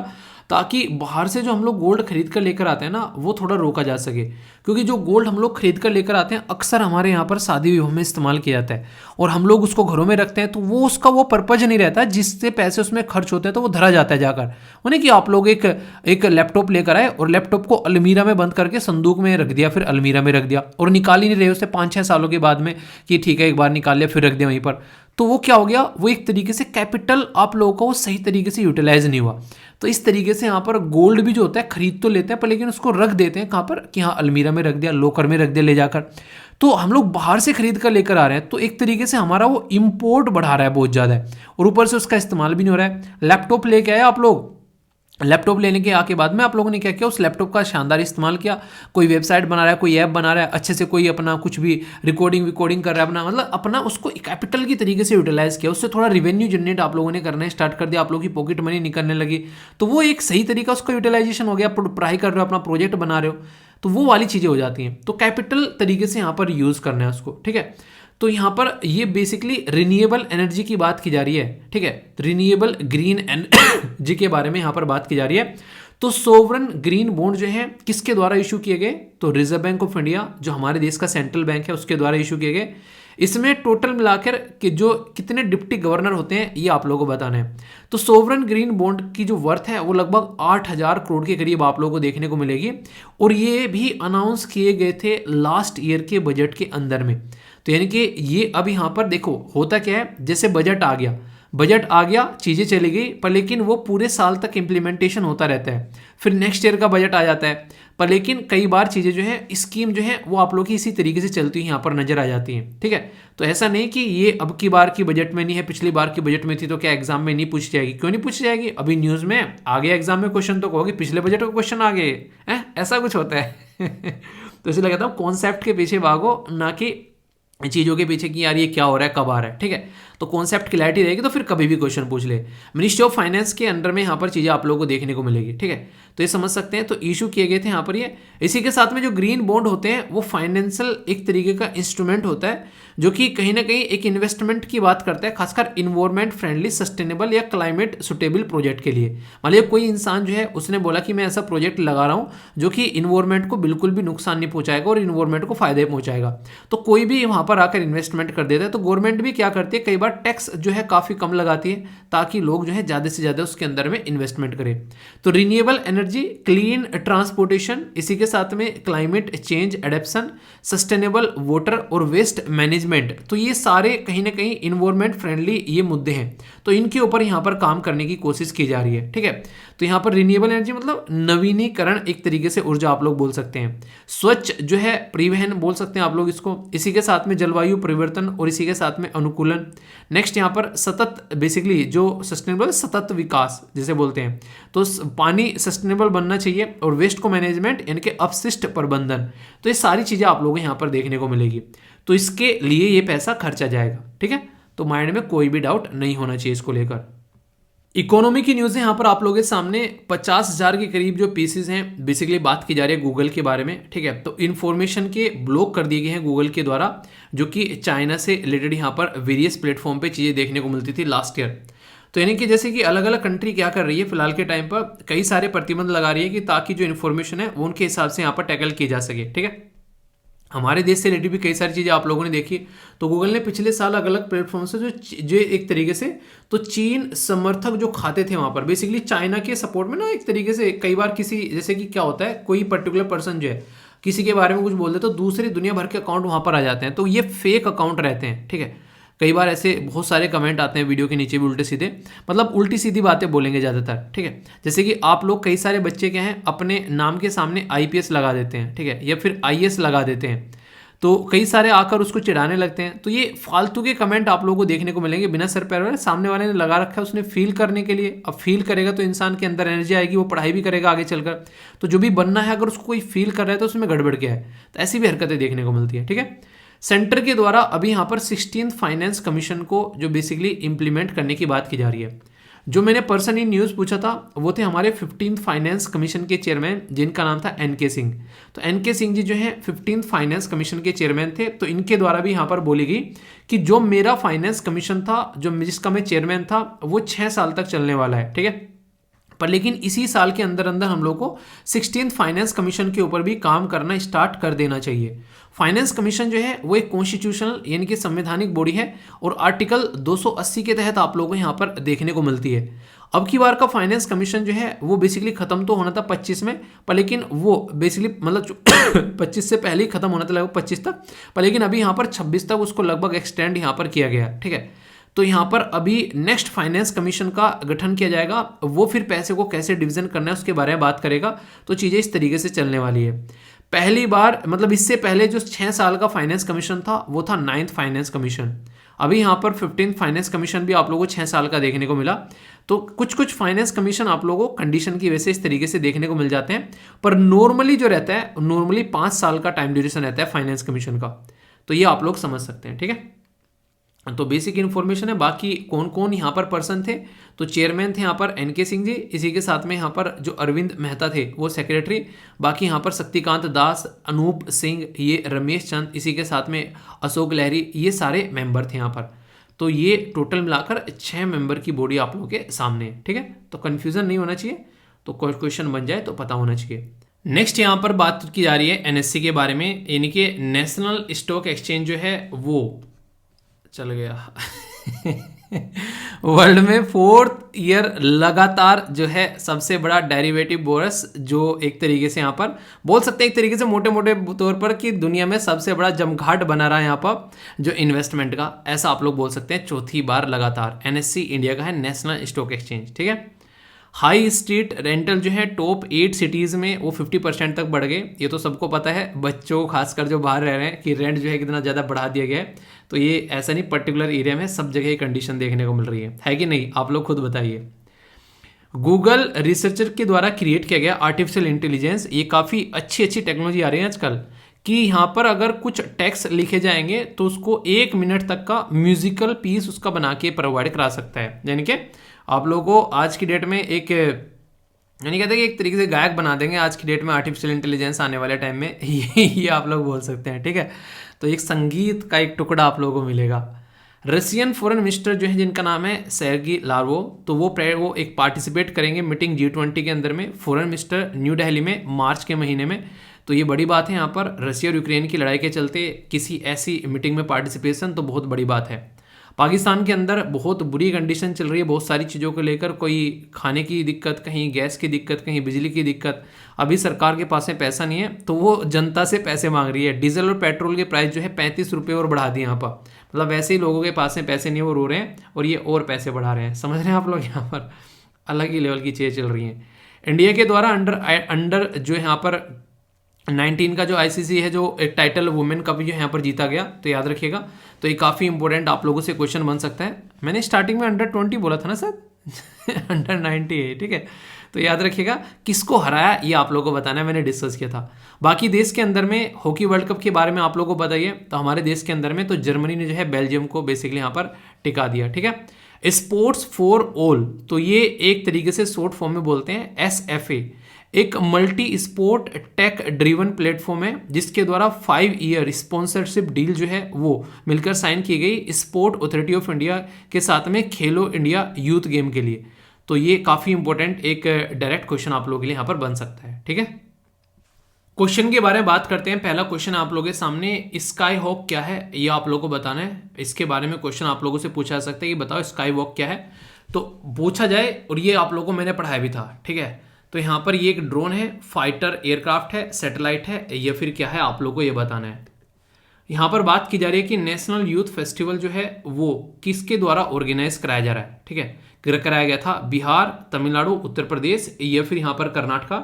ताकि बाहर से जो हम लोग गोल्ड खरीद कर लेकर आते हैं ना, वो थोड़ा रोका जा सके, क्योंकि जो गोल्ड हम लोग खरीद कर लेकर आते हैं अक्सर हमारे यहाँ पर शादी विवाह में इस्तेमाल किया जाता है और हम लोग उसको घरों में रखते हैं, तो वो उसका वो पर्पज नहीं रहता जिससे पैसे उसमें खर्च होते हैं, तो वो धरा जाता है जाकर। उन्हें कि आप लोग एक लैपटॉप लेकर आए और लैपटॉप को अलमीरा में बंद करके संदूक में रख दिया, फिर अलमीरा में रख दिया और निकाल ही नहीं रहे उसे 5-6 सालों के बाद में कि ठीक है एक बार निकाल लिया फिर रख दिया वहीं पर, तो वो क्या हो गया, वो एक तरीके से कैपिटल आप लोगों का वो सही तरीके से यूटिलाइज नहीं हुआ। तो इस तरीके से यहाँ पर गोल्ड भी जो होता है खरीद तो लेते हैं पर लेकिन उसको रख देते हैं कहाँ पर, कि हाँ अलमीरा में रख दिया, लॉकर में रख दिया ले जाकर। तो हम लोग बाहर से खरीद कर लेकर आ रहे हैं, तो एक तरीके से हमारा वो इम्पोर्ट बढ़ा रहा है बहुत ज़्यादा है, और ऊपर से उसका इस्तेमाल भी नहीं हो रहा है। लैपटॉप लेके आए आप लोग, लैपटॉप लेने के आके बाद में आप लोगों ने क्या किया, उस लैपटॉप का शानदार इस्तेमाल किया, कोई वेबसाइट बना रहा है, कोई ऐप बना रहा है, अच्छे से कोई अपना कुछ भी रिकॉर्डिंग कर रहा है अपना, मतलब अपना उसको कैपिटल की तरीके से यूटिलाइज किया, उससे थोड़ा रिवेन्यू जनरेट आप लोगों ने करना स्टार्ट कर दिया, आप लोगों की पॉकेट मनी निकलने लगी, तो वो एक सही तरीका उसका यूटिलाइजेशन हो गया। पढ़ाई कर रहे हो, अपना प्रोजेक्ट बना रहे हो, तो वो वाली चीज़ें हो जाती हैं। तो कैपिटल तरीके से यहाँ पर यूज़ करना है उसको, ठीक है। तो यहाँ पर ये बेसिकली रिन्यूएबल एनर्जी की बात की जा रही है, ठीक है, रिन्यूएबल ग्रीन एनर्जी के बारे में यहाँ पर बात की जा रही है। तो सोवरन ग्रीन बॉन्ड जो है किसके द्वारा इशू किए गए, तो रिजर्व बैंक ऑफ इंडिया जो हमारे देश का सेंट्रल बैंक है उसके द्वारा इशू किए गए। इसमें टोटल मिलाकर कि जो कितने डिप्टी गवर्नर होते हैं ये आप लोगों को बताना है। तो सोवरन ग्रीन बॉन्ड की जो वर्थ है वो लगभग 8,000 करोड़ के करीब आप लोगों को देखने को मिलेगी, और ये भी अनाउंस किए गए थे लास्ट ईयर के बजट के अंदर में। तो यानी कि ये अब यहाँ पर देखो होता क्या है, जैसे बजट आ गया चीज़ें चली गई, पर लेकिन वो पूरे साल तक इम्प्लीमेंटेशन होता रहता है, फिर नेक्स्ट ईयर का बजट आ जाता है, पर लेकिन कई बार चीज़ें जो है स्कीम जो है वो आप लोग की इसी तरीके से चलती हुई यहाँ पर नजर आ जाती हैं, ठीक है। तो ऐसा नहीं कि ये अब की बार की बजट में नहीं है, पिछली बार की बजट में थी तो क्या एग्जाम में नहीं पूछी जाएगी, क्यों नहीं पूछी जाएगी, अभी न्यूज़ में आ गया एग्जाम में क्वेश्चन तो कहोगे पिछले बजट का क्वेश्चन आ गए, ऐसा कुछ होता है तो इसलिए कहता हूँ कॉन्सेप्ट के पीछे भागो, ना कि चीज़ों के पीछे कि यार ये क्या हो रहा है कब आ रहा है, ठीक है। तो कॉन्सेप्ट क्लैरिटी रहेगी तो फिर कभी भी क्वेश्चन पूछ ले। मिनिस्ट्री ऑफ फाइनेंस के अंडर में यहाँ पर चीज़ें आप लोगों को देखने को मिलेगी, ठीक है। तो ये समझ सकते हैं, तो इशू किए गए थे यहाँ पर ये। इसी के साथ में जो ग्रीन बॉन्ड होते हैं वो फाइनेंशियल एक तरीके का इंस्ट्रूमेंट होता है जो कि कहीं ना कहीं एक इन्वेस्टमेंट की बात करता है, खासकर इन्वायरमेंट फ्रेंडली सस्टेनेबल या क्लाइमेट सुटेबल प्रोजेक्ट के लिए। मान लीजिए कोई इंसान जो है उसने बोला कि मैं ऐसा प्रोजेक्ट लगा रहा हूँ जो कि इन्वायरमेंट को बिल्कुल भी नुकसान नहीं पहुंचाएगा और इन्वायरमेंट को फायदे पहुंचाएगा, तो कोई भी वहाँ पर आकर इन्वेस्टमेंट कर देता है। तो गवर्नमेंट भी क्या करती है, कई बार टैक्स जो है काफ़ी कम लगाती है ताकि लोग जो है ज़्यादा से ज़्यादा उसके अंदर में इन्वेस्टमेंट करें। तो रिन्यूएबल एनर्जी, क्लीन ट्रांसपोर्टेशन, इसी के साथ में climate change adaptation, sustainable water और वेस्ट मैनेजमेंट, तो ये सारे कहीं ना कहीं इन्वायरमेंट फ्रेंडली ये मुद्दे हैं, तो इनके ऊपर यहाँ पर काम करने की कोशिश की जा रही है, ठीक है। तो यहाँ पर रिन्यूएबल एनर्जी मतलब नवीनीकरण एक तरीके से ऊर्जा आप लोग बोल सकते हैं। स्वच्छ जो है परिवहन बोल सकते हैं आप लोग इसको, इसी के साथ में जलवायु परिवर्तन और इसी के साथ में अनुकूलन। नेक्स्ट यहाँ पर सतत, बेसिकली जो सस्टेनेबल सतत विकास जिसे बोलते हैं, तो पानी सस्टेनेबल बनना चाहिए और वेस्ट को मैनेजमेंट यानी कि अपशिष्ट प्रबंधन, तो ये सारी चीज़ें आप लोगों को यहाँ पर देखने को मिलेगी। तो इसके लिए ये पैसा खर्चा जाएगा, ठीक है। तो माइंड में कोई भी डाउट नहीं होना चाहिए इसको लेकर। इकोनॉमी की न्यूज़ है यहाँ पर आप लोगों के सामने। 50,000 के करीब जो पीसेस हैं, बेसिकली बात की जा रही है गूगल के बारे में, ठीक है। तो इन्फॉर्मेशन के ब्लॉक कर दिए गए हैं गूगल के द्वारा, जो कि चाइना से रिलेटेड यहाँ पर वेरियस प्लेटफॉर्म पे चीज़ें देखने को मिलती थी लास्ट ईयर। तो यानी कि जैसे कि अलग अलग कंट्री क्या कर रही है फिलहाल के टाइम पर, कई सारे प्रतिबंध लगा रही है कि ताकि जो इन्फॉर्मेशन है वो उनके हिसाब से यहाँ पर टैकल की जा सके, ठीक है। हमारे देश से रिलेटेड भी कई सारी चीज़ें आप लोगों ने देखी। तो गूगल ने पिछले साल अलग अलग प्लेटफॉर्म से जो एक तरीके से तो चीन समर्थक जो खाते थे वहाँ पर, बेसिकली चाइना के सपोर्ट में ना एक तरीके से कई बार किसी, जैसे कि क्या होता है कोई पर्टिकुलर पर्सन जो है किसी के बारे में कुछ बोल दे तो दूसरी दुनिया भर के अकाउंट वहाँ पर आ जाते हैं, तो ये फेक अकाउंट रहते हैं, ठीक है। कई बार ऐसे बहुत सारे कमेंट आते हैं वीडियो के नीचे भी उल्टे सीधे, मतलब उल्टी सीधी बातें बोलेंगे ज़्यादातर, ठीक है। जैसे कि आप लोग कई सारे बच्चे क्या हैं अपने नाम के सामने IPS लगा देते हैं, ठीक है, या फिर IS लगा देते हैं, तो कई सारे आकर उसको चिढ़ाने लगते हैं। तो ये फालतू के कमेंट आप लोगों को देखने को मिलेंगे बिना सर पैर वाले। सामने वाले ने लगा रखा है उसने फील करने के लिए। अब फील करेगा तो इंसान के अंदर एनर्जी आएगी, वो पढ़ाई भी करेगा आगे चलकर। तो जो भी बनना है अगर उसको कोई फील कर रहा है तो उसमें गड़बड़ क्या है। तो ऐसी भी हरकतें देखने को मिलती है, ठीक है। सेंटर के द्वारा अभी यहाँ पर 16th फाइनेंस कमीशन को जो बेसिकली इंप्लीमेंट करने की बात की जा रही है। जो मैंने पर्सनली न्यूज़ पूछा था वो थे हमारे 15th फाइनेंस कमीशन के चेयरमैन, जिनका नाम था एन के सिंह। तो एन के सिंह जी जो है 15th फाइनेंस कमीशन के चेयरमैन थे। तो इनके द्वारा भी यहाँ पर बोली गई कि जो मेरा फाइनेंस कमीशन था, जो जिसका मैं चेयरमैन था, वो 6 साल तक चलने वाला है, ठीक है। पर लेकिन इसी साल के अंदर अंदर हम लोग को 16th फाइनेंस कमीशन के ऊपर भी काम करना स्टार्ट कर देना चाहिए। फाइनेंस कमीशन जो है वो एक कॉन्स्टिट्यूशनल यानी कि संवैधानिक बॉडी है और आर्टिकल 280 के तहत आप लोगों को यहाँ पर देखने को मिलती है। अब की बार का फाइनेंस कमीशन जो है वो बेसिकली खत्म तो होना था 25 में, पर लेकिन वो बेसिकली मतलब 25 से पहले ही खत्म होना था लगभग 25 तक, पर लेकिन अभी यहाँ पर 26 तक उसको लगभग एक्सटेंड यहाँ पर किया गया, ठीक है। तो यहाँ पर अभी नेक्स्ट फाइनेंस कमीशन का गठन किया जाएगा, वो फिर पैसे को कैसे डिवीजन करना है उसके बारे में बात करेगा। तो चीज़ें इस तरीके से चलने वाली है। पहली बार मतलब इससे पहले जो 6 साल का फाइनेंस कमीशन था वो था 9th फाइनेंस कमीशन। अभी यहाँ पर 15th फाइनेंस कमीशन भी आप लोगों को 6 साल का देखने को मिला। तो कुछ कुछ फाइनेंस कमीशन आप लोगों को कंडीशन की वजह से इस तरीके से देखने को मिल जाते हैं, पर नॉर्मली जो रहता है नॉर्मली 5 साल का टाइम ड्यूरेशन रहता है फाइनेंस कमीशन का। तो ये आप लोग समझ सकते हैं, ठीक है। तो बेसिक इन्फॉर्मेशन है। बाकी कौन कौन यहाँ पर पर्सन थे, तो चेयरमैन थे यहाँ पर एन के सिंह जी, इसी के साथ में यहाँ पर जो अरविंद मेहता थे वो सेक्रेटरी, बाकी यहाँ पर शक्तिकांत दास, अनूप सिंह, ये रमेश चंद, इसी के साथ में अशोक लहरी, ये सारे मेंबर थे यहाँ पर। तो ये टोटल मिलाकर 6 मेंबर की बॉडी आप लोगों के सामने है, ठीक है। तो कन्फ्यूजन नहीं होना चाहिए, तो कोई क्वेश्चन बन जाए तो पता होना चाहिए। नेक्स्ट यहाँ पर बात की जा रही है एनएससी के बारे में, यानी कि नेशनल स्टॉक एक्सचेंज जो है वो चल गया वर्ल्ड में 4th ईयर लगातार जो है सबसे बड़ा डेरिवेटिव बोनस, जो एक तरीके से यहाँ पर बोल सकते हैं एक तरीके से मोटे मोटे तौर पर कि दुनिया में सबसे बड़ा जमघाट बना रहा है यहाँ पर जो इन्वेस्टमेंट का, ऐसा आप लोग बोल सकते हैं। 4थी बार लगातार एनएससी इंडिया का है, नेशनल स्टॉक एक्सचेंज, ठीक है। हाई स्ट्रीट रेंटल जो है टॉप 8 सिटीज़ में वो 50% तक बढ़ गए। ये तो सबको पता है, बच्चों खासकर जो बाहर रह रहे हैं कि रेंट जो है कितना ज़्यादा बढ़ा दिया गया है। तो ये ऐसा नहीं पर्टिकुलर एरिया में, सब जगह ये कंडीशन देखने को मिल रही है कि नहीं, आप लोग खुद बताइए। गूगल रिसर्चर के द्वारा क्रिएट किया गया आर्टिफिशियल इंटेलिजेंस, ये काफ़ी अच्छी अच्छी टेक्नोलॉजी आ रही है आजकल कि यहाँ पर अगर कुछ टेक्स्ट लिखे जाएंगे तो उसको 1 मिनट तक का म्यूजिकल पीस उसका बना के प्रोवाइड करा सकता है। यानी कि आप लोगों को आज की डेट में एक यानी कहते हैं कि एक तरीके से गायक बना देंगे आज की डेट में आर्टिफिशियल इंटेलिजेंस आने वाले टाइम में ये आप लोग बोल सकते हैं, ठीक है। तो एक संगीत का एक टुकड़ा आप लोगों को मिलेगा। रशियन फॉरेन मिनिस्टर जो है जिनका नाम है सेर्गी लावरोव, तो वो एक पार्टिसिपेट करेंगे मीटिंग G20 के अंदर में, फॉरेन मिनिस्टर न्यू दिल्ली में मार्च के महीने में। तो ये बड़ी बात है, यहाँ पर रशिया और यूक्रेन की लड़ाई के चलते किसी ऐसी मीटिंग में पार्टिसिपेशन तो बहुत बड़ी बात है। पाकिस्तान के अंदर बहुत बुरी कंडीशन चल रही है बहुत सारी चीज़ों को लेकर, कोई खाने की दिक्कत, कहीं गैस की दिक्कत, कहीं बिजली की दिक्कत। अभी सरकार के पास में पैसा नहीं है तो वो जनता से पैसे मांग रही है। डीजल और पेट्रोल के प्राइस जो है 35 रुपये और बढ़ा दिए यहाँ पर, मतलब वैसे ही लोगों के पास में पैसे नहीं है, वो रो रहे हैं और ये और पैसे बढ़ा रहे हैं। समझ रहे हैं आप लोग, यहाँ पर अलग ही लेवल की चीज़ें चल रही हैं। इंडिया के द्वारा अंडर जो यहाँ पर 19 का जो आईसीसी है जो एक टाइटल वुमेन कप जो यहाँ पर जीता गया, तो याद रखिएगा। तो ये काफ़ी इंपॉर्टेंट आप लोगों से क्वेश्चन बन सकता है। मैंने स्टार्टिंग में अंडर 20 बोला था ना सर अंडर 90 है, ठीक है। तो याद रखिएगा किसको हराया ये आप लोगों को बताना है, मैंने डिस्कस किया था। बाकी देश के अंदर में हॉकी वर्ल्ड कप के बारे में आप लोगों को बताइए, तो हमारे देश के अंदर में तो जर्मनी ने जो है बेल्जियम को बेसिकली यहाँ पर टिका दिया, ठीक है। स्पोर्ट्स फॉर ऑल, तो ये एक तरीके से शॉर्ट फॉर्म में बोलते हैं SFA, एक multi sport tech driven platform है जिसके द्वारा 5 ईयर स्पॉन्सरशिप डील जो है वो मिलकर साइन की गई स्पोर्ट अथॉरिटी ऑफ इंडिया के साथ में खेलो इंडिया यूथ गेम के लिए। तो ये काफ़ी इंपॉर्टेंट एक डायरेक्ट क्वेश्चन आप लोगों के लिए यहाँ पर बन सकता है, ठीक है। क्वेश्चन के बारे में बात करते हैं। पहला क्वेश्चन आप लोगों के सामने, स्काई वॉक क्या है ये आप लोगों को बताना है। इसके बारे में क्वेश्चन आप लोगों से पूछा जा सकता है कि बताओ स्काई वॉक क्या है, तो पूछा जाए, और ये आप लोगों को मैंने पढ़ाया भी था, ठीक है। तो यहाँ पर ये एक ड्रोन है, फाइटर एयरक्राफ्ट है, सैटेलाइट है, या फिर क्या है आप लोगों को ये बताना है। यहाँ पर बात की जा रही है कि नेशनल यूथ फेस्टिवल जो है वो किसके द्वारा ऑर्गेनाइज कराया जा रहा है, ठीक है। कराया गया था बिहार, तमिलनाडु, उत्तर प्रदेश या फिर यहाँ पर कर्नाटका।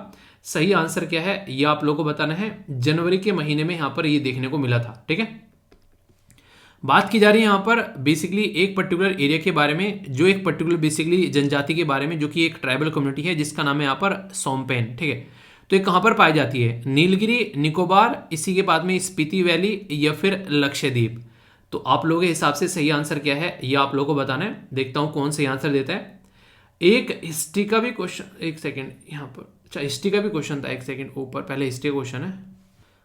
सही आंसर क्या है ये आप लोगों को बताना है। जनवरी के महीने में यहाँ पर ये देखने को मिला था। ठीक है, बात की जा रही है यहाँ पर बेसिकली एक पर्टिकुलर एरिया के बारे में, जो एक पर्टिकुलर बेसिकली जनजाति के बारे में, जो कि एक ट्राइबल कम्युनिटी है जिसका नाम है यहाँ पर सोमपेन। ठीक है, तो ये कहाँ पर पाई जाती है? नीलगिरी, निकोबार, इसी के बाद में स्पीति वैली या फिर लक्षद्वीप। तो आप लोगों के हिसाब से सही आंसर क्या है ये आप लोगों को बताना है। देखता हूँ कौन सही आंसर देता है। एक हिस्ट्री का भी क्वेश्चन, एक सेकेंड यहाँ पर, अच्छा हिस्ट्री का भी क्वेश्चन था, एक सेकेंड ऊपर, पहले हिस्ट्री क्वेश्चन है।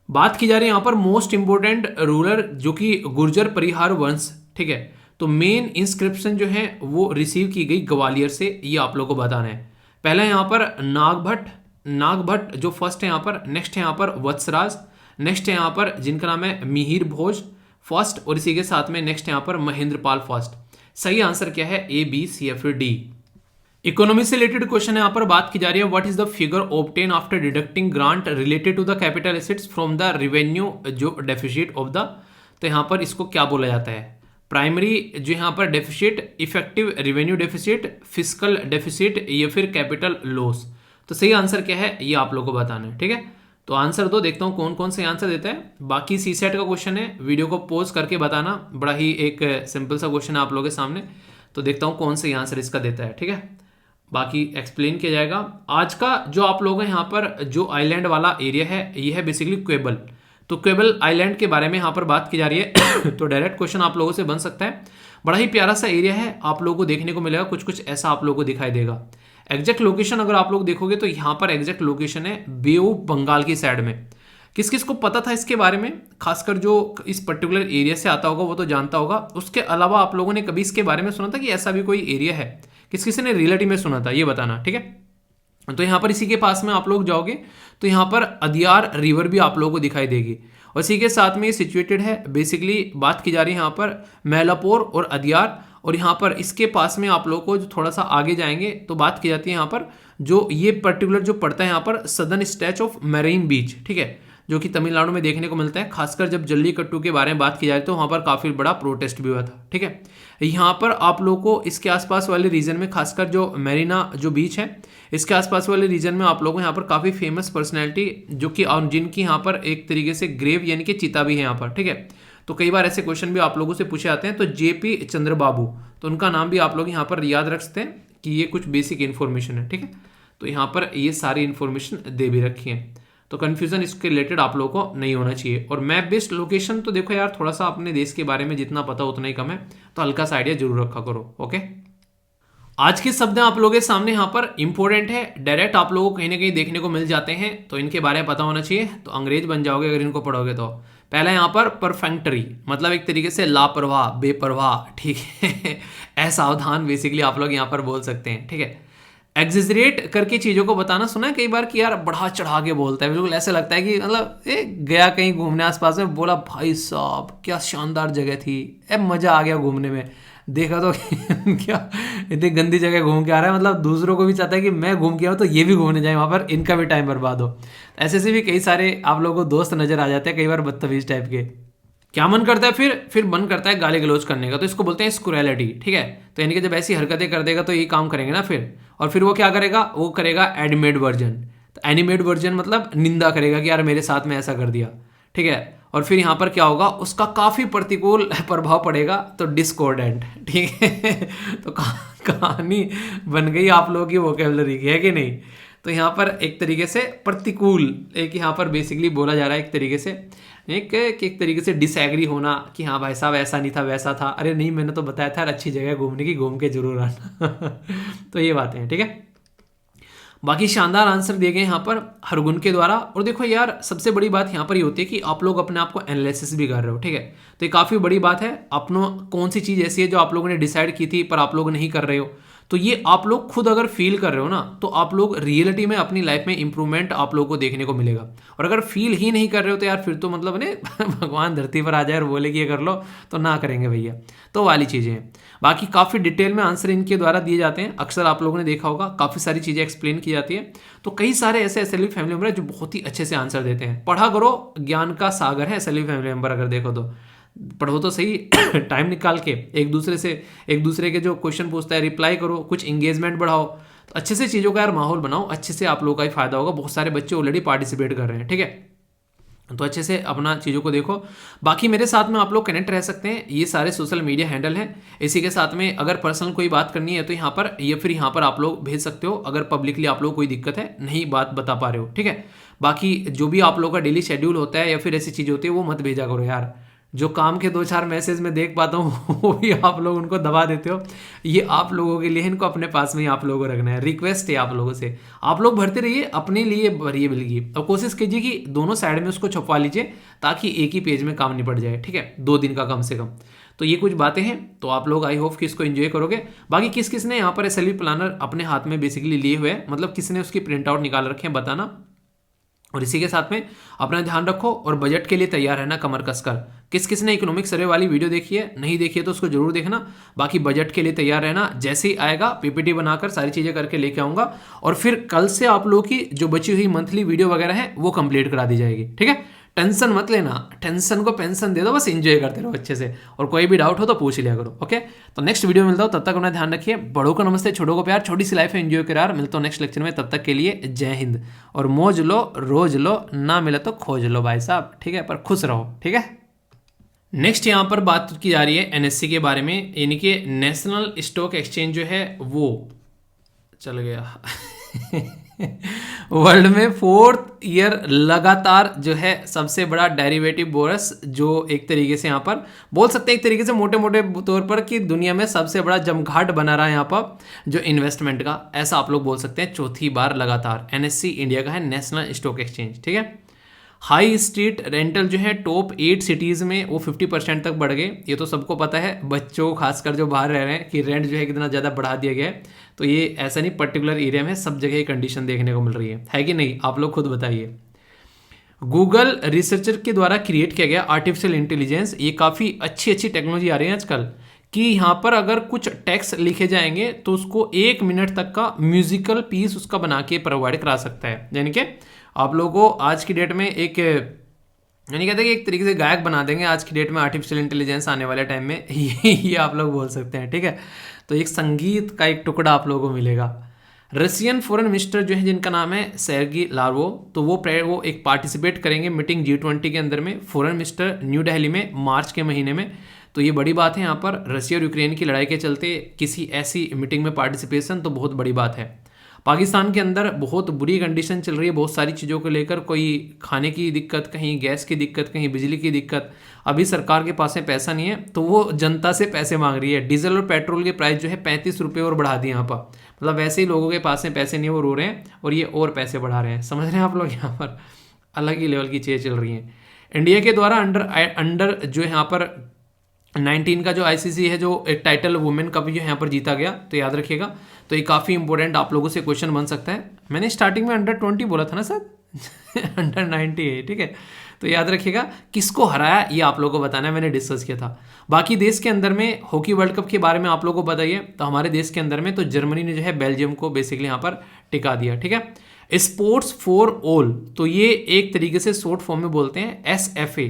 बात की जा रही है यहाँ पर मोस्ट इंपोर्टेंट रूलर जो कि गुर्जर परिहार वंश। ठीक है, तो मेन इंस्क्रिप्शन जो है वो रिसीव की गई ग्वालियर से, ये आप लोगों को बताना है। पहला यहाँ पर नागभट्ट जो फर्स्ट है यहाँ पर, नेक्स्ट है यहाँ पर वत्सराज, नेक्स्ट है यहाँ पर जिनका नाम है मिहिर भोज फर्स्ट, और इसी के साथ में नेक्स्ट है यहाँ पर महेंद्रपाल फर्स्ट। सही आंसर क्या है? ए, बी, सी या फिर डी। इकोनॉमी से रिलेटेड क्वेश्चन है यहाँ पर, बात की जा रही है what is the figure obtain after deducting grant related to the capital assets from the revenue जो डेफिसिट ऑफ द, तो यहाँ पर इसको क्या बोला जाता है? प्राइमरी जो यहाँ पर deficit, effective revenue deficit, fiscal deficit या फिर कैपिटल लॉस। तो सही आंसर क्या है ये आप लोगों को बताना है। ठीक है, तो आंसर दो, देखता हूँ कौन कौन से आंसर देता है। बाकी सी सेट का क्वेश्चन है, वीडियो को पॉज करके बताना, बड़ा ही एक सिंपल सा क्वेश्चन है आप लोगों के सामने। तो देखता हूँ कौन सा आंसर इसका देता है। ठीक है, बाकी एक्सप्लेन किया जाएगा। आज का जो आप लोग हैं यहाँ पर जो आइलैंड वाला एरिया है ये है बेसिकली क्वेबल। तो क्वेबल आइलैंड के बारे में यहाँ पर बात की जा रही है तो डायरेक्ट क्वेश्चन आप लोगों से बन सकता है। बड़ा ही प्यारा सा एरिया है, आप लोगों को देखने को मिलेगा, कुछ कुछ ऐसा आप लोगों को दिखाई देगा। एग्जैक्ट लोकेशन अगर आप लोग देखोगे तो यहाँ पर एग्जैक्ट लोकेशन है बे ऑफ बंगाल की साइड में। किस किस को पता था इसके बारे में, खासकर जो इस पर्टिकुलर एरिया से आता होगा वो तो जानता होगा। उसके अलावा आप लोगों ने कभी इसके बारे में सुना था कि ऐसा भी कोई एरिया है? किस किसी ने रिलेटिव में सुना था ये बताना। ठीक है, तो यहाँ पर इसी के पास में आप लोग जाओगे तो यहाँ पर अदियार रिवर भी आप लोगों को दिखाई देगी, और इसी के साथ में ये सिचुएटेड है। बेसिकली बात की जा रही है यहाँ पर मैलापोर और अदियार, और यहाँ पर इसके पास में आप लोगों को जो थोड़ा सा आगे जाएंगे तो बात की जाती है यहाँ पर जो ये पर्टिकुलर जो पड़ता है यहाँ पर सदर्न स्ट्रेच ऑफ मैरीन बीच। ठीक है, जो कि तमिलनाडु में देखने को मिलता है। खासकर जब जल्लीकट्टू के बारे में बात की जाए तो वहाँ पर काफ़ी बड़ा प्रोटेस्ट भी हुआ था। ठीक है, यहाँ पर आप लोगों को इसके आसपास वाले रीजन में, खासकर जो मेरीना जो बीच है इसके आसपास वाले रीजन में आप लोगों को यहाँ पर काफ़ी फेमस पर्सनैलिटी जो कि जिनकी यहाँ पर एक तरीके से ग्रेव यानी कि चिता भी है यहाँ पर। ठीक है, तो कई बार ऐसे क्वेश्चन भी आप लोगों से पूछे आते हैं। तो जेपी चंद्रबाबू, तो उनका नाम भी आप लोग यहाँ पर याद रख सकते हैं कि ये कुछ बेसिक इन्फॉर्मेशन है। ठीक है, तो यहाँ पर ये सारी इन्फॉर्मेशन दे भी रखी है, तो कंफ्यूजन इसके रिलेटेड आप लोगों को नहीं होना चाहिए। और मैप बेस्ड लोकेशन तो देखो यार, थोड़ा सा अपने देश के बारे में जितना पता उतना ही कम है, तो हल्का सा आइडिया जरूर रखा करो। ओके, आज के शब्द आप लोगों के सामने यहाँ पर इंपॉर्टेंट है, डायरेक्ट आप लोगों को कहीं ना कहीं देखने को मिल जाते हैं, तो इनके बारे में पता होना चाहिए, तो अंग्रेज बन जाओगे अगर इनको पढ़ोगे तो। पहला यहाँ पर परफेक्टरी, मतलब एक तरीके से लापरवाह, बेपरवाह। ठीक है असावधान बेसिकली आप लोग यहाँ पर बोल सकते हैं। ठीक है, एग्जिजरेट करके चीज़ों को बताना, सुना है कई बार कि यार बढ़ा चढ़ा के बोलता है, बिल्कुल ऐसे लगता है कि मतलब गया कहीं घूमने आसपास में, बोला भाई साहब क्या शानदार जगह थी, मज़ा आ गया घूमने में, देखा तो क्या इतनी गंदी जगह घूम के आ रहा है, मतलब दूसरों को भी चाहता है कि मैं घूम के आऊँ तो ये भी घूमने जाए वहाँ पर, इनका भी टाइम बर्बाद हो। ऐसे से भी कई सारे आप लोगों को दोस्त नज़र आ जाते हैं, कई बार बदतमीज टाइप के। क्या मन करता है फिर मन करता है गाली गलौज करने का, तो इसको बोलते हैं स्क्रूएलिटी। ठीक है, तो यानी कि जब ऐसी हरकतें कर देगा तो ये काम करेंगे ना फिर, और फिर वो क्या करेगा, वो करेगा एनिमेट वर्जन। तो एनिमेट वर्जन मतलब निंदा करेगा कि यार मेरे साथ में ऐसा कर दिया। ठीक है, और फिर यहाँ पर क्या होगा, उसका काफ़ी प्रतिकूल प्रभाव पड़ेगा, तो डिस्कॉर्डेंट। ठीक है तो कहानी बन गई आप लोगों की वोकेबलरी की, है कि नहीं? तो यहाँ पर एक तरीके से प्रतिकूल, एक यहाँ पर बेसिकली बोला जा रहा है एक तरीके से, एक तरीके से डिसएग्री होना कि हाँ भाई साहब ऐसा नहीं था वैसा था, अरे नहीं मैंने तो बताया था अच्छी जगह घूमने की, घूम के जरूर आना तो ये बातें हैं। ठीक है, बाकी शानदार आंसर दिए गए यहाँ पर हरगुन के द्वारा। और देखो यार सबसे बड़ी बात यहाँ पर ये होती है कि आप लोग अपने आप को एनालिसिस भी कर रहे हो। ठीक है, तो ये काफ़ी बड़ी बात है। अपनों कौन सी चीज़ ऐसी है जो आप लोगों ने डिसाइड की थी पर आप लोग नहीं कर रहे हो, तो ये आप लोग खुद अगर फील कर रहे हो ना, तो आप लोग रियलिटी में अपनी लाइफ में इंप्रूवमेंट आप लोगों को देखने को मिलेगा। और अगर फील ही नहीं कर रहे हो तो यार फिर तो मतलब ने भगवान धरती पर आ जाए और बोले कि ये कर लो तो ना करेंगे भैया, तो वाली चीज़ें हैं। बाकी काफ़ी डिटेल में आंसर इनके द्वारा दिए जाते हैं, अक्सर आप लोगों ने देखा होगा काफ़ी सारी चीज़ें एक्सप्लेन की जाती है। तो कई सारे ऐसे एसएलवी फैमिली मेंबर हैं जो बहुत ही अच्छे से आंसर देते हैं। पढ़ा करो, ज्ञान का सागर है एसएलवी फैमिली मेंबर, अगर देखो तो पढ़ो तो सही टाइम निकाल के, एक दूसरे के जो क्वेश्चन पूछता है रिप्लाई करो, कुछ इंगेजमेंट बढ़ाओ, तो अच्छे से चीज़ों का यार माहौल बनाओ, अच्छे से आप लोगों का ही फायदा होगा। बहुत सारे बच्चे ऑलरेडी पार्टिसिपेट कर रहे हैं, ठीक है। तो अच्छे से अपना चीज़ों को देखो। बाकी मेरे साथ में आप लोग कनेक्ट रह सकते हैं, ये सारे सोशल मीडिया हैंडल हैं। इसी के साथ में अगर पर्सनल कोई बात करनी है तो यहाँ पर या फिर यहाँ पर आप लोग भेज सकते हो, अगर पब्लिकली आप लोग कोई दिक्कत है नहीं बात बता पा रहे हो, ठीक है। बाकी जो भी आप लोगों का डेली शेड्यूल होता है या फिर ऐसी चीज़ होती है वो मत भेजा करो यार। जो काम के 2-4 मैसेज में देख पाता हूँ वो भी आप लोग उनको दबा देते हो। ये आप लोगों के लिए, इनको अपने पास में ही आप लोगों को रखना है। रिक्वेस्ट है आप लोगों से, आप लोग भरते रहिए, अपने लिए भरिए बिल्कुल। अब कोशिश कीजिए कि दोनों साइड में उसको छपवा लीजिए ताकि एक ही पेज में काम निपट जाए, ठीक है, 2 दिन का कम से कम। तो ये कुछ बातें हैं, तो आप लोग आई होप कि इसको एंजॉय करोगे। बाकी किस किस ने यहाँ पर एसएलवी प्लानर अपने हाथ में बेसिकली लिए हुए हैं, मतलब किसने उसकी प्रिंट आउट निकाल रखे हैं बताना। और इसी के साथ में अपना ध्यान रखो और बजट के लिए तैयार रहना कमर कसकर। किस किस ने इकोनॉमिक सर्वे वाली वीडियो देखी है, नहीं देखी है तो उसको जरूर देखना। बाकी बजट के लिए तैयार रहना, जैसे ही आएगा पीपीटी बनाकर सारी चीज़ें करके लेके आऊँगा और फिर कल से आप लोगों की जो बची हुई मंथली वीडियो वगैरह है वो कंप्लीट करा दी जाएगी, ठीक है। टेंशन मत लेना, टेंशन को पेंशन दे दो, बस एंजॉय करते रहो अच्छे से। और कोई भी डाउट हो तो पूछ लिया करो, ओके। तो नेक्स्ट वीडियो मिलता हूँ, तब तक अपना ध्यान रखिए। बड़ों को नमस्ते, छोटों को प्यार, छोटी सी लाइफ है एंजॉय कर यार। मिलता हूँ नेक्स्ट लेक्चर में, तब तक के लिए जय हिंद। और मौज लो, रोज लो, ना मिले तो खोज लो भाई साहब, ठीक है, पर खुश रहो, ठीक है। नेक्स्ट यहाँ पर बात की जा रही है एनएससी के बारे में, यानी कि नेशनल स्टॉक एक्सचेंज जो है वो चल गया वर्ल्ड में 4th ईयर लगातार जो है सबसे बड़ा डेरिवेटिव बोनस, जो एक तरीके से यहाँ पर बोल सकते हैं, एक तरीके से मोटे मोटे तौर पर कि दुनिया में सबसे बड़ा जमघाट बना रहा है यहाँ पर जो इन्वेस्टमेंट का, ऐसा आप लोग बोल सकते हैं। 4थी बार लगातार एनएससी इंडिया का है, नेशनल स्टॉक एक्सचेंज, ठीक है। हाई स्ट्रीट रेंटल जो है टॉप 8 सिटीज़ में वो 50% तक बढ़ गए। ये तो सबको पता है, बच्चों खासकर जो बाहर रह रहे हैं, कि रेंट जो है कितना ज़्यादा बढ़ा दिया गया है। तो ये ऐसा नहीं पर्टिकुलर एरिया में, सब जगह ये कंडीशन देखने को मिल रही है कि नहीं, आप लोग खुद बताइए। गूगल रिसर्चर के द्वारा क्रिएट किया गया आर्टिफिशियल इंटेलिजेंस, ये काफ़ी अच्छी टेक्नोलॉजी आ रही है आजकल, कि यहाँ पर अगर कुछ टेक्स्ट लिखे जाएंगे तो उसको 1 मिनट तक का म्यूजिकल पीस उसका बना के प्रोवाइड करा सकता है। यानी कि आप लोगों को आज की डेट में एक, यानी कहते हैं कि एक तरीके से गायक बना देंगे आज की डेट में आर्टिफिशियल इंटेलिजेंस आने वाले टाइम में ये आप लोग बोल सकते हैं, ठीक है। तो एक संगीत का एक टुकड़ा आप लोगों को मिलेगा। रशियन फॉरेन मिनिस्टर जो है जिनका नाम है सेर्गी लावरोव, तो वो एक पार्टिसिपेट करेंगे मीटिंग G20 के अंदर में, फॉरेन मिनिस्टर न्यू दिल्ली में मार्च के महीने में। तो ये बड़ी बात है, यहाँ पर रशिया और यूक्रेन की लड़ाई के चलते किसी ऐसी मीटिंग में पार्टिसिपेशन तो बहुत बड़ी बात है। पाकिस्तान के अंदर बहुत बुरी कंडीशन चल रही है बहुत सारी चीज़ों को लेकर, कोई खाने की दिक्कत, कहीं गैस की दिक्कत, कहीं बिजली की दिक्कत। अभी सरकार के पास में पैसा नहीं है तो वो जनता से पैसे मांग रही है। डीजल और पेट्रोल के प्राइस जो है 35 रुपये और बढ़ा दिए यहाँ पर, मतलब वैसे ही लोगों के पास में पैसे नहीं है, वो रो रहे हैं और ये और पैसे बढ़ा रहे हैं। समझ रहे हैं आप लोग, यहाँ पर अलग ही लेवल की चीज़ें चल रही हैं। इंडिया के द्वारा अंडर जो यहाँ पर 19 का जो आईसीसी है, जो एक टाइटल वुमेन कप जो यहाँ पर जीता गया, तो याद रखिएगा। तो ये काफ़ी इंपॉर्टेंट आप लोगों से क्वेश्चन बन सकता है। मैंने स्टार्टिंग में अंडर 20 बोला था ना सर अंडर 90 है, ठीक है। तो याद रखिएगा किसको हराया ये आप लोगों को बताना है, मैंने डिस्कस किया था। बाकी देश के अंदर में हॉकी वर्ल्ड कप के बारे में आप लोगों को बताइए, तो हमारे देश के अंदर में तो जर्मनी ने जो है बेल्जियम को बेसिकली यहाँ पर टिका दिया, ठीक है। स्पोर्ट्स फॉर ऑल, तो ये एक तरीके से शॉर्ट फॉर्म में बोलते हैं SFA,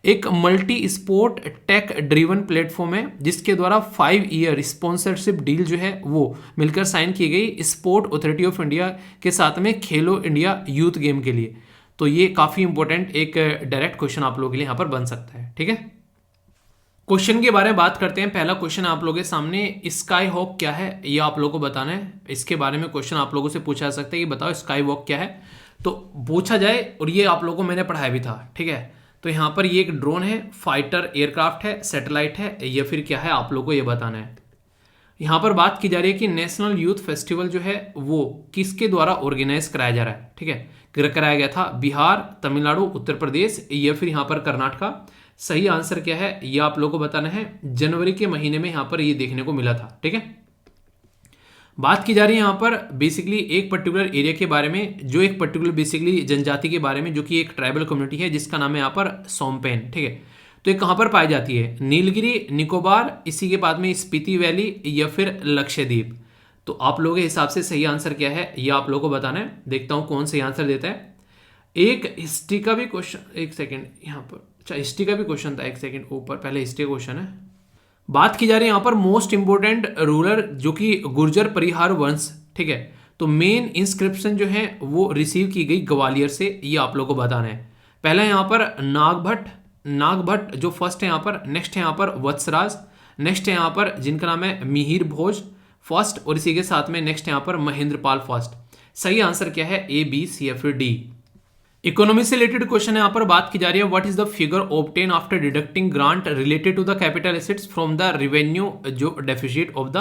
एक multi sport tech driven platform है जिसके द्वारा 5 ईयर स्पॉन्सरशिप डील जो है वो मिलकर साइन की गई स्पोर्ट अथॉरिटी ऑफ इंडिया के साथ में खेलो इंडिया यूथ गेम के लिए। तो ये काफ़ी इंपॉर्टेंट एक डायरेक्ट क्वेश्चन आप लोगों के लिए यहाँ पर बन सकता है, ठीक है। क्वेश्चन के बारे में बात करते हैं। पहला क्वेश्चन आप लोगों के सामने, स्काई वॉक क्या है ये आप लोगों को बताना है। इसके बारे में क्वेश्चन आप लोगों से पूछा जा सकता है कि बताओ स्काई वॉक क्या है, तो पूछा जाए, और ये आप लोगों को मैंने पढ़ाया भी था, ठीक है। तो यहाँ पर ये एक ड्रोन है, फाइटर एयरक्राफ्ट है, सैटेलाइट है, या फिर क्या है आप लोगों को ये बताना है। यहाँ पर बात की जा रही है कि नेशनल यूथ फेस्टिवल जो है वो किसके द्वारा ऑर्गेनाइज कराया जा रहा है, ठीक है। कराया गया था बिहार, तमिलनाडु, उत्तर प्रदेश या फिर यहाँ पर कर्नाटका। सही आंसर क्या है ये आप लोगों को बताना है। जनवरी के महीने में यहाँ पर ये देखने को मिला था, ठीक है। बात की जा रही है यहाँ पर बेसिकली एक पर्टिकुलर एरिया के बारे में, जो एक पर्टिकुलर बेसिकली जनजाति के बारे में, जो कि एक ट्राइबल कम्युनिटी है जिसका नाम है यहाँ पर सोमपेन, ठीक है। तो ये कहाँ पर पाई जाती है, नीलगिरी, निकोबार, इसी के बाद में स्पीति वैली या फिर लक्षद्वीप। तो आप लोगों के हिसाब से सही आंसर क्या है ये आप लोगों को बताना है। देखता हूँ कौन सही आंसर देता है। एक हिस्ट्री का भी क्वेश्चन, एक सेकेंड यहाँ पर, अच्छा हिस्ट्री का भी क्वेश्चन था, एक सेकेंड ऊपर, पहले हिस्ट्री क्वेश्चन है। बात की जा रही है यहाँ पर मोस्ट इंपोर्टेंट रूलर जो कि गुर्जर परिहार वंश ठीक है। तो मेन इंस्क्रिप्शन जो है वो रिसीव की गई ग्वालियर से, ये आप लोगों को बताना है। पहला यहाँ पर नागभट्ट जो फर्स्ट है यहाँ पर, नेक्स्ट है यहाँ पर वत्सराज, नेक्स्ट है यहाँ पर जिनका नाम है मिहिर भोज फर्स्ट, और इसी के साथ में नेक्स्ट यहाँ पर महेंद्र पाल फर्स्ट। सही आंसर क्या है? ए, बी, सी या फिर डी। इकोनॉमी से रिलेटेड क्वेश्चन है यहाँ पर, बात की जा रही है what is the figure obtain after deducting grant related to the capital assets from the revenue जो डेफिसिट ऑफ द,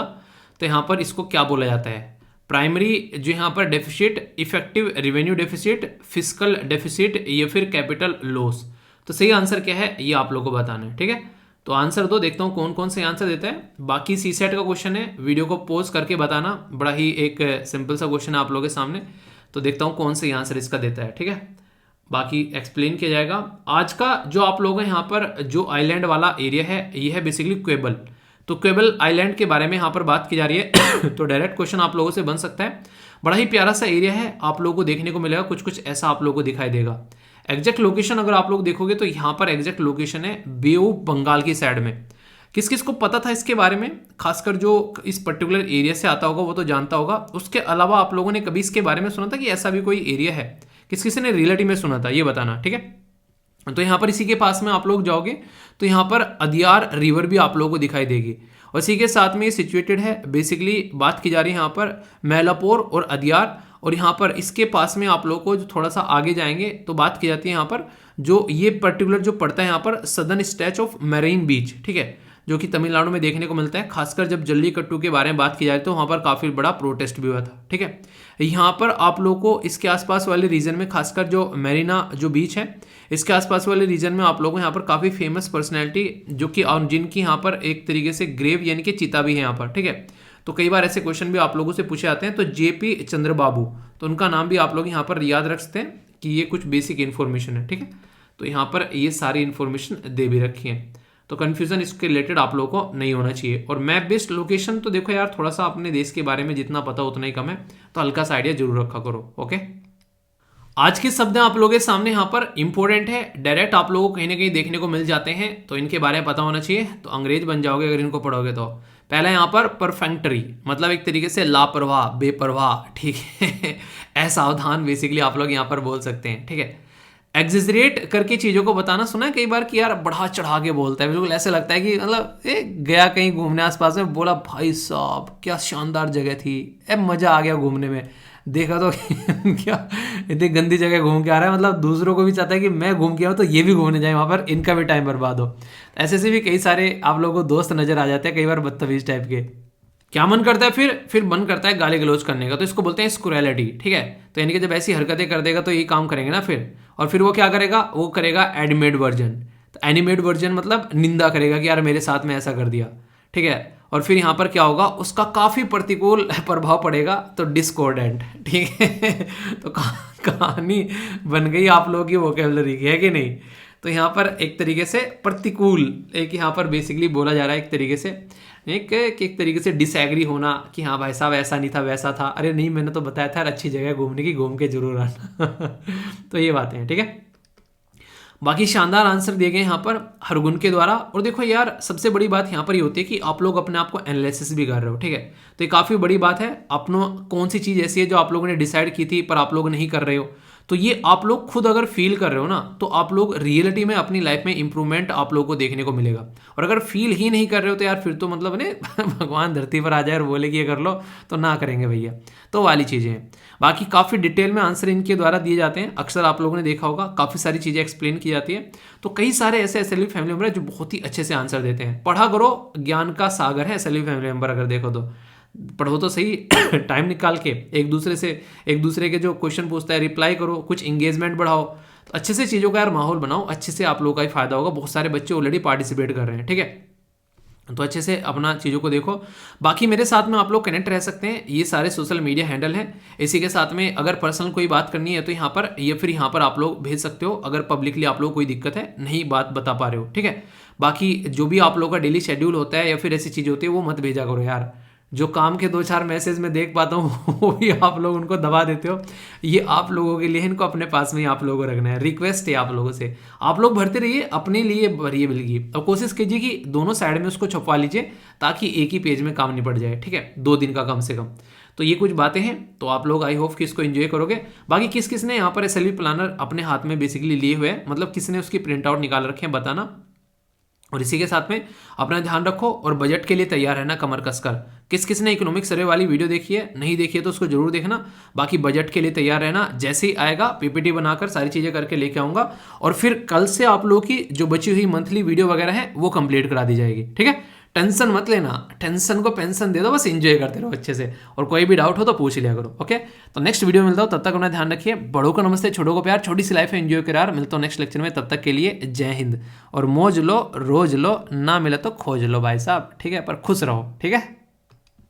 तो यहाँ पर इसको क्या बोला जाता है? प्राइमरी जो यहाँ पर deficit, effective revenue deficit, fiscal deficit या फिर कैपिटल लॉस। तो सही आंसर क्या है ये आप लोगों को बताना है, ठीक है। तो आंसर दो, देखता हूँ कौन कौन से आंसर देता है। बाकी सी सेट का क्वेश्चन है, वीडियो को पॉज करके बताना, बड़ा ही एक सिंपल सा क्वेश्चन है आप लोगों के सामने। तो देखता हूँ कौन से आंसर इसका देता है, ठीक है। बाकी एक्सप्लेन किया जाएगा। आज का जो आप लोग हैं यहाँ पर जो आइलैंड वाला एरिया है ये है बेसिकली क्वेबल। तो क्वेबल आइलैंड के बारे में यहाँ पर बात की जा रही है। तो डायरेक्ट क्वेश्चन आप लोगों से बन सकता है। बड़ा ही प्यारा सा एरिया है, आप लोगों को देखने को मिलेगा, कुछ कुछ ऐसा आप लोगों को दिखाई देगा। एग्जैक्ट लोकेशन अगर आप लोग देखोगे तो यहाँ पर एग्जैक्ट लोकेशन है बे ऑफ बंगाल की साइड में। किस किस को पता था इसके बारे में, खासकर जो इस पर्टिकुलर एरिया से आता होगा वो तो जानता होगा। उसके अलावा आप लोगों ने कभी इसके बारे में सुना था कि ऐसा भी कोई एरिया है? किस किसी ने रिलेटिव में सुना था ये बताना, ठीक है। तो यहाँ पर इसी के पास में आप लोग जाओगे तो यहाँ पर अदियार रिवर भी आप लोगों को दिखाई देगी, और इसी के साथ में ये सिचुएटेड है। बेसिकली बात की जा रही है यहाँ पर मैलापोर और अदियार, और यहाँ पर इसके पास में आप लोगों को जो थोड़ा सा आगे जाएंगे तो बात की जाती है यहाँ पर जो ये पर्टिकुलर जो पड़ता है यहाँ पर सदर्न स्ट्रेच ऑफ मैरीन बीच, ठीक है, जो कि तमिलनाडु में देखने को मिलता है। खासकर जब जल्लीकट्टू के बारे में बात की जाए तो वहाँ पर काफ़ी बड़ा प्रोटेस्ट भी हुआ था, ठीक है। यहाँ पर आप लोगों को इसके आसपास वाले रीजन में, खासकर जो मेरीना जो बीच है इसके आसपास वाले रीजन में आप लोगों को यहाँ पर काफ़ी फेमस पर्सनैलिटी जो कि और जिनकी यहाँ पर एक तरीके से ग्रेव यानी कि चिता भी है यहाँ पर, ठीक है। तो कई बार ऐसे क्वेश्चन भी आप लोगों से पूछे जाते हैं। तो जेपी चंद्रबाबू, तो उनका नाम भी आप लोग यहाँ पर याद रख सकते हैं कि ये कुछ बेसिक इन्फॉर्मेशन है, ठीक है। तो यहाँ पर ये सारी इन्फॉर्मेशन दे भी रखी है, तो कन्फ्यूजन इसके रिलेटेड आप लोगों को नहीं होना चाहिए। और मैप बेस्ड लोकेशन तो देखो यार, थोड़ा सा अपने देश के बारे में जितना पता उतना ही कम है, तो हल्का सा आइडिया जरूर रखा करो, ओके। आज के शब्द आप लोगों के सामने यहाँ पर इंपॉर्टेंट है, डायरेक्ट आप लोगों को कहीं ना कहीं देखने को मिल जाते हैं, तो इनके बारे में पता होना चाहिए, तो अंग्रेज बन जाओगे अगर इनको पढ़ोगे तो। पहला यहाँ पर परफेक्टरी, मतलब एक तरीके से लापरवाह, बेपरवाह, ठीक है, असावधान बेसिकली आप लोग यहाँ पर बोल सकते हैं, ठीक है। एग्जिजरेट करके चीज़ों को बताना, सुना है कई बार कि यार बढ़ा चढ़ा के बोलता है, बिल्कुल ऐसे लगता है कि मतलब गया कहीं घूमने आसपास में, बोला भाई साहब क्या शानदार जगह थी, मज़ा आ गया घूमने में, देखा तो क्या इतनी गंदी जगह घूम के आ रहा है, मतलब दूसरों को भी चाहता है कि मैं घूम के आऊँ तो ये भी घूमने जाए वहाँ पर, इनका भी टाइम बर्बाद हो। ऐसे से भी कई सारे आप लोगों को दोस्त नज़र आ जाते हैं, कई बार बदतमीज टाइप के। क्या मन करता है फिर मन करता है गाली गलौज करने का, तो इसको बोलते हैं स्क्रूएलिटी, ठीक है। तो यानी कि जब ऐसी हरकतें कर देगा तो यही काम करेंगे ना फिर, और फिर वो क्या करेगा, वो करेगा एनिमेट वर्जन। तो एनिमेट वर्जन मतलब निंदा करेगा कि यार मेरे साथ में ऐसा कर दिया, ठीक है। और फिर यहाँ पर क्या होगा, उसका काफ़ी प्रतिकूल प्रभाव पड़ेगा, तो डिस्कॉर्डेंट, ठीक है। तो कहानी बन गई आप लोगों की वोकेबलरी की, है कि नहीं। तो यहाँ पर एक तरीके से प्रतिकूल, एक यहाँ पर बेसिकली बोला जा रहा है एक तरीके से, एक तरीके से डिसएग्री होना कि हाँ भाई साहब ऐसा नहीं था वैसा था, अरे नहीं मैंने तो बताया था यार अच्छी जगह घूमने की, घूम के जरूर आना। तो ये बातें हैं, ठीक है। बाकी शानदार आंसर दिए गए यहाँ पर हरगुन के द्वारा। और देखो यार सबसे बड़ी बात यहाँ पर ये होती है कि आप लोग अपने आप को एनालिसिस भी कर रहे हो, ठीक है। तो ये काफ़ी बड़ी बात है, अपनों कौन सी चीज़ ऐसी है जो आप लोगों ने डिसाइड की थी पर आप लोग नहीं कर रहे हो, तो ये आप लोग खुद अगर फील कर रहे हो ना, तो आप लोग रियलिटी में अपनी लाइफ में इंप्रूवमेंट आप लोगों को देखने को मिलेगा। और अगर फील ही नहीं कर रहे हो तो यार फिर तो मतलब ने भगवान धरती पर आ जाए और बोले कि ये कर लो तो ना करेंगे भैया, तो वाली चीज़ें हैं। बाकी काफ़ी डिटेल में आंसर इनके द्वारा दिए जाते हैं, अक्सर आप लोगों ने देखा होगा, काफ़ी सारी चीज़ें एक्सप्लेन की जाती है। तो कई सारे ऐसे एसएलवी फैमिली मेंबर हैं जो बहुत ही अच्छे से आंसर देते हैं। पढ़ा करो, ज्ञान का सागर है एसएलवी फैमिली मेंबर, अगर देखो तो पढ़ो तो सही टाइम निकाल के, एक दूसरे के जो क्वेश्चन पूछता है रिप्लाई करो, कुछ इंगेजमेंट बढ़ाओ, तो अच्छे से चीज़ों का यार माहौल बनाओ, अच्छे से आप लोगों का ही फायदा होगा। बहुत सारे बच्चे ऑलरेडी पार्टिसिपेट कर रहे हैं, ठीक है। तो अच्छे से अपना चीज़ों को देखो। बाकी मेरे साथ में आप लोग कनेक्ट रह सकते हैं, ये सारे सोशल मीडिया हैंडल हैं। इसी के साथ में अगर पर्सनल कोई बात करनी है तो यहाँ पर या फिर यहाँ पर आप लोग भेज सकते हो, अगर पब्लिकली आप लोग कोई दिक्कत है नहीं बात बता पा रहे हो, ठीक है। बाकी जो भी आप लोग का डेली शेड्यूल होता है या फिर ऐसी चीज़ होती है वो मत भेजा करो यार। जो काम के 2-4 मैसेज में देख पाता हूँ वो भी आप लोग उनको दबा देते हो, ये आप लोगों के लिए, इनको अपने पास में ही आप लोगों को रखना है। रिक्वेस्ट है आप लोगों से, आप लोग भरते रहिए, अपने लिए भरिए बिल्कुल। अब कोशिश कीजिए कि दोनों साइड में उसको छपवा लीजिए ताकि एक ही पेज में काम निपट जाए, ठीक है, 2 दिन का कम से कम। तो ये कुछ बातें हैं, तो आप लोग आई होप कि इसको एंजॉय करोगे। बाकी किस किस ने यहाँ पर एसएलवी प्लानर अपने हाथ में बेसिकली लिए हुए हैं, मतलब किसने उसकी प्रिंट आउट निकाल रखे हैं बताना। और इसी के साथ में अपना ध्यान रखो और बजट के लिए तैयार रहना कमर कसकर। किस किस ने इकोनॉमिक सर्वे वाली वीडियो देखी है, नहीं देखी है तो उसको जरूर देखना। बाकी बजट के लिए तैयार रहना, जैसे ही आएगा पीपीटी बनाकर सारी चीज़ें करके लेके आऊँगा और फिर कल से आप लोगों की जो बची हुई मंथली वीडियो वगैरह है वो कंप्लीट करा दी जाएगी। ठीक है, टेंशन मत लेना, टेंशन को पेंशन दे दो, बस एंजॉय करते रहो अच्छे से। और कोई भी डाउट हो तो पूछ लिया करो। ओके, तो नेक्स्ट वीडियो में मिलता हूँ, तब तक अपना ध्यान रखिए। बड़ों को नमस्ते, छोटों को प्यार, छोटी सी लाइफ है एंजॉय कर यार। मिलता हूँ नेक्स्ट लेक्चर में, तब तक के लिए जय हिंद। और मौज लो, रोज लो, ना मिले तो खोज लो भाई साहब। ठीक है, पर खुश रहो। ठीक है।